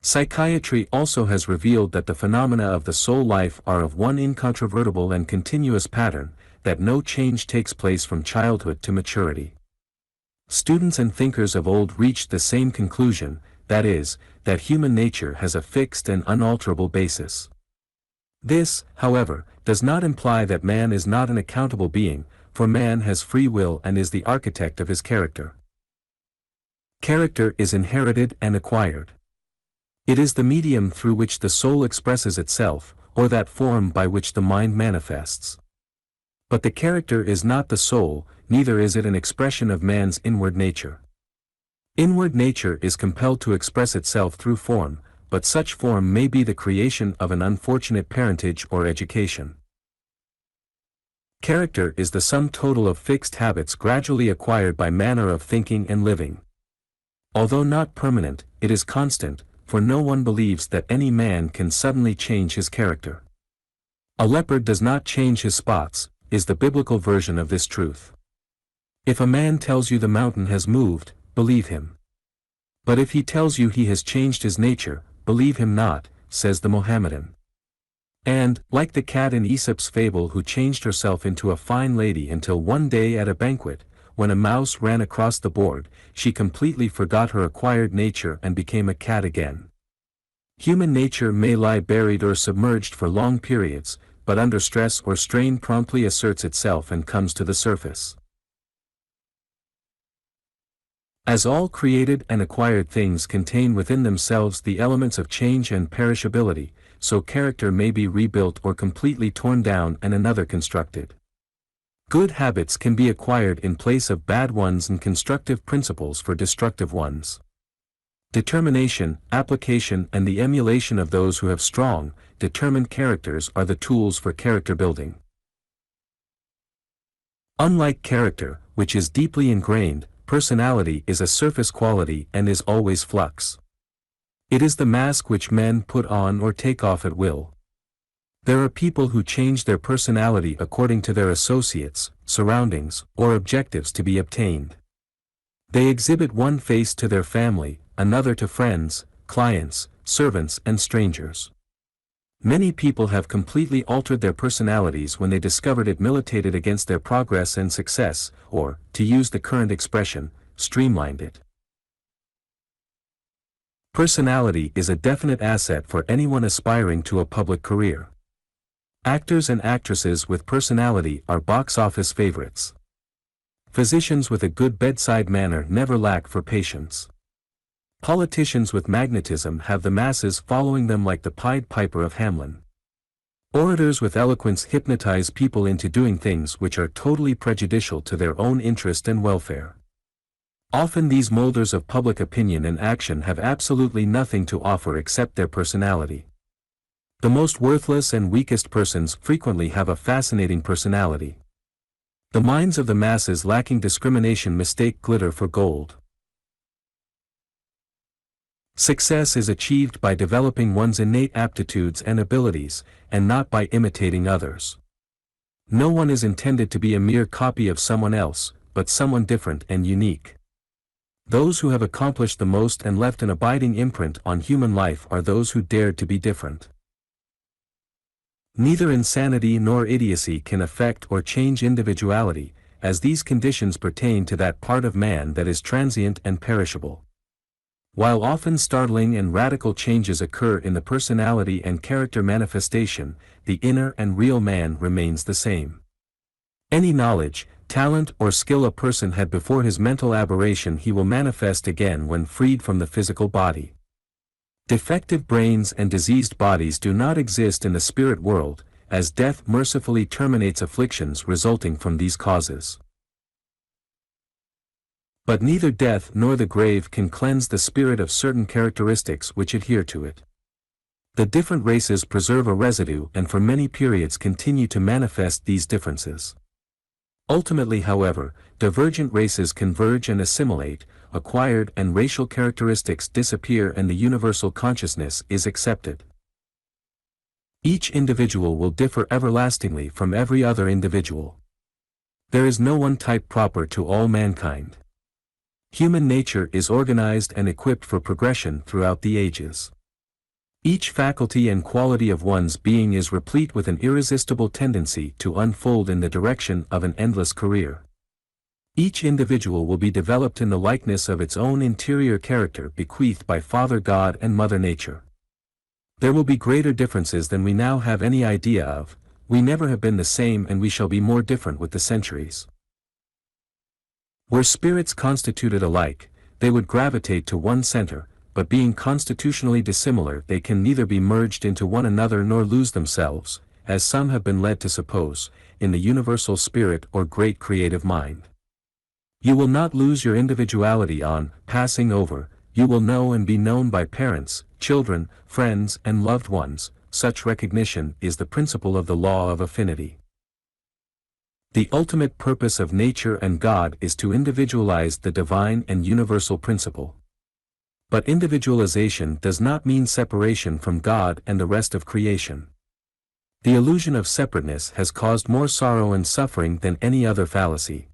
Speaker 1: Psychiatry also has revealed that the phenomena of the soul life are of one incontrovertible and continuous pattern, that no change takes place from childhood to maturity. Students and thinkers of old reached the same conclusion, that is, that human nature has a fixed and unalterable basis. This, however, does not imply that man is not an accountable being, for man has free will and is the architect of his character. Character is inherited and acquired. It is the medium through which the soul expresses itself, or that form by which the mind manifests. But the character is not the soul, neither is it an expression of man's inward nature. Inward nature is compelled to express itself through form, but such form may be the creation of an unfortunate parentage or education. Character is the sum total of fixed habits gradually acquired by manner of thinking and living. Although not permanent, it is constant, for no one believes that any man can suddenly change his character. A leopard does not change his spots, is the biblical version of this truth. If a man tells you the mountain has moved, believe him. But if he tells you he has changed his nature, believe him not, says the Mohammedan. And, like the cat in Aesop's fable who changed herself into a fine lady until one day at a banquet, when a mouse ran across the board, she completely forgot her acquired nature and became a cat again. Human nature may lie buried or submerged for long periods, but under stress or strain promptly asserts itself and comes to the surface. As all created and acquired things contain within themselves the elements of change and perishability, so character may be rebuilt or completely torn down and another constructed. Good habits can be acquired in place of bad ones and constructive principles for destructive ones. Determination, application and the emulation of those who have strong, determined characters are the tools for character building. Unlike character, which is deeply ingrained, personality is a surface quality and is always flux. It is the mask which men put on or take off at will. There are people who change their personality according to their associates, surroundings, or objectives to be obtained. They exhibit one face to their family, another to friends, clients, servants and strangers. Many people have completely altered their personalities when they discovered it militated against their progress and success, or, to use the current expression, streamlined it. Personality is a definite asset for anyone aspiring to a public career. Actors and actresses with personality are box office favorites. Physicians with a good bedside manner never lack for patients. Politicians with magnetism have the masses following them like the Pied Piper of Hamelin. Orators with eloquence hypnotize people into doing things which are totally prejudicial to their own interest and welfare. Often these molders of public opinion and action have absolutely nothing to offer except their personality. The most worthless and weakest persons frequently have a fascinating personality. The minds of the masses lacking discrimination mistake glitter for gold. Success is achieved by developing one's innate aptitudes and abilities, and not by imitating others. No one is intended to be a mere copy of someone else, but someone different and unique. Those who have accomplished the most and left an abiding imprint on human life are those who dared to be different. Neither insanity nor idiocy can affect or change individuality, as these conditions pertain to that part of man that is transient and perishable. While often startling and radical changes occur in the personality and character manifestation, the inner and real man remains the same. Any knowledge, talent or skill a person had before his mental aberration he will manifest again when freed from the physical body. Defective brains and diseased bodies do not exist in the spirit world, as death mercifully terminates afflictions resulting from these causes. But neither death nor the grave can cleanse the spirit of certain characteristics which adhere to it. The different races preserve a residue and for many periods continue to manifest these differences. Ultimately, however, divergent races converge and assimilate, acquired and racial characteristics disappear and the universal consciousness is accepted. Each individual will differ everlastingly from every other individual. There is no one type proper to all mankind. Human nature is organized and equipped for progression throughout the ages. Each faculty and quality of one's being is replete with an irresistible tendency to unfold in the direction of an endless career. Each individual will be developed in the likeness of its own interior character bequeathed by Father God and Mother Nature. There will be greater differences than we now have any idea of. We never have been the same and we shall be more different with the centuries. Were spirits constituted alike, they would gravitate to one center, but being constitutionally dissimilar they can neither be merged into one another nor lose themselves, as some have been led to suppose, in the universal spirit or great creative mind. You will not lose your individuality on passing over, you will know and be known by parents, children, friends and loved ones. Such recognition is the principle of the law of affinity. The ultimate purpose of nature and God is to individualize the divine and universal principle. But individualization does not mean separation from God and the rest of creation. The illusion of separateness has caused more sorrow and suffering than any other fallacy.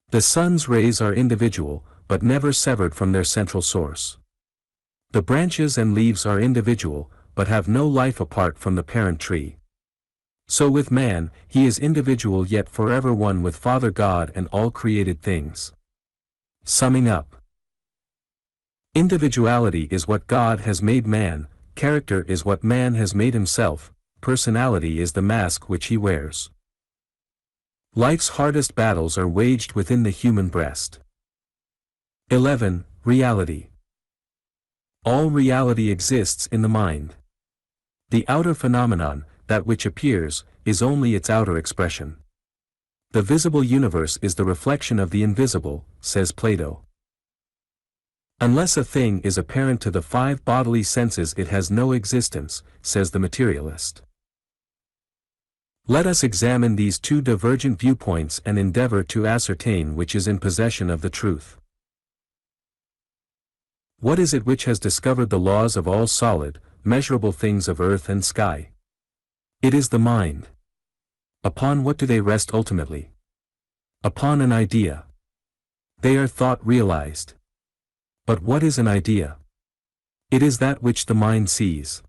Speaker 1: The sun's rays are individual, but never severed from their central source. The branches and leaves are individual, but have no life apart from the parent tree. So with man, he is individual yet forever one with Father God and all created things. Summing up. Individuality is what God has made man, character is what man has made himself, personality is the mask which he wears. Life's hardest battles are waged within the human breast. 11. Reality. All reality exists in the mind. The outer phenomenon, that which appears, is only its outer expression. The visible universe is the reflection of the invisible, says Plato. Unless a thing is apparent to the five bodily senses it has no existence, says the materialist. Let us examine these two divergent viewpoints and endeavor to ascertain which is in possession of the truth. What is it which has discovered the laws of all solid, measurable things of earth and sky? It is the mind. Upon what do they rest ultimately? Upon an idea. They are thought realized. But what is an idea? It is that which the mind sees.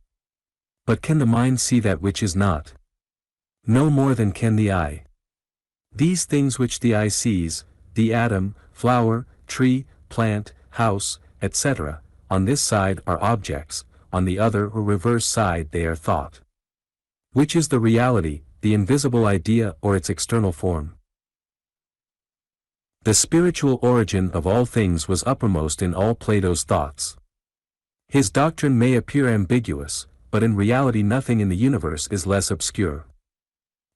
Speaker 1: But can the mind see that which is not? No more than can the eye. These things which the eye sees, the atom, flower, tree, plant, house, etc., on this side are objects, on the other or reverse side they are thought. Which is the reality, the invisible idea or its external form? The spiritual origin of all things was uppermost in all Plato's thoughts. His doctrine may appear ambiguous, but in reality nothing in the universe is less obscure.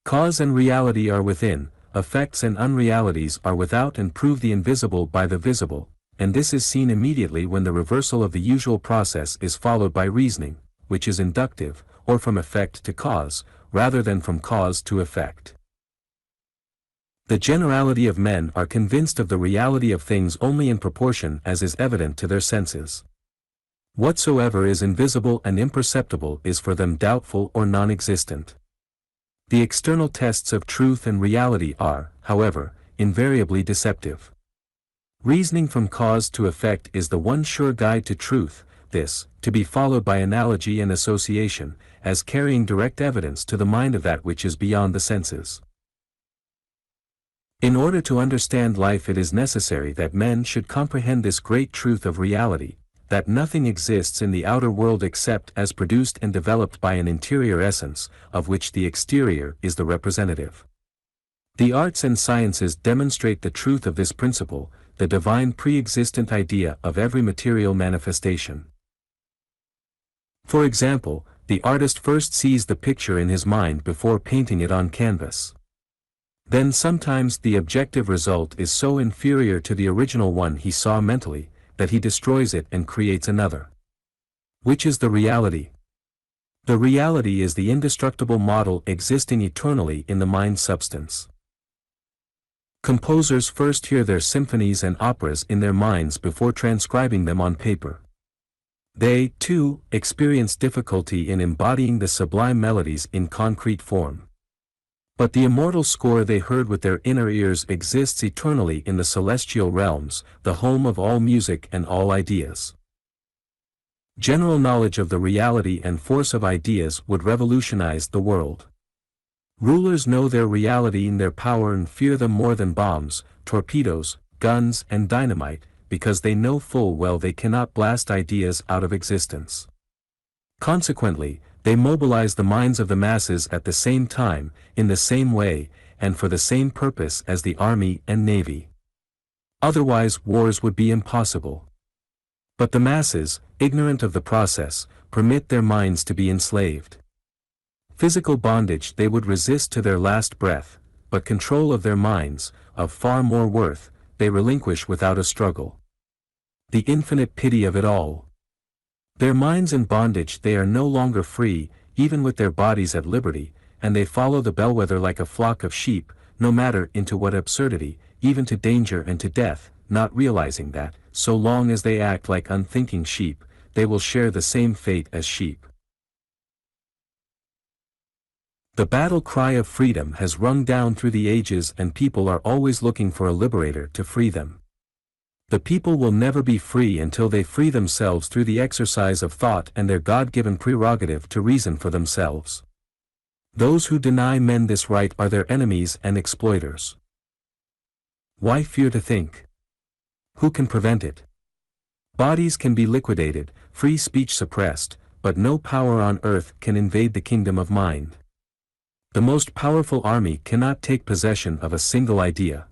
Speaker 1: Cause and reality are within, effects and unrealities are without and prove the invisible by the visible, and this is seen immediately when the reversal of the usual process is followed by reasoning, which is inductive, or from effect to cause, rather than from cause to effect. The generality of men are convinced of the reality of things only in proportion as is evident to their senses. Whatsoever is invisible and imperceptible is for them doubtful or non-existent. The external tests of truth and reality are, however, invariably deceptive. Reasoning from cause to effect is the one sure guide to truth, this, to be followed by analogy and association, as carrying direct evidence to the mind of that which is beyond the senses. In order to understand life it is necessary that men should comprehend this great truth of reality, that nothing exists in the outer world except as produced and developed by an interior essence, of which the exterior is the representative. The arts and sciences demonstrate the truth of this principle, the divine pre-existent idea of every material manifestation. For example, the artist first sees the picture in his mind before painting it on canvas. Then sometimes the objective result is so inferior to the original one he saw mentally, that he destroys it and creates another. Which is the reality? The reality is the indestructible model existing eternally in the mind's substance. Composers first hear their symphonies and operas in their minds before transcribing them on paper. They, too, experience difficulty in embodying the sublime melodies in concrete form. But the immortal score they heard with their inner ears exists eternally in the celestial realms, the home of all music and all ideas. General knowledge of the reality and force of ideas would revolutionize the world. Rulers know their reality and their power and fear them more than bombs, torpedoes, guns and dynamite, because they know full well they cannot blast ideas out of existence. Consequently, they mobilize the minds of the masses at the same time, in the same way, and for the same purpose as the army and navy. Otherwise wars would be impossible. But the masses, ignorant of the process, permit their minds to be enslaved. Physical bondage they would resist to their last breath, but control of their minds, of far more worth, they relinquish without a struggle. The infinite pity of it all. Their minds in bondage they are no longer free, even with their bodies at liberty, and they follow the bellwether like a flock of sheep, no matter into what absurdity, even to danger and to death, not realizing that, so long as they act like unthinking sheep, they will share the same fate as sheep. The battle cry of freedom has rung down through the ages and people are always looking for a liberator to free them. The people will never be free until they free themselves through the exercise of thought and their God-given prerogative to reason for themselves. Those who deny men this right are their enemies and exploiters. Why fear to think? Who can prevent it? Bodies can be liquidated, free speech suppressed, but no power on earth can invade the kingdom of mind. The most powerful army cannot take possession of a single idea.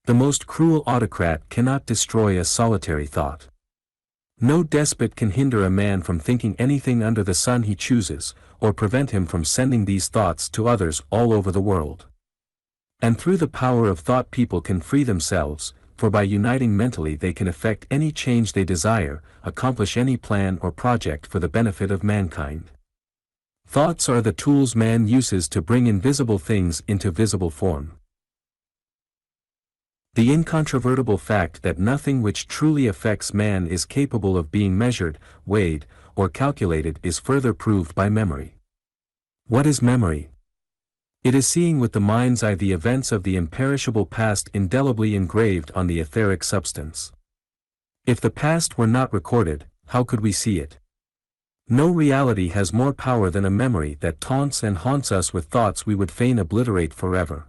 Speaker 1: The most cruel autocrat cannot destroy a solitary thought. No despot can hinder a man from thinking anything under the sun he chooses, or prevent him from sending these thoughts to others all over the world. And through the power of thought people can free themselves, for by uniting mentally they can effect any change they desire, accomplish any plan or project for the benefit of mankind. Thoughts are the tools man uses to bring invisible things into visible form. The incontrovertible fact that nothing which truly affects man is capable of being measured, weighed, or calculated is further proved by memory. What is memory? It is seeing with the mind's eye the events of the imperishable past indelibly engraved on the etheric substance. If the past were not recorded, how could we see it? No reality has more power than a memory that taunts and haunts us with thoughts we would fain obliterate forever.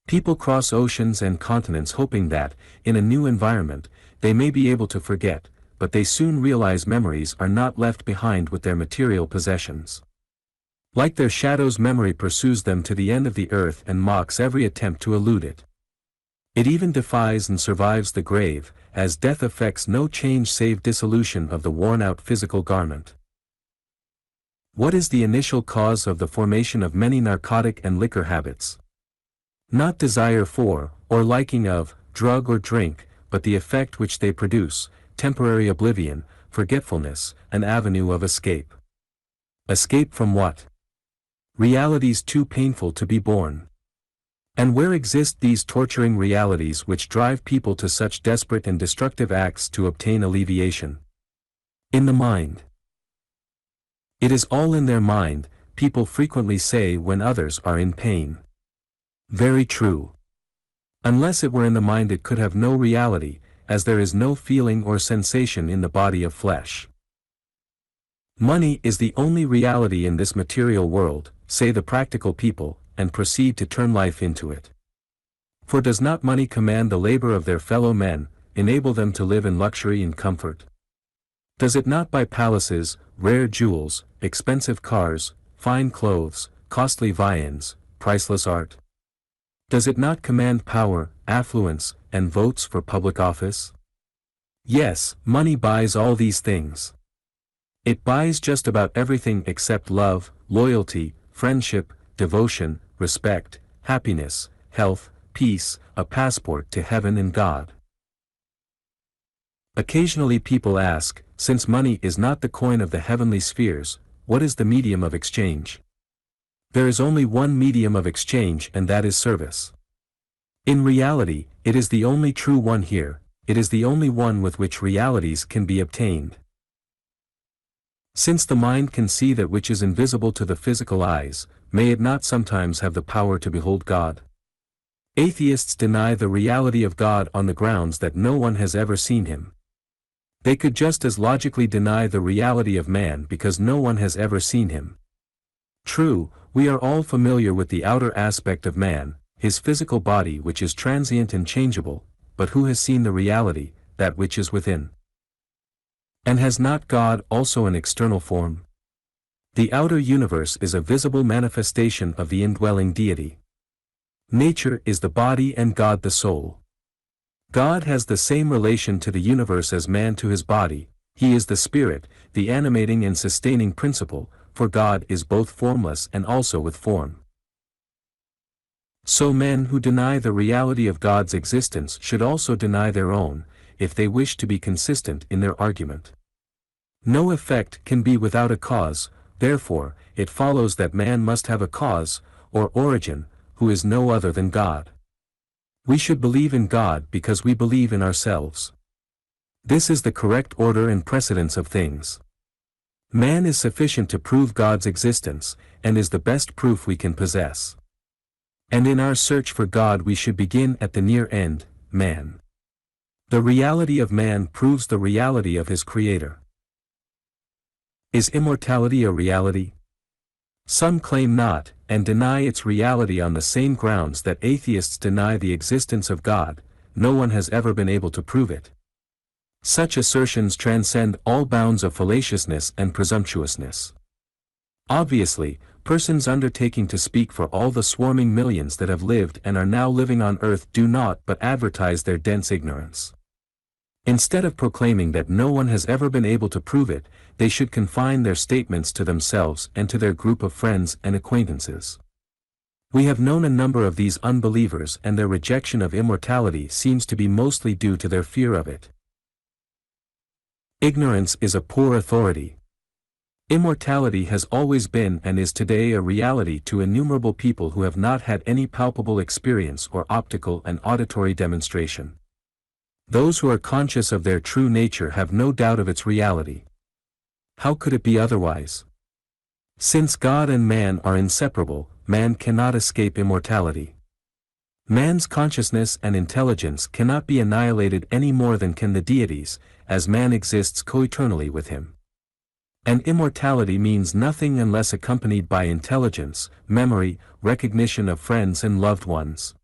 Speaker 1: People cross oceans and continents hoping that, in a new environment, they may be able to forget, but they soon realize memories are not left behind with their material possessions. Like their shadows, memory pursues them to the end of the earth and mocks every attempt to elude it. It even defies and survives the grave, as death effects no change save dissolution of the worn-out physical garment. What is the initial cause of the formation of many narcotic and liquor habits? Not desire for, or liking of, drug or drink, but the effect which they produce, temporary oblivion, forgetfulness, an avenue of escape. Escape from what? Realities too painful to be borne. And where exist these torturing realities which drive people to such desperate and destructive acts to obtain alleviation? In the mind. It is all in their mind, people frequently say when others are in pain. Very true. Unless it were in the mind it could have no reality, as there is no feeling or sensation in the body of flesh. Money is the only reality in this material world, say the practical people, and proceed to turn life into it. For does not money command the labor of their fellow men, enable them to live in luxury and comfort? Does it not buy palaces, rare jewels, expensive cars, fine clothes, costly viands, priceless art? Does it not command power, affluence, and votes for public office? Yes, money buys all these things. It buys just about everything except love, loyalty, friendship, devotion, respect, happiness, health, peace, a passport to heaven and God. Occasionally people ask, since money is not the coin of the heavenly spheres, what is the medium of exchange? There is only one medium of exchange, and that is service. In reality, it is the only true one here, it is the only one with which realities can be obtained. Since the mind can see that which is invisible to the physical eyes, may it not sometimes have the power to behold God? Atheists deny the reality of God on the grounds that no one has ever seen him. They could just as logically deny the reality of man because no one has ever seen him. True, we are all familiar with the outer aspect of man, his physical body which is transient and changeable, but who has seen the reality, that which is within? And has not God also an external form? The outer universe is a visible manifestation of the indwelling deity. Nature is the body and God the soul. God has the same relation to the universe as man to his body, he is the spirit, the animating and sustaining principle, for God is both formless and also with form. So men who deny the reality of God's existence should also deny their own, if they wish to be consistent in their argument. No effect can be without a cause, therefore, it follows that man must have a cause, or origin, who is no other than God. We should believe in God because we believe in ourselves. This is the correct order and precedence of things. Man is sufficient to prove God's existence, and is the best proof we can possess. And in our search for God we should begin at the near end, man. The reality of man proves the reality of his Creator. Is immortality a reality? Some claim not, and deny its reality on the same grounds that atheists deny the existence of God. No one has ever been able to prove it. Such assertions transcend all bounds of fallaciousness and presumptuousness. Obviously, persons undertaking to speak for all the swarming millions that have lived and are now living on earth do not but advertise their dense ignorance. Instead of proclaiming that no one has ever been able to prove it, they should confine their statements to themselves and to their group of friends and acquaintances. We have known a number of these unbelievers, and their rejection of immortality seems to be mostly due to their fear of it. Ignorance is a poor authority. Immortality has always been and is today a reality to innumerable people who have not had any palpable experience or optical and auditory demonstration. Those who are conscious of their true nature have no doubt of its reality. How could it be otherwise? Since God and man are inseparable, man cannot escape immortality. Man's consciousness and intelligence cannot be annihilated any more than can the deities, as man exists coeternally with him. And immortality means nothing unless accompanied by intelligence, memory, recognition of friends and loved ones.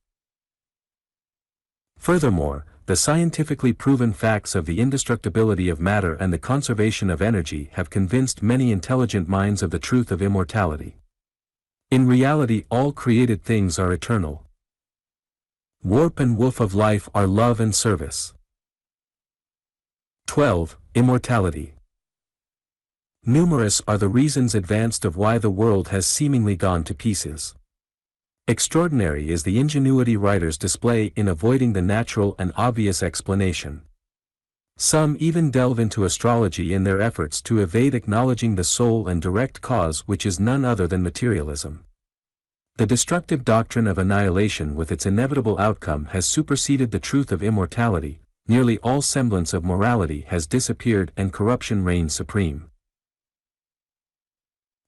Speaker 1: Furthermore, the scientifically proven facts of the indestructibility of matter and the conservation of energy have convinced many intelligent minds of the truth of immortality. In reality, all created things are eternal. Warp and woof of life are love and service. 12. Immortality. Numerous are the reasons advanced of why the world has seemingly gone to pieces. Extraordinary is the ingenuity writers display in avoiding the natural and obvious explanation. Some even delve into astrology in their efforts to evade acknowledging the sole and direct cause, which is none other than materialism. The destructive doctrine of annihilation with its inevitable outcome has superseded the truth of immortality, nearly all semblance of morality has disappeared and corruption reigns supreme.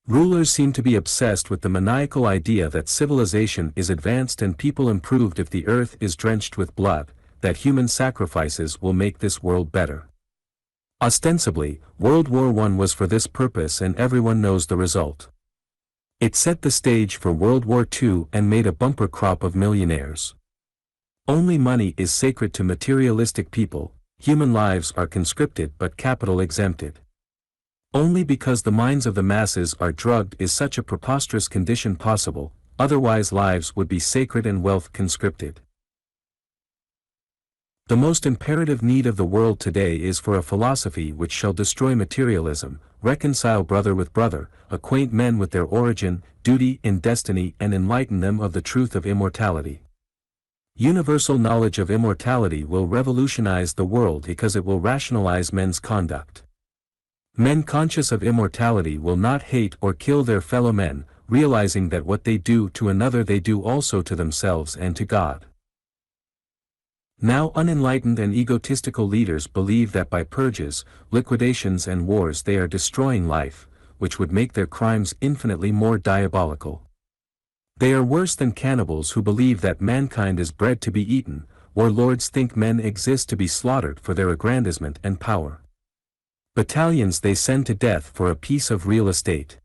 Speaker 1: Rulers seem to be obsessed with the maniacal idea that civilization is advanced and people improved if the earth is drenched with blood, that human sacrifices will make this world better. Ostensibly, World War I was for this purpose, and everyone knows the result. It set the stage for World War II and made a bumper crop of millionaires. Only money is sacred to materialistic people, human lives are conscripted but capital exempted. Only because the minds of the masses are drugged is such a preposterous condition possible, otherwise lives would be sacred and wealth conscripted. The most imperative need of the world today is for a philosophy which shall destroy materialism, reconcile brother with brother, acquaint men with their origin, duty and destiny, and enlighten them of the truth of immortality. Universal knowledge of immortality will revolutionize the world because it will rationalize men's conduct. Men conscious of immortality will not hate or kill their fellow men, realizing that what they do to another they do also to themselves and to God. Now unenlightened and egotistical leaders believe that by purges, liquidations and wars they are destroying life, which would make their crimes infinitely more diabolical. They are worse than cannibals who believe that mankind is bred to be eaten, or lords think men exist to be slaughtered for their aggrandizement and power. Battalions they send to death for a piece of real estate.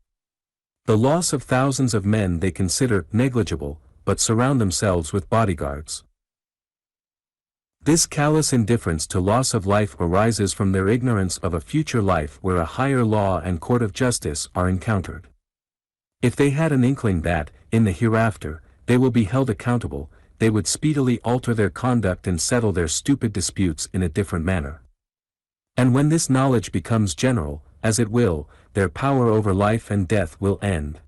Speaker 1: The loss of thousands of men they consider negligible, but surround themselves with bodyguards. This callous indifference to loss of life arises from their ignorance of a future life where a higher law and court of justice are encountered. If they had an inkling that, in the hereafter, they will be held accountable, they would speedily alter their conduct and settle their stupid disputes in a different manner. And when this knowledge becomes general, as it will, their power over life and death will end.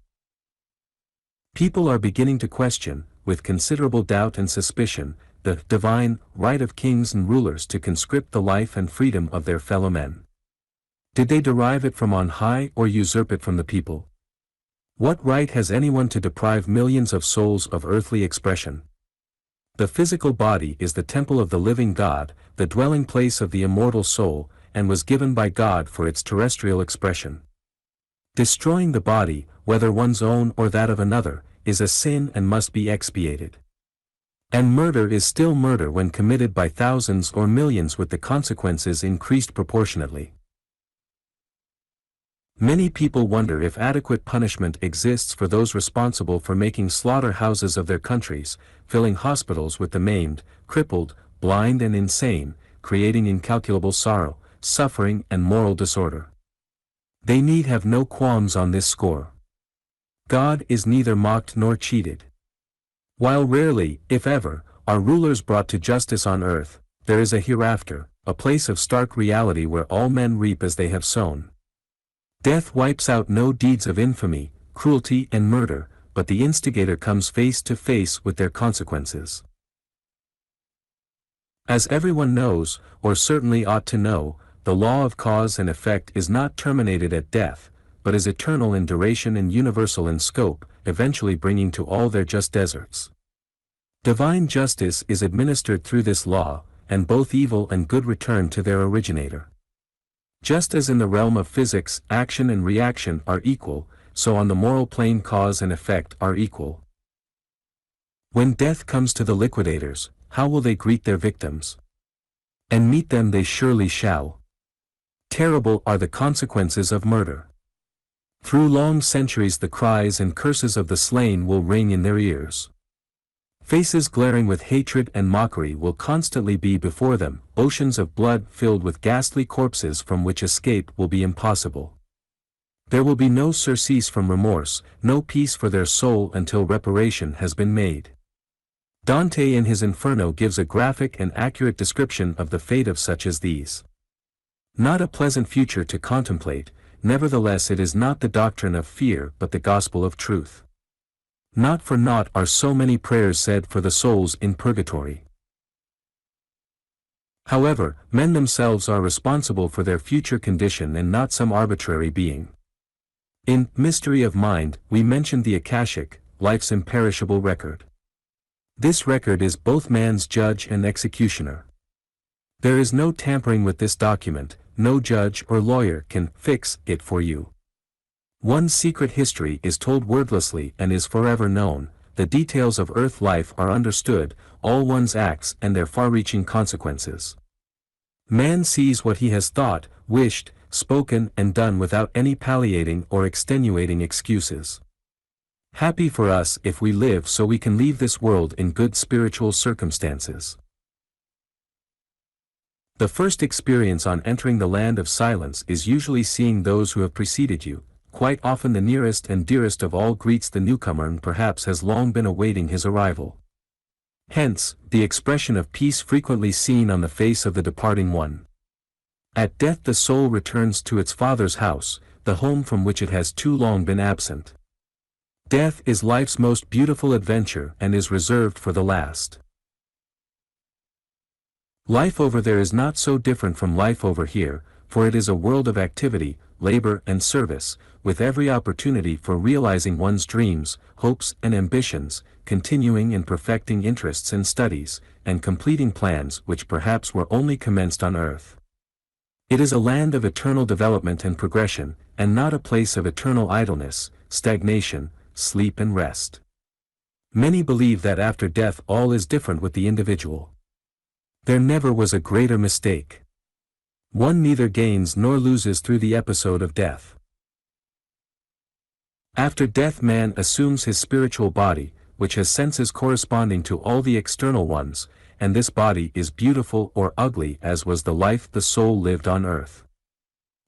Speaker 1: People are beginning to question, with considerable doubt and suspicion, the divine right of kings and rulers to conscript the life and freedom of their fellow men. Did they derive it from on high or usurp it from the people? What right has anyone to deprive millions of souls of earthly expression? The physical body is the temple of the living God, the dwelling place of the immortal soul, and was given by God for its terrestrial expression. Destroying the body, whether one's own or that of another, is a sin and must be expiated. And murder is still murder when committed by thousands or millions, with the consequences increased proportionately. Many people wonder if adequate punishment exists for those responsible for making slaughterhouses of their countries, filling hospitals with the maimed, crippled, blind and insane, creating incalculable sorrow, suffering and moral disorder. They need have no qualms on this score. God is neither mocked nor cheated. While rarely, if ever, are rulers brought to justice on earth, there is a hereafter, a place of stark reality where all men reap as they have sown. Death wipes out no deeds of infamy, cruelty and murder, but the instigator comes face to face with their consequences. As everyone knows, or certainly ought to know, the law of cause and effect is not terminated at death, but is eternal in duration and universal in scope, eventually bringing to all their just deserts. Divine justice is administered through this law, and both evil and good return to their originator. Just as in the realm of physics action and reaction are equal, so on the moral plane cause and effect are equal. When death comes to the liquidators, how will they greet their victims? And meet them they surely shall. Terrible are the consequences of murder. Through long centuries the cries and curses of the slain will ring in their ears. Faces glaring with hatred and mockery will constantly be before them, oceans of blood filled with ghastly corpses from which escape will be impossible. There will be no surcease from remorse, no peace for their soul until reparation has been made. Dante in his Inferno gives a graphic and accurate description of the fate of such as these. Not a pleasant future to contemplate, nevertheless it is not the doctrine of fear but the gospel of truth. Not for naught are so many prayers said for the souls in purgatory. However, men themselves are responsible for their future condition and not some arbitrary being. In Mystery of Mind, we mentioned the Akashic, life's imperishable record. This record is both man's judge and executioner. There is no tampering with this document, no judge or lawyer can fix it for you. One's secret history is told wordlessly and is forever known, the details of earth life are understood, all one's acts and their far-reaching consequences. Man sees what he has thought, wished, spoken and done without any palliating or extenuating excuses. Happy for us if we live so we can leave this world in good spiritual circumstances. The first experience on entering the land of silence is usually seeing those who have preceded you. Quite often the nearest and dearest of all greets the newcomer and perhaps has long been awaiting his arrival. Hence, the expression of peace frequently seen on the face of the departing one. At death the soul returns to its Father's house, the home from which it has too long been absent. Death is life's most beautiful adventure and is reserved for the last. Life over there is not so different from life over here, for it is a world of activity, labor and service, with every opportunity for realizing one's dreams, hopes and ambitions, continuing and perfecting interests and studies, and completing plans which perhaps were only commenced on earth. It is a land of eternal development and progression, and not a place of eternal idleness, stagnation, sleep and rest. Many believe that after death all is different with the individual. There never was a greater mistake. One neither gains nor loses through the episode of death. After death man assumes his spiritual body, which has senses corresponding to all the external ones, and this body is beautiful or ugly as was the life the soul lived on earth.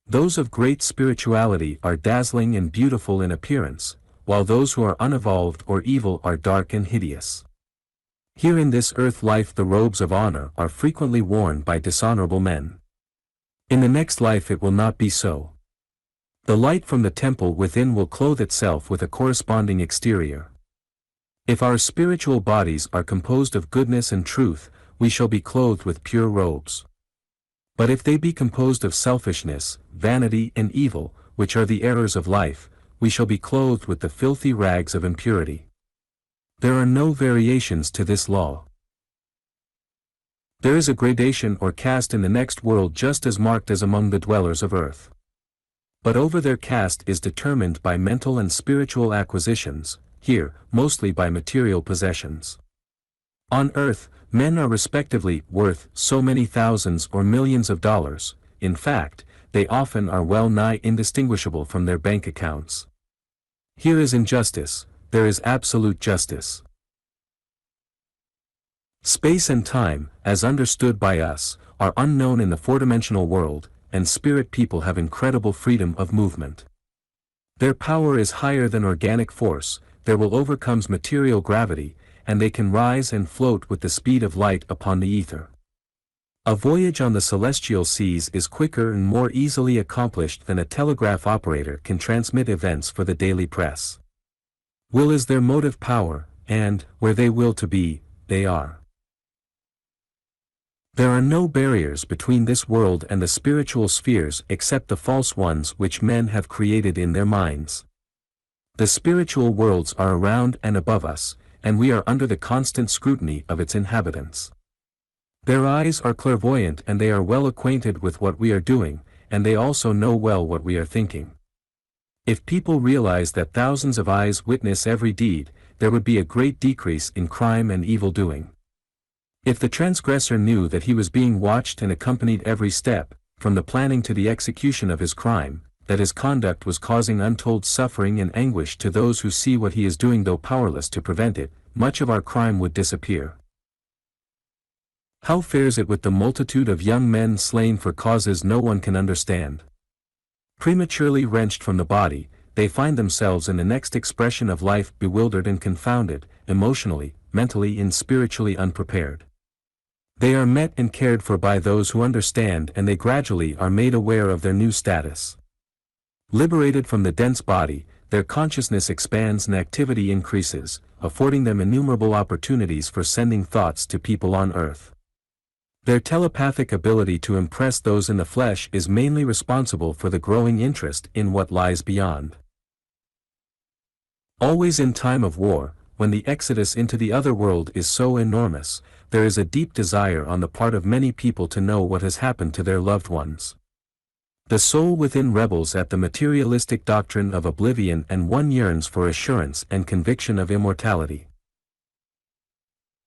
Speaker 1: Those of great spirituality are dazzling and beautiful in appearance, while those who are unevolved or evil are dark and hideous. Here in this earth life the robes of honor are frequently worn by dishonorable men. In the next life it will not be so. The light from the temple within will clothe itself with a corresponding exterior. If our spiritual bodies are composed of goodness and truth, we shall be clothed with pure robes. But if they be composed of selfishness, vanity and evil, which are the errors of life, we shall be clothed with the filthy rags of impurity. There are no variations to this law. There is a gradation or caste in the next world just as marked as among the dwellers of earth. But over their caste is determined by mental and spiritual acquisitions, here, mostly by material possessions. On earth, men are respectively worth so many thousands or millions of dollars, in fact, they often are well nigh indistinguishable from their bank accounts. Here is injustice, there is absolute justice. Space and time, as understood by us, are unknown in the four-dimensional world, and spirit people have incredible freedom of movement. Their power is higher than organic force, their will overcomes material gravity, and they can rise and float with the speed of light upon the ether. A voyage on the celestial seas is quicker and more easily accomplished than a telegraph operator can transmit events for the daily press. Will is their motive power, and, where they will to be, they are. There are no barriers between this world and the spiritual spheres except the false ones which men have created in their minds. The spiritual worlds are around and above us, and we are under the constant scrutiny of its inhabitants. Their eyes are clairvoyant and they are well acquainted with what we are doing, and they also know well what we are thinking. If people realize that thousands of eyes witness every deed, there would be a great decrease in crime and evil doing. If the transgressor knew that he was being watched and accompanied every step, from the planning to the execution of his crime, that his conduct was causing untold suffering and anguish to those who see what he is doing though powerless to prevent it, much of our crime would disappear. How fares it with the multitude of young men slain for causes no one can understand? Prematurely wrenched from the body, they find themselves in the next expression of life bewildered and confounded, emotionally, mentally and spiritually unprepared. They are met and cared for by those who understand and they gradually are made aware of their new status. Liberated from the dense body, their consciousness expands and activity increases, affording them innumerable opportunities for sending thoughts to people on earth. Their telepathic ability to impress those in the flesh is mainly responsible for the growing interest in what lies beyond. Always in time of war, when the exodus into the other world is so enormous, there is a deep desire on the part of many people to know what has happened to their loved ones. The soul within rebels at the materialistic doctrine of oblivion and one yearns for assurance and conviction of immortality.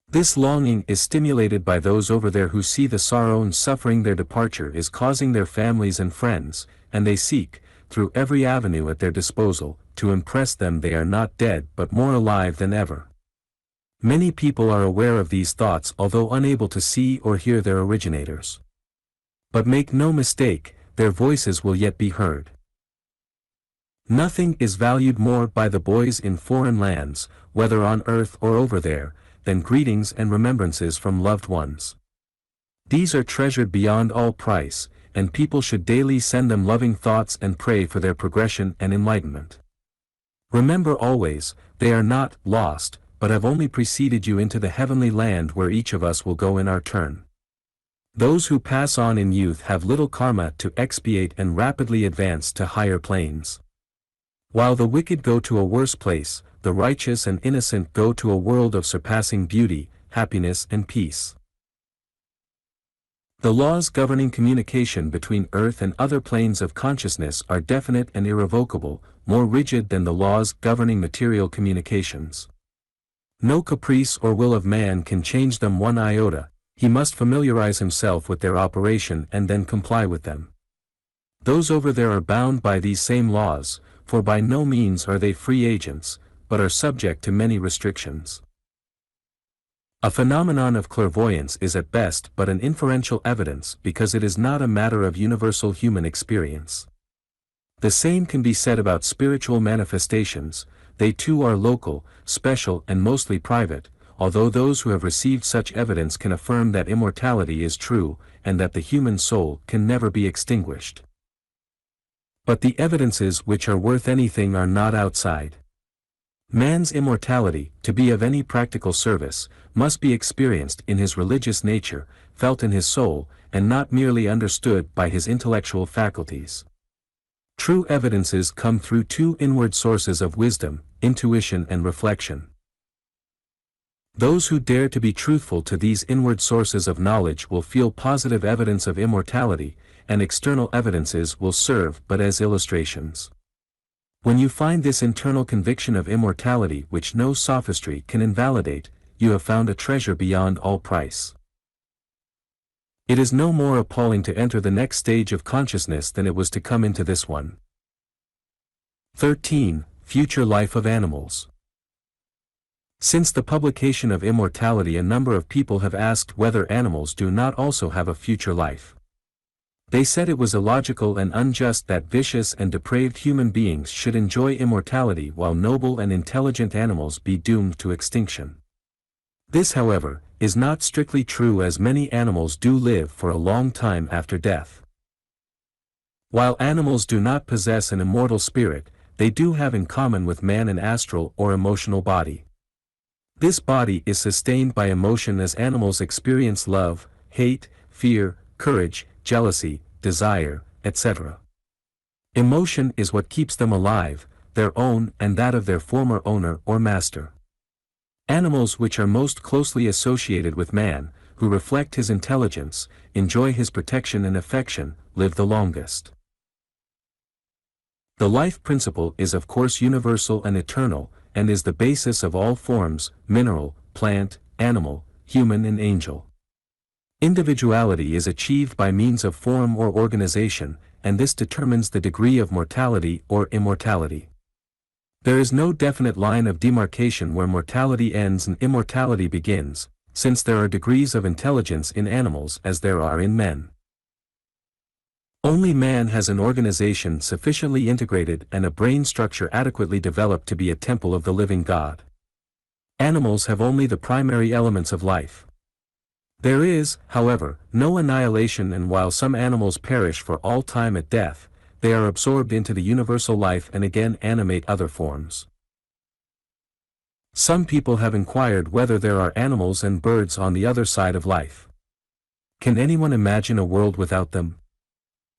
Speaker 1: This longing is stimulated by those over there who see the sorrow and suffering their departure is causing their families and friends, and they seek, through every avenue at their disposal, to impress them they are not dead but more alive than ever. Many people are aware of these thoughts although unable to see or hear their originators. But make no mistake, their voices will yet be heard. Nothing is valued more by the boys in foreign lands, whether on earth or over there, than greetings and remembrances from loved ones. These are treasured beyond all price, and people should daily send them loving thoughts and pray for their progression and enlightenment. Remember always, they are not lost, but have only preceded you into the heavenly land where each of us will go in our turn. Those who pass on in youth have little karma to expiate and rapidly advance to higher planes. While the wicked go to a worse place, the righteous and innocent go to a world of surpassing beauty, happiness and peace. The laws governing communication between earth and other planes of consciousness are definite and irrevocable, more rigid than the laws governing material communications. No caprice or will of man can change them one iota, he must familiarize himself with their operation and then comply with them. Those over there are bound by these same laws, for by no means are they free agents, but are subject to many restrictions. A phenomenon of clairvoyance is at best but an inferential evidence because it is not a matter of universal human experience. The same can be said about spiritual manifestations, they too are local, special and mostly private, although those who have received such evidence can affirm that immortality is true, and that the human soul can never be extinguished. But the evidences which are worth anything are not outside. Man's immortality, to be of any practical service, must be experienced in his religious nature, felt in his soul, and not merely understood by his intellectual faculties. True evidences come through two inward sources of wisdom, intuition and reflection. Those who dare to be truthful to these inward sources of knowledge will feel positive evidence of immortality, and external evidences will serve but as illustrations. When you find this internal conviction of immortality which no sophistry can invalidate, you have found a treasure beyond all price. It is no more appalling to enter the next stage of consciousness than it was to come into this one. 13. Future life of animals. Since the publication of Immortality, a number of people have asked whether animals do not also have a future life. They said it was illogical and unjust that vicious and depraved human beings should enjoy immortality while noble and intelligent animals be doomed to extinction. This, however, is not strictly true, as many animals do live for a long time after death. While animals do not possess an immortal spirit, they do have in common with man an astral or emotional body. This body is sustained by emotion, as animals experience love, hate, fear, courage, jealousy, desire, etc. Emotion is what keeps them alive, their own and that of their former owner or master. Animals which are most closely associated with man, who reflect his intelligence, enjoy his protection and affection, live the longest. The life principle is of course universal and eternal, and is the basis of all forms, mineral, plant, animal, human and angel. Individuality is achieved by means of form or organization, and this determines the degree of mortality or immortality. There is no definite line of demarcation where mortality ends and immortality begins, since there are degrees of intelligence in animals as there are in men. Only man has an organization sufficiently integrated and a brain structure adequately developed to be a temple of the living God. Animals have only the primary elements of life. There is, however, no annihilation, and while some animals perish for all time at death, they are absorbed into the universal life and again animate other forms. Some people have inquired whether there are animals and birds on the other side of life. Can anyone imagine a world without them?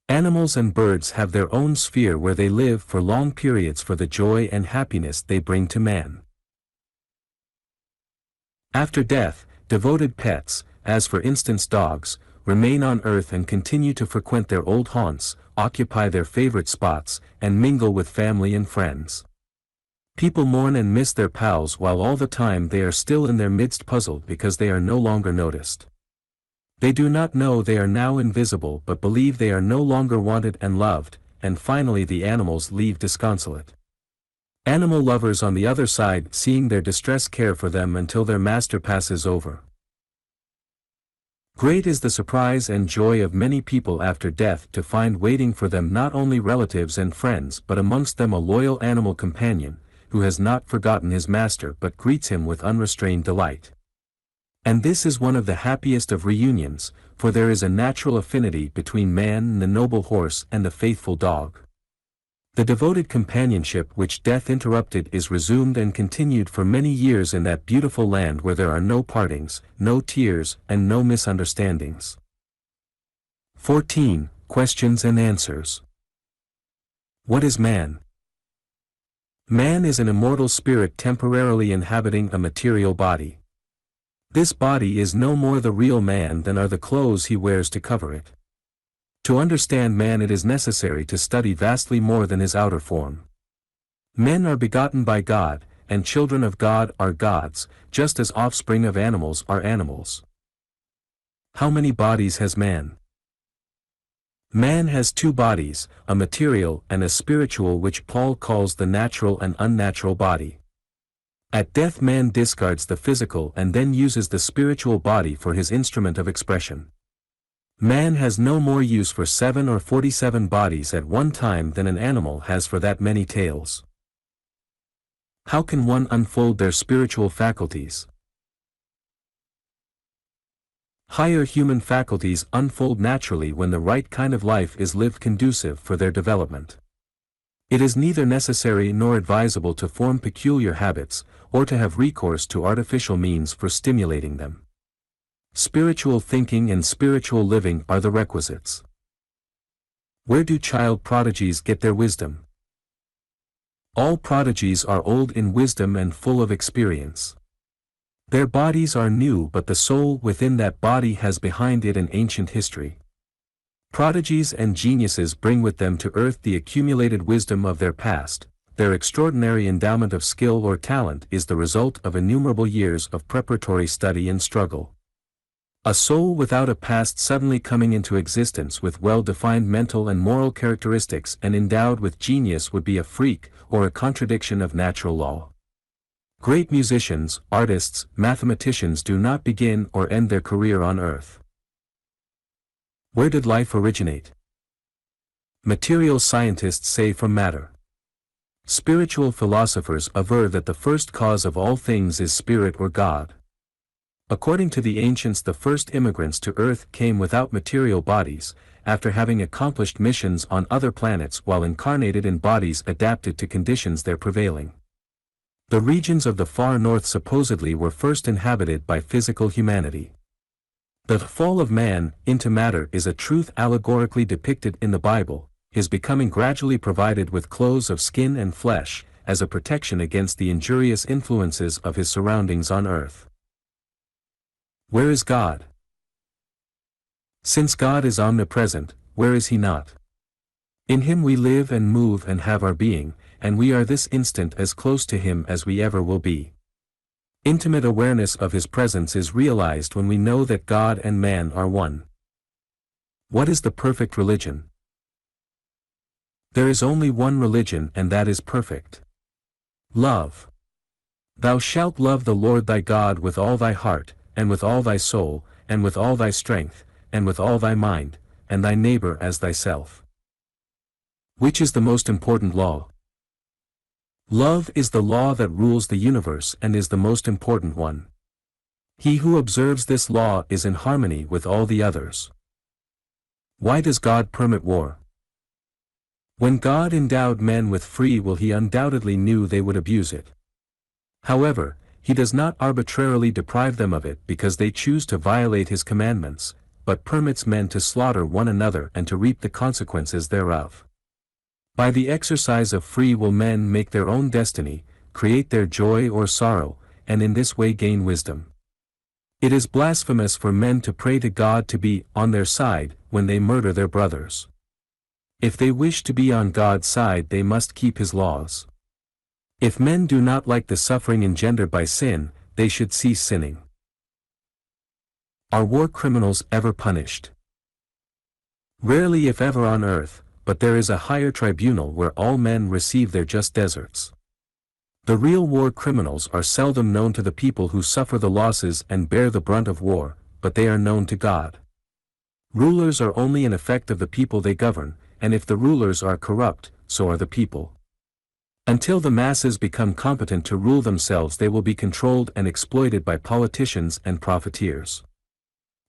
Speaker 1: Animals and birds have their own sphere where they live for long periods for the joy and happiness they bring to man. After death, devoted pets, as for instance dogs, remain on earth and continue to frequent their old haunts, occupy their favorite spots, and mingle with family and friends. People mourn and miss their pals while all the time they are still in their midst, puzzled because they are no longer noticed. They do not know they are now invisible but believe they are no longer wanted and loved, and finally the animals leave disconsolate. Animal lovers on the other side, seeing their distress, care for them until their master passes over. Great is the surprise and joy of many people after death to find waiting for them not only relatives and friends but amongst them a loyal animal companion, who has not forgotten his master but greets him with unrestrained delight. And this is one of the happiest of reunions, for there is a natural affinity between man and the noble horse and the faithful dog. The devoted companionship which death interrupted is resumed and continued for many years in that beautiful land where there are no partings, no tears, and no misunderstandings. 14. Questions and answers. What is man? Man is an immortal spirit temporarily inhabiting a material body. This body is no more the real man than are the clothes he wears to cover it. To understand man it is necessary to study vastly more than his outer form. Men are begotten by God, and children of God are gods, just as offspring of animals are animals. How many bodies has man? Man has two bodies, a material and a spiritual, which Paul calls the natural and unnatural body. At death man discards the physical and then uses the spiritual body for his instrument of expression. Man has no more use for 7 or 47 bodies at one time than an animal has for that many tails. How can one unfold their spiritual faculties? Higher human faculties unfold naturally when the right kind of life is lived conducive for their development. It is neither necessary nor advisable to form peculiar habits, or to have recourse to artificial means for stimulating them. Spiritual thinking and spiritual living are the requisites. Where do child prodigies get their wisdom? All prodigies are old in wisdom and full of experience. Their bodies are new, but the soul within that body has behind it an ancient history. Prodigies and geniuses bring with them to earth the accumulated wisdom of their past. Their extraordinary endowment of skill or talent is the result of innumerable years of preparatory study and struggle. A soul without a past suddenly coming into existence with well-defined mental and moral characteristics and endowed with genius would be a freak, or a contradiction of natural law. Great musicians, artists, mathematicians do not begin or end their career on earth. Where did life originate? Material scientists say from matter. Spiritual philosophers aver that the first cause of all things is spirit or God. According to the ancients, the first immigrants to Earth came without material bodies, after having accomplished missions on other planets while incarnated in bodies adapted to conditions there prevailing. The regions of the far north supposedly were first inhabited by physical humanity. The fall of man into matter is a truth allegorically depicted in the Bible, his becoming gradually provided with clothes of skin and flesh, as a protection against the injurious influences of his surroundings on earth. Where is God? Since God is omnipresent, where is he not? In him we live and move and have our being, and we are this instant as close to him as we ever will be. Intimate awareness of his presence is realized when we know that God and man are one. What is the perfect religion? There is only one religion, and that is perfect. Love. Thou shalt love the Lord thy God with all thy heart, and with all thy soul, and with all thy strength, and with all thy mind, and thy neighbor as thyself. Which is the most important law? Love is the law that rules the universe and is the most important one. He who observes this law is in harmony with all the others. Why does God permit war? When God endowed men with free will, he undoubtedly knew they would abuse it. However, he does not arbitrarily deprive them of it because they choose to violate his commandments, but permits men to slaughter one another and to reap the consequences thereof. By the exercise of free will men make their own destiny, create their joy or sorrow, and in this way gain wisdom. It is blasphemous for men to pray to God to be on their side when they murder their brothers. If they wish to be on God's side, they must keep his laws. If men do not like the suffering engendered by sin, they should cease sinning. Are war criminals ever punished? Rarely, if ever, on earth, but there is a higher tribunal where all men receive their just deserts. The real war criminals are seldom known to the people who suffer the losses and bear the brunt of war, but they are known to God. Rulers are only an effect of the people they govern, and if the rulers are corrupt, so are the people. Until the masses become competent to rule themselves, they will be controlled and exploited by politicians and profiteers.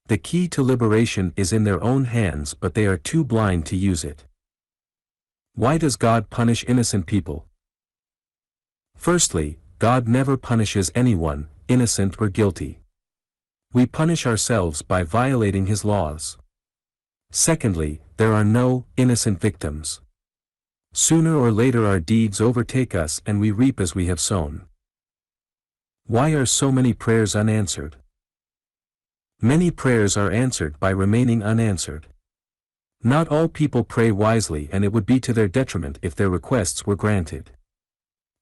Speaker 1: The key to liberation is in their own hands, but they are too blind to use it. Why does God punish innocent people? Firstly, God never punishes anyone, innocent or guilty. We punish ourselves by violating his laws. Secondly, there are no innocent victims. Sooner or later our deeds overtake us and we reap as we have sown. Why are so many prayers unanswered? Many prayers are answered by remaining unanswered. Not all people pray wisely, and it would be to their detriment if their requests were granted.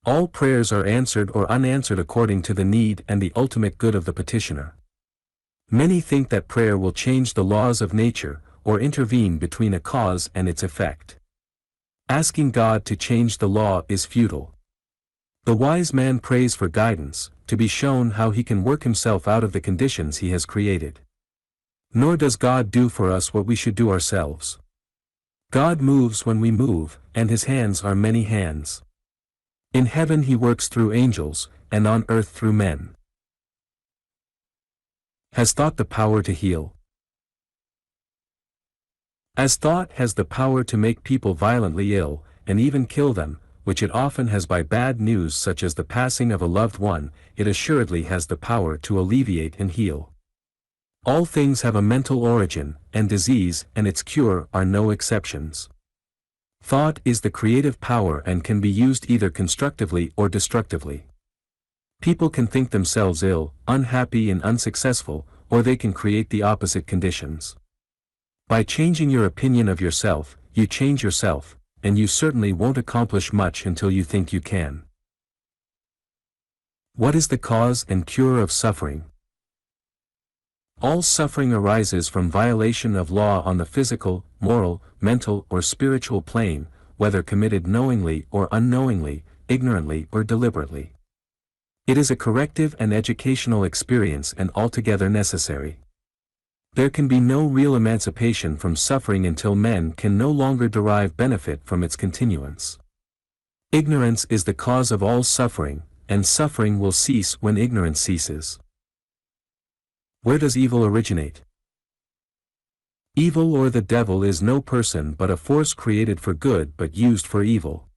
Speaker 1: All prayers are answered or unanswered according to the need and the ultimate good of the petitioner. Many think that prayer will change the laws of nature, or intervene between a cause and its effect. Asking God to change the law is futile. The wise man prays for guidance, to be shown how he can work himself out of the conditions he has created. Nor does God do for us what we should do ourselves. God moves when we move, and his hands are many hands. In heaven he works through angels, and on earth through men. Has thought the power to heal? As thought has the power to make people violently ill, and even kill them, which it often has by bad news such as the passing of a loved one, it assuredly has the power to alleviate and heal. All things have a mental origin, and disease and its cure are no exceptions. Thought is the creative power and can be used either constructively or destructively. People can think themselves ill, unhappy and unsuccessful, or they can create the opposite conditions. By changing your opinion of yourself, you change yourself, and you certainly won't accomplish much until you think you can. What is the cause and cure of suffering? All suffering arises from violation of law on the physical, moral, mental or spiritual plane, whether committed knowingly or unknowingly, ignorantly or deliberately. It is a corrective and educational experience and altogether necessary. There can be no real emancipation from suffering until men can no longer derive benefit from its continuance. Ignorance is the cause of all suffering, and suffering will cease when ignorance ceases. Where does evil originate? Evil or the devil is no person but a force created for good but used for evil.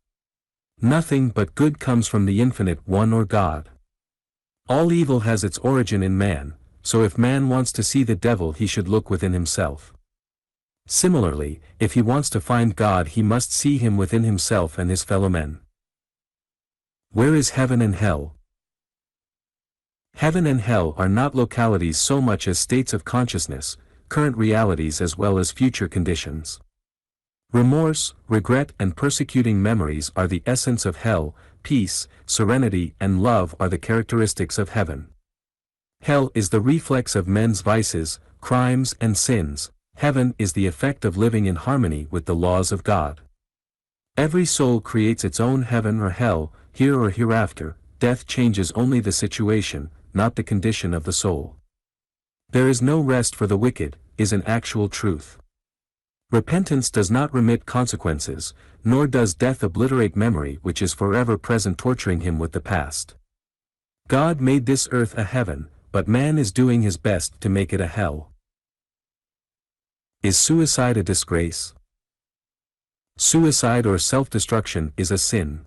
Speaker 1: Nothing but good comes from the Infinite One or God. All evil has its origin in man, so if man wants to see the devil he should look within himself. Similarly, if he wants to find God he must see him within himself and his fellow men. Where is heaven and hell? Heaven and hell are not localities so much as states of consciousness, current realities as well as future conditions. Remorse, regret and persecuting memories are the essence of hell, peace, serenity and love are the characteristics of heaven. Hell is the reflex of men's vices, crimes and sins. Heaven is the effect of living in harmony with the laws of God. Every soul creates its own heaven or hell, here or hereafter. Death changes only the situation, not the condition of the soul. There is no rest for the wicked, is an actual truth. Repentance does not remit consequences, nor does death obliterate memory which is forever present torturing him with the past. God made this earth a heaven, but man is doing his best to make it a hell. Is suicide a disgrace? Suicide or self-destruction is a sin.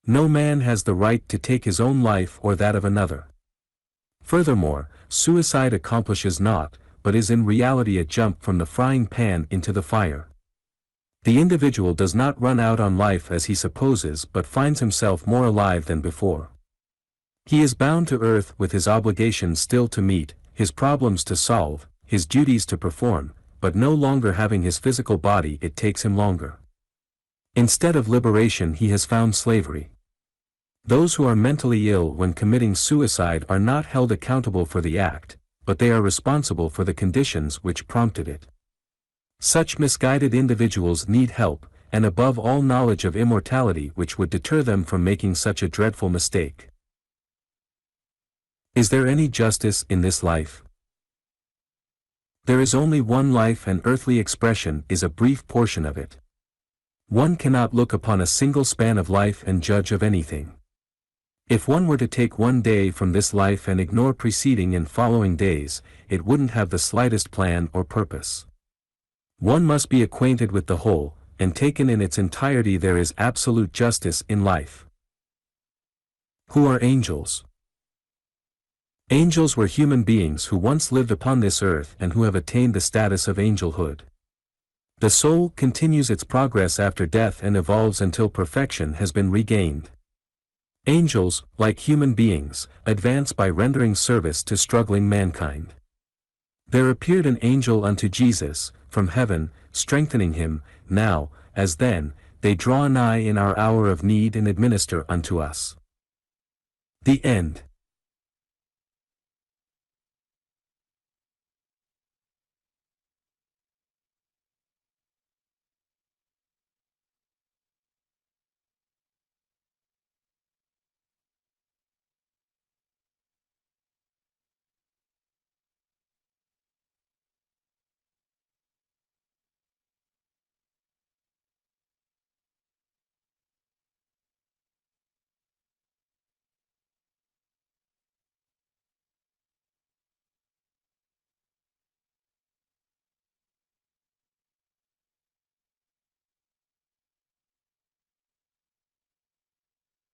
Speaker 1: No man has the right to take his own life or that of another. Furthermore, suicide accomplishes naught, but is in reality a jump from the frying pan into the fire. The individual does not run out on life as he supposes but finds himself more alive than before. He is bound to earth with his obligations still to meet, his problems to solve, his duties to perform, but no longer having his physical body it takes him longer. Instead of liberation he has found slavery. Those who are mentally ill when committing suicide are not held accountable for the act, but they are responsible for the conditions which prompted it. Such misguided individuals need help, and above all knowledge of immortality which would deter them from making such a dreadful mistake. Is there any justice in this life? There is only one life and earthly expression is a brief portion of it. One cannot look upon a single span of life and judge of anything. If one were to take one day from this life and ignore preceding and following days, it wouldn't have the slightest plan or purpose. One must be acquainted with the whole, and taken in its entirety there is absolute justice in life. Who are angels? Angels were human beings who once lived upon this earth and who have attained the status of angelhood. The soul continues its progress after death and evolves until perfection has been regained. Angels, like human beings, advance by rendering service to struggling mankind. There appeared an angel unto Jesus, from heaven, strengthening him, now, as then, they draw nigh in our hour of need and administer unto us. The end.